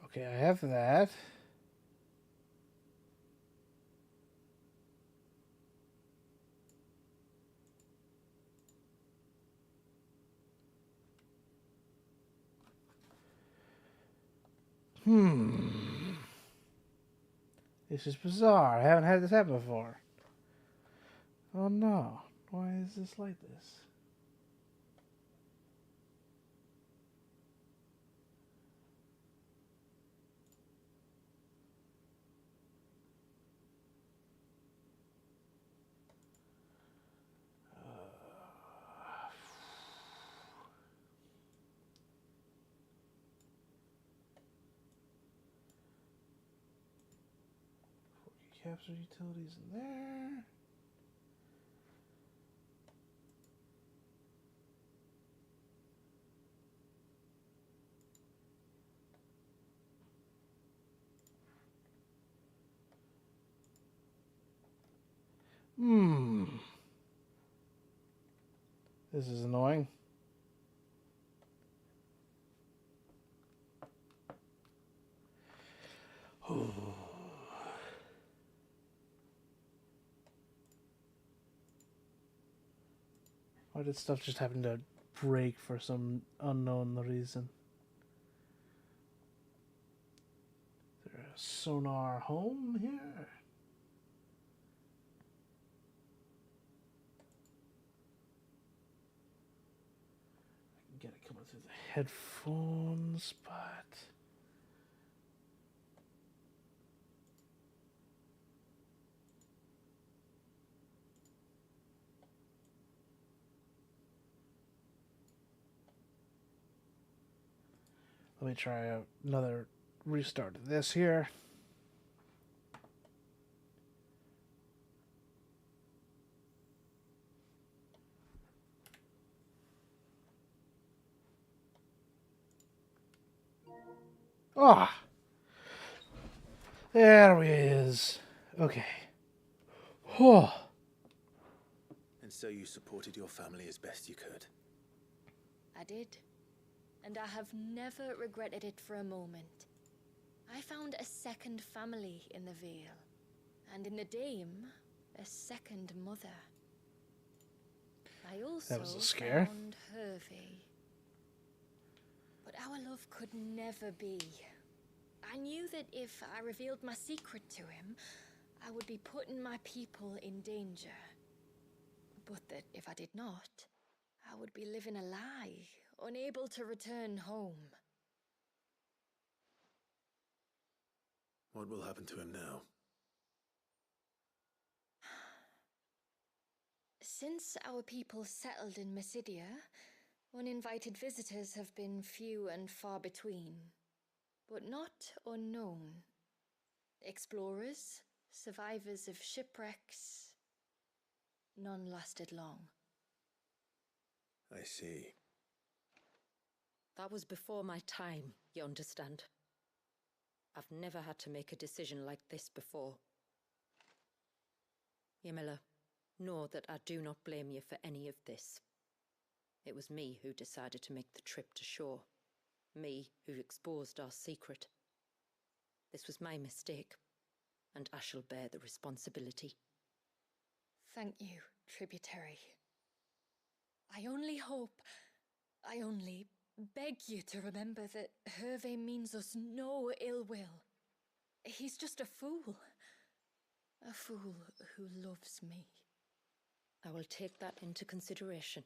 Okay, I have that. This is bizarre. I haven't had this happen before. Oh no. Why is this like this? Capture utilities in there. This is annoying. Why did stuff just happen to break for some unknown reason? Is there a sonar home here? I can get it coming through the headphones, but... Let me try another restart of this here. Ah! There he is. Okay. Oh. And so you supported your family as best you could. I did. And I have never regretted it for a moment. I found a second family in the Vale, and in the Dame, a second mother. I also That was a scare. found Hervey. our love could never be. I knew that if I revealed my secret to him, I would be putting my people in danger. But that if I did not, I would be living a lie, unable to return home. What will happen to him now? Since our people settled in Mysidia, uninvited visitors have been few and far between, but not unknown. Explorers, survivors of shipwrecks, none lasted long. I see. That was before my time, you understand? I've never had to make a decision like this before. Ymila, know that I do not blame you for any of this. It was me who decided to make the trip to shore. Me who exposed our secret. This was my mistake, and I shall bear the responsibility. Thank you, Tributary. I only beg you to remember that Hervé means us no ill will. He's just a fool. A fool who loves me. I will take that into consideration.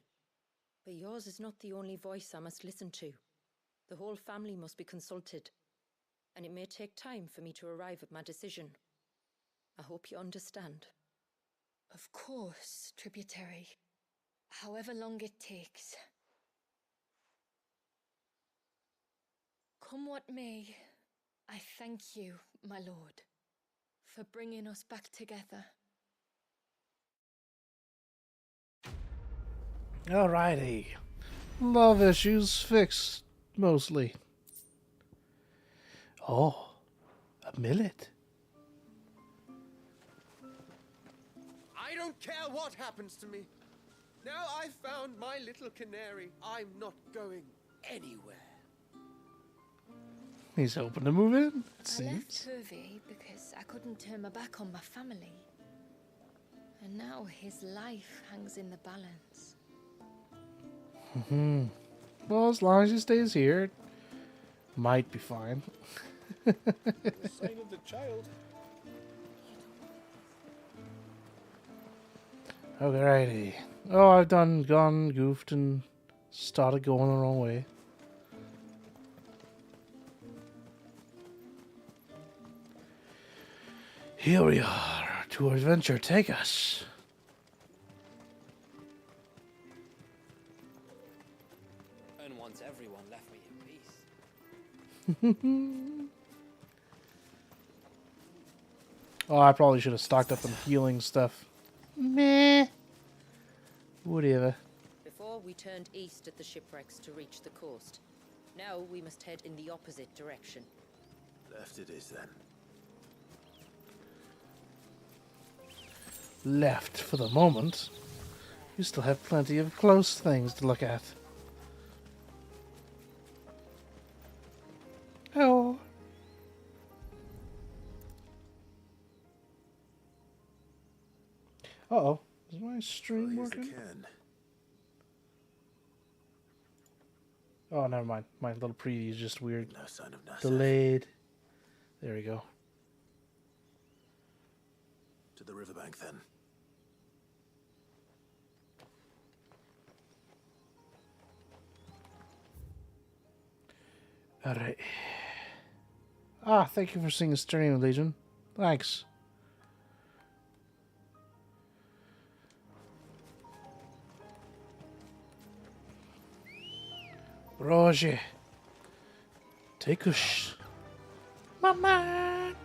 But yours is not the only voice I must listen to. The whole family must be consulted, and it may take time for me to arrive at my decision. I hope you understand. Of course, Tributary. However long it takes. Come what may, I thank you, my lord, for bringing us back together. Alrighty. Love issues fixed, mostly. Oh, a millet. I don't care what happens to me. Now I've found my little canary, I'm not going anywhere. He's hoping to move in, it I left seems. Hervé because I couldn't turn my back on my family. And now his life hangs in the balance. Well, as long as he stays here, it might be fine. The sign of the child. Alrighty. Oh, I've gone, goofed, and started going the wrong way. Here we are. To adventure take us. And once everyone left me in peace. Oh, I probably should have stocked up on healing stuff. Meh. Whatever. Before we turned east at the shipwrecks to reach the coast. Now we must head in the opposite direction. Left it is then. Left for the moment. You still have plenty of close things to look at. Oh. Uh-oh. Is my stream working? Oh, never mind. My little preview is just weird. No sign of Nassef. Delayed. There we go. To the riverbank then. Alright. Ah, thank you for seeing the stream, Legion. Thanks. Roger. Take us. Mama.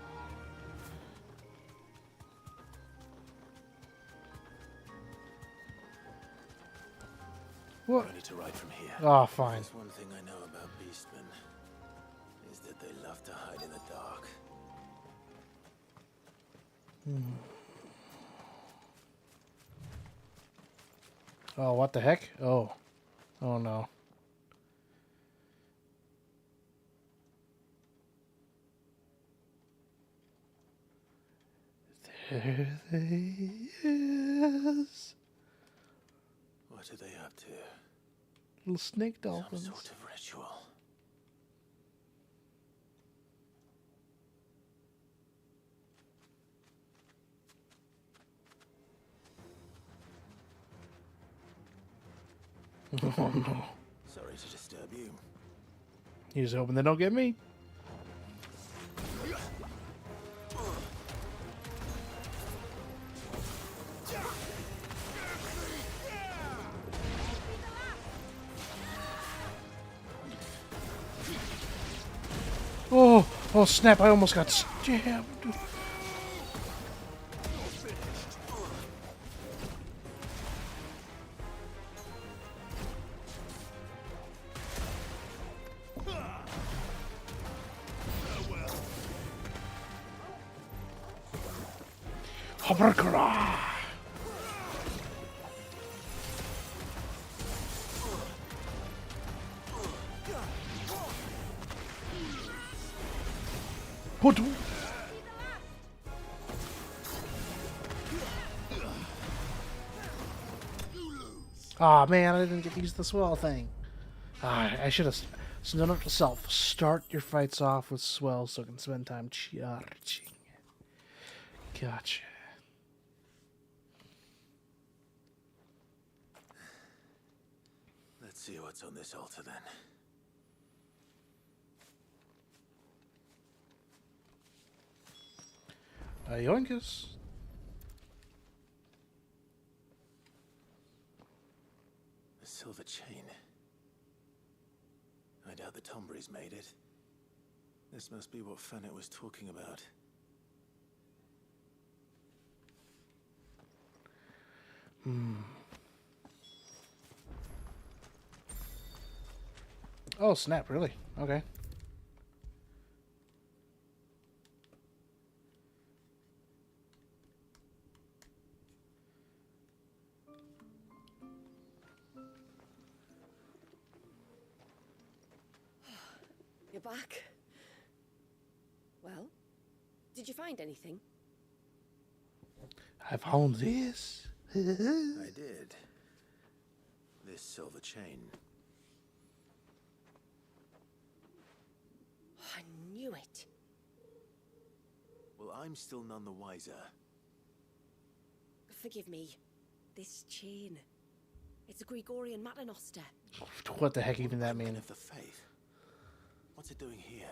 What? I need to ride from here. Ah, fine. There's one thing I know about beastmen, is that they love to hide in the dark. Oh, what the heck? Oh. Oh no. There they is. What are they up to? Little snake dolphins. Some sort of ritual. Oh no. Sorry to disturb you. He's hoping they don't get me. Oh, oh snap, I almost got stabbed. Hovercraft. Put. Ah man, I didn't get to use the swell thing. I should have. So note to self: start your fights off with swell so I can spend time charging. Gotcha. Let's see what's on this altar then. Yoinkus. A silver chain. I doubt the Tombury's made it. This must be what Fennec was talking about. Oh snap! Really? Okay. You're back. Well, did you find anything? I found this. I did. This silver chain. I knew it. Well, I'm still none the wiser. Forgive me. This chain. It's a Gregorian Maternoster. What the heck even that mean? Of the faith. What's it doing here?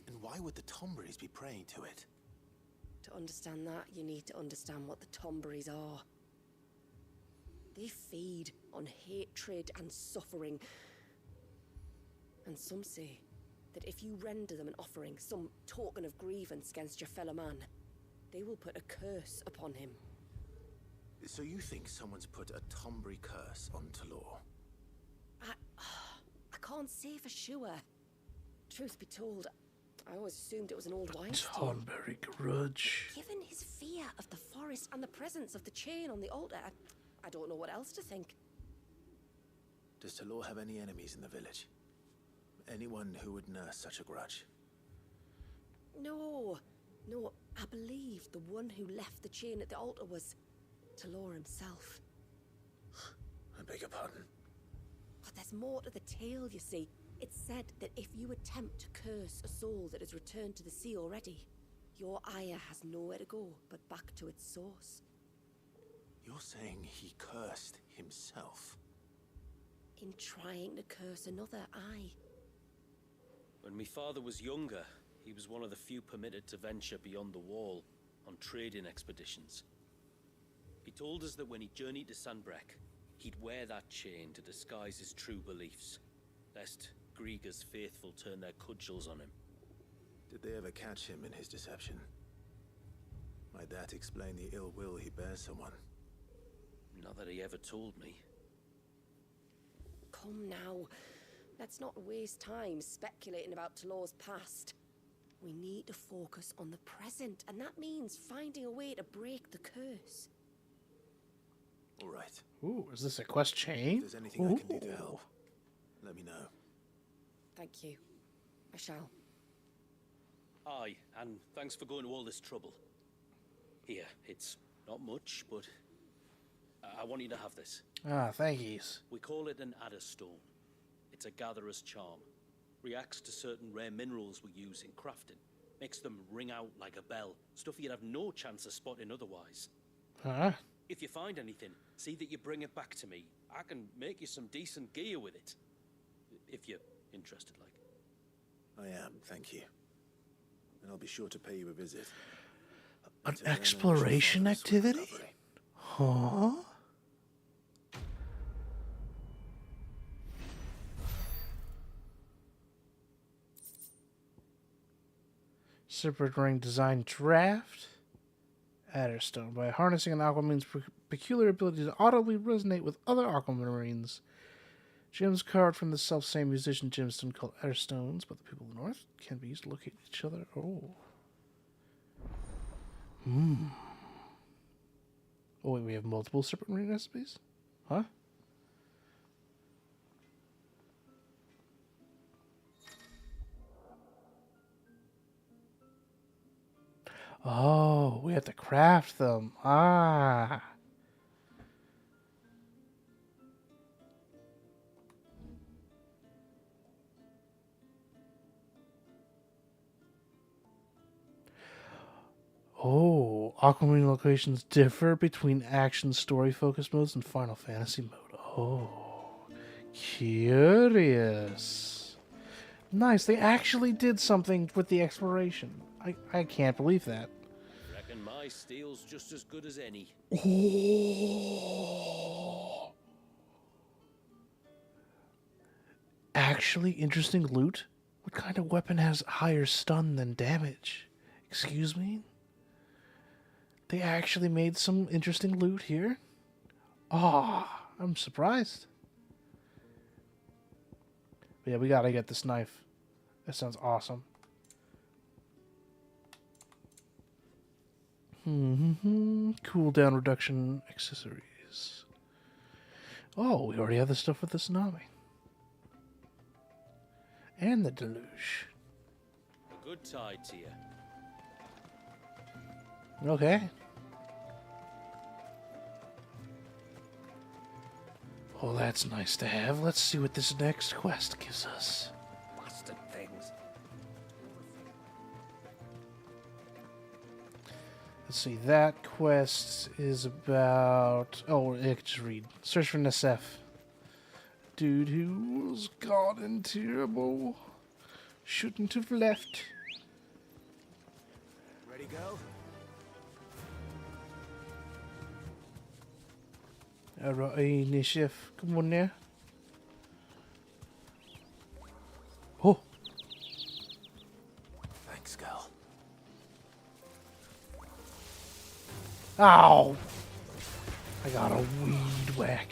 And why would the Tomburys be praying to it? To understand that, you need to understand what the Tomburys are. They feed on hatred and suffering. And some say that if you render them an offering, some token of grievance against your fellow man, they will put a curse upon him. So you think someone's put a Tombury curse on Talor? I can't say for sure. Truth be told, I always assumed it was an old wives' tale. Tonbury grudge. Given his fear of the forest and the presence of the chain on the altar, I don't know what else to think. Does Talor have any enemies in the village? Anyone who would nurse such a grudge? No, I believe the one who left the chain at the altar was Talor himself. I beg your pardon? But there's more to the tale, you see. It's said that if you attempt to curse a soul that has returned to the sea already, your ire has nowhere to go but back to its source. You're saying he cursed himself? In trying to curse another, aye. When my father was younger, he was one of the few permitted to venture beyond the wall on trading expeditions. He told us that when he journeyed to Sanbreque, he'd wear that chain to disguise his true beliefs, lest Griega's faithful turn their cudgels on him. Did they ever catch him in his deception? Might that explain the ill will he bears someone? Not that he ever told me. Come now. Let's not waste time speculating about Talor's past. We need to focus on the present, and that means finding a way to break the curse. All right. Ooh, is this a quest chain? If there's anything I can do to help, let me know. Thank you. I shall. Aye, and thanks for going to all this trouble. Here, it's not much, but I want you to have this. Ah, thankies. We call it an Adder Stone. It's a gatherer's charm. Reacts to certain rare minerals we use in crafting. Makes them ring out like a bell. Stuff you'd have no chance of spotting otherwise. Huh? If you find anything, see that you bring it back to me. I can make you some decent gear with it. If you're interested, like. I am, thank you. And I'll be sure to pay you a visit. An Until then, I wish your exploration father a swift activity? recovery. Huh? Serpent Ring Design Draft. Adderstone. By harnessing an Aquamarine's peculiar ability to audibly resonate with other Aquamarines. Gems carved from the self-same musician gemstone called Adderstones, but the people of the North can be used to locate each other. Oh. Oh, wait, we have multiple Serpent Ring recipes? Huh? Oh, we have to craft them. Ah. Oh, Aquamarine locations differ between action story focused modes and Final Fantasy mode. Oh, curious. Nice, they actually did something with the exploration. I can't believe that. Reckon my steel's just as good as any. Oh. Actually interesting loot? What kind of weapon has higher stun than damage? Excuse me? They actually made some interesting loot here? Ah, I'm surprised. But yeah, we gotta get this knife. That sounds awesome. Cooldown reduction accessories. Oh, we already have the stuff with the tsunami. And the deluge. A good tide to you. Okay. Well, that's nice to have. Let's see what this next quest gives us. Bastard things. Let's see, that quest is about... Oh, I could just read. Search for Nasef. Dude who was gone and terrible. Shouldn't have left. Ready, go? Alright, Nasef. Come on now. Oh! Thanks, girl. Ow! I got a weed whack.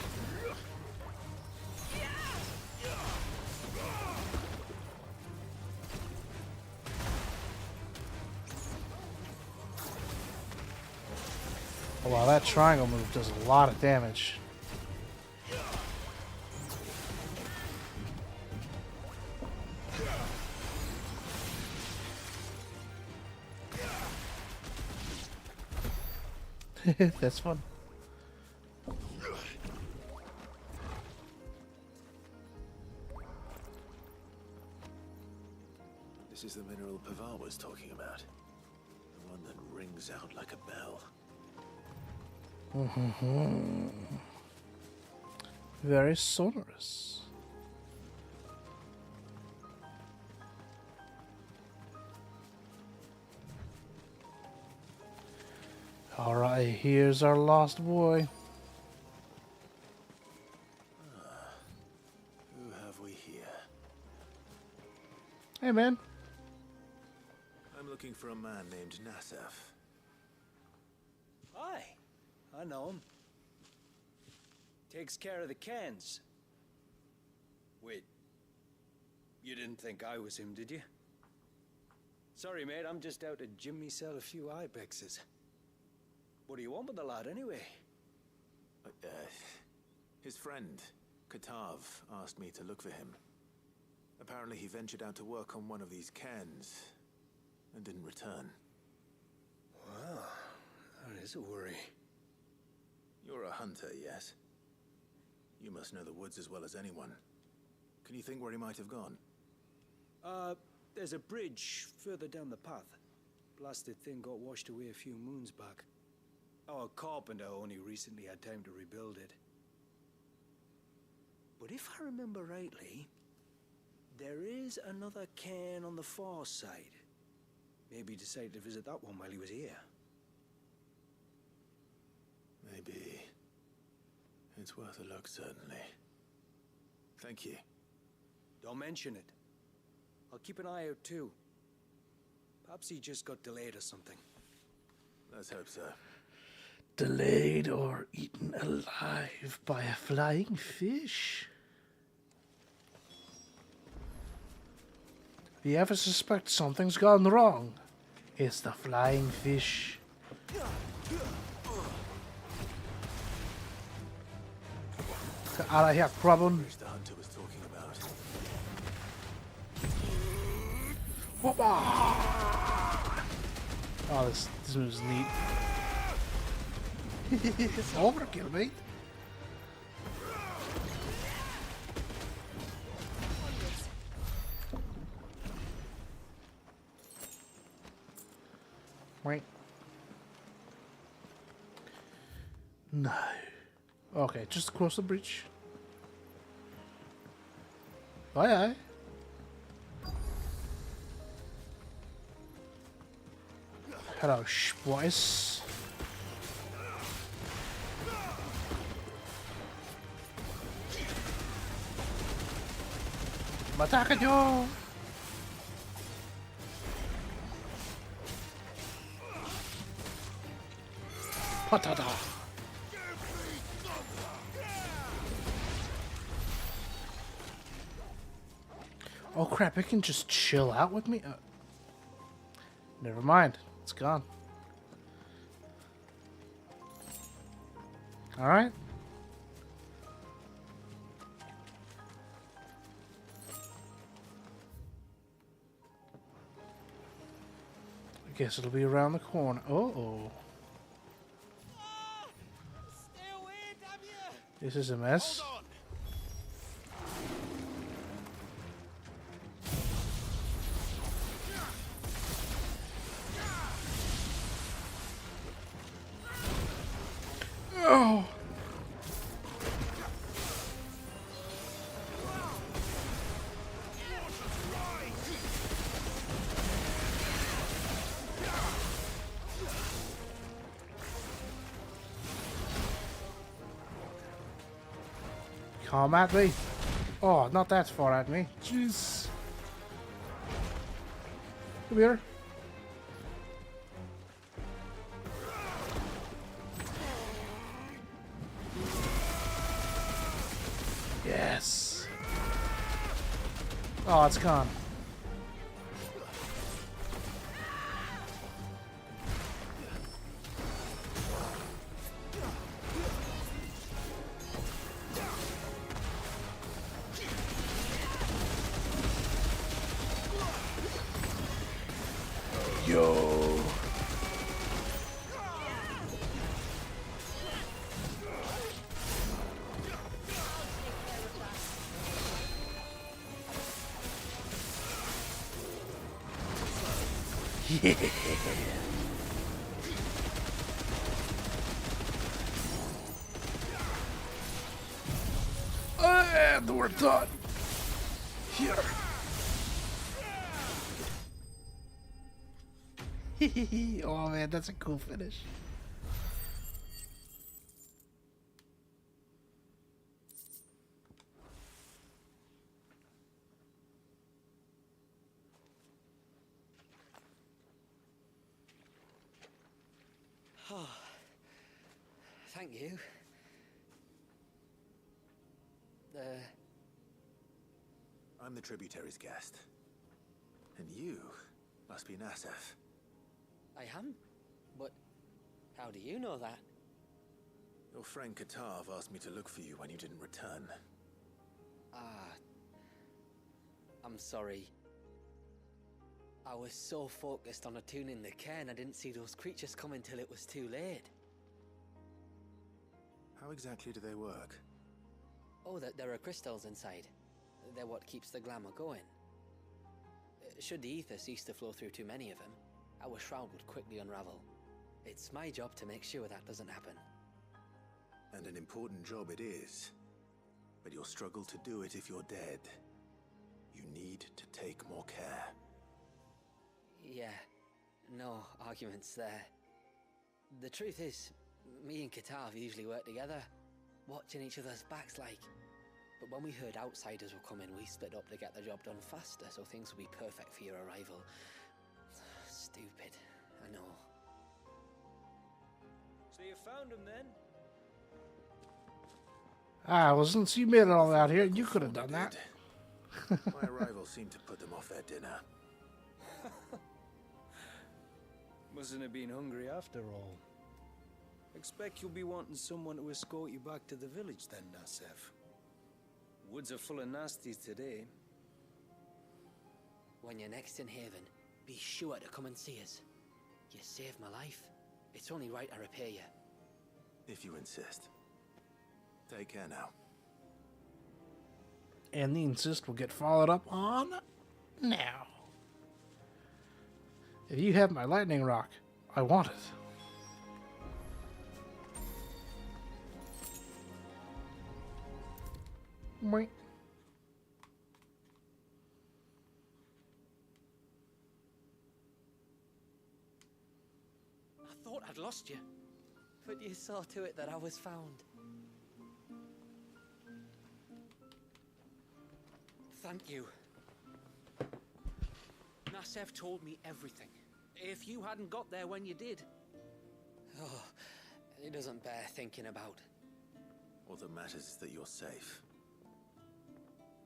Oh, wow, that triangle move does a lot of damage. That's fun. This is the mineral Pavar was talking about. The one that rings out like a bell. Very sonorous. Alright, here's our lost boy. Who have we here? Hey, man. I'm looking for a man named Nasef. Aye, I know him. Takes care of the cans. Wait, you didn't think I was him, did you? Sorry, mate, I'm just out to gym myself a few ibexes. What do you want with the lad, anyway? His friend, Katav, asked me to look for him. Apparently he ventured out to work on one of these cans and didn't return. Wow, that is a worry. You're a hunter, yes? You must know the woods as well as anyone. Can you think where he might have gone? There's a bridge further down the path. Blasted thing got washed away a few moons back. Our carpenter only recently had time to rebuild it. But if I remember rightly, there is another cairn on the far side. Maybe he decided to visit that one while he was here. Maybe. It's worth a look, certainly. Thank you. Don't mention it. I'll keep an eye out too. Perhaps he just got delayed or something. Let's hope so. Delayed or eaten alive by a flying fish? If you ever suspect something's gone wrong, it's the flying fish. Get out of here, Krabbon. Which the hunter was talking about. Oh, this move's neat. It's overkill, mate. Right. No. Okay, just across the bridge. Aye, aye. Hello, boys. I'm attacking you! Patata! Oh crap, it can just chill out with me? Never mind, it's gone. Alright. I guess it'll be around the corner. Uh-oh. This is a mess. Oh. Come at me. Oh, not that far at me. Jeez. Come here. Yes. Oh, it's gone. Yo. Yeah. And we're done. Here. Oh man, that's a cool finish. Oh, thank you. I'm the tributary's guest. And you must be Nasef. I am? But how do you know that? Your friend Katav asked me to look for you when you didn't return. I'm sorry. I was so focused on attuning the cairn, I didn't see those creatures come until it was too late. How exactly do they work? Oh, there are crystals inside. They're what keeps the glamour going. Should the ether cease to flow through too many of them, our shroud would quickly unravel. It's my job to make sure that doesn't happen. And an important job it is. but you'll struggle to do it if you're dead. You need to take more care. Yeah, no arguments there. The truth is, me and Katav usually work together, watching each other's backs like. But when we heard outsiders were coming, we split up to get the job done faster, so things would be perfect for your arrival. Stupid, I know. So you found him then? Well, since you made it all out here, you could have done that. My arrival seemed to put them off their dinner. Mustn't have been hungry after all. Expect you'll be wanting someone to escort you back to the village then, Nasef. Woods are full of nasties today. When you're next in Haven, be sure to come and see us. You saved my life. It's only right I repay you. If you insist. Take care now. And the insist will get followed up on now. If you have my lightning rock, I want it. Boing. I thought I'd lost you. But you saw to it that I was found. Thank you. Nasef told me everything. If you hadn't got there when you did. Oh, it doesn't bear thinking about. All that matters is that you're safe.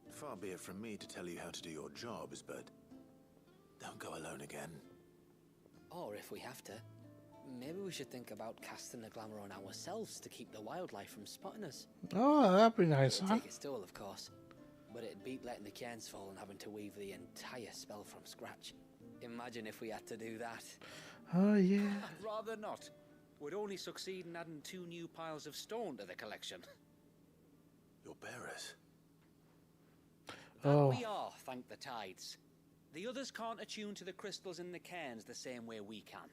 Far be it from me to tell you how to do your jobs, but don't go alone again. Or if we have to, maybe we should think about casting the glamour on ourselves to keep the wildlife from spotting us. Oh, that'd be nice, It'd huh? take its toll, of course, but it'd beat letting the cairns fall and having to weave the entire spell from scratch. Imagine if we had to do that. Oh, yeah. I'd rather not. Would only succeed in adding 2 new piles of stone to the collection. Your bearers. Oh. We are, thank the tides. The others can't attune to the crystals in the cairns the same way we can.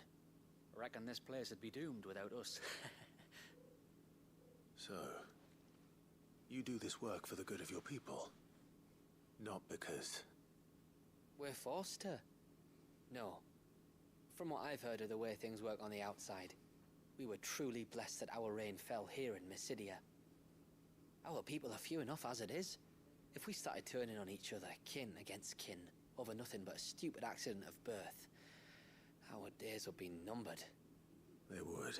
I reckon this place would be doomed without us. So, you do this work for the good of your people? Not because... We're forced to. No. From what I've heard of the way things work on the outside, we were truly blessed that our reign fell here in Mysidia. Our people are few enough as it is. If we started turning on each other, kin against kin, over nothing but a stupid accident of birth, our days would be numbered. They would.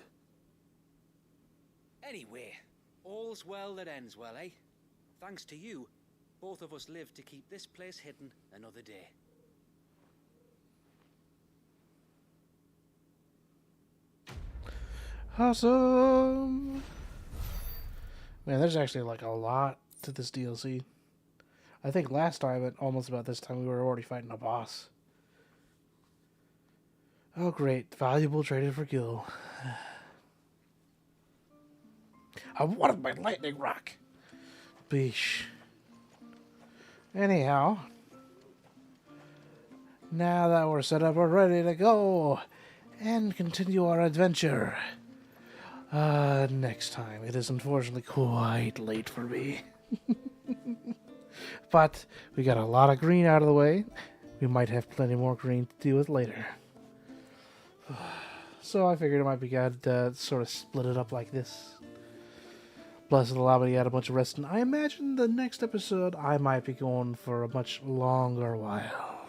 Anyway, all's well that ends well, eh? Thanks to you, both of us lived to keep this place hidden another day. Awesome! Man, there's actually like a lot to this DLC. I think last time, at almost about this time, we were already fighting a boss. Oh, great. Valuable traded for Gil. I wanted my lightning rock. Beesh. Anyhow. Now that we're set up, we're ready to go. And continue our adventure. Next time. It is unfortunately quite late for me. But we got a lot of green out of the way. We might have plenty more green to deal with later. So I figured it might be good to sort of split it up like this. Plus it'll allow me to get a bunch of rest. And I imagine the next episode I might be going for a much longer while.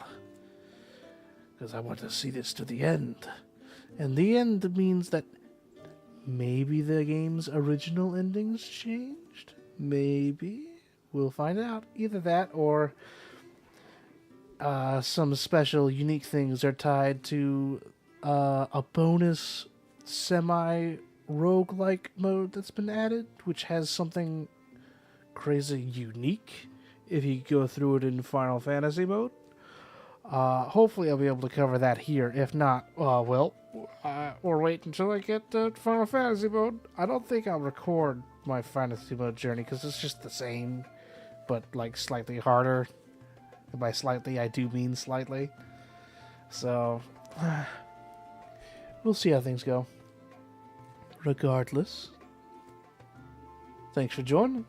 Because I want to see this to the end. And the end means that maybe the game's original endings changed? Maybe. We'll find out. Either that or some special unique things are tied to a bonus semi-roguelike mode that's been added, which has something crazy unique if you go through it in Final Fantasy mode. Hopefully I'll be able to cover that here. If not, we'll wait until I get to Final Fantasy mode. I don't think I'll record my Fantasy mode journey because it's just the same, but like slightly harder. And by slightly, I do mean slightly. So, we'll see how things go. Regardless, thanks for joining.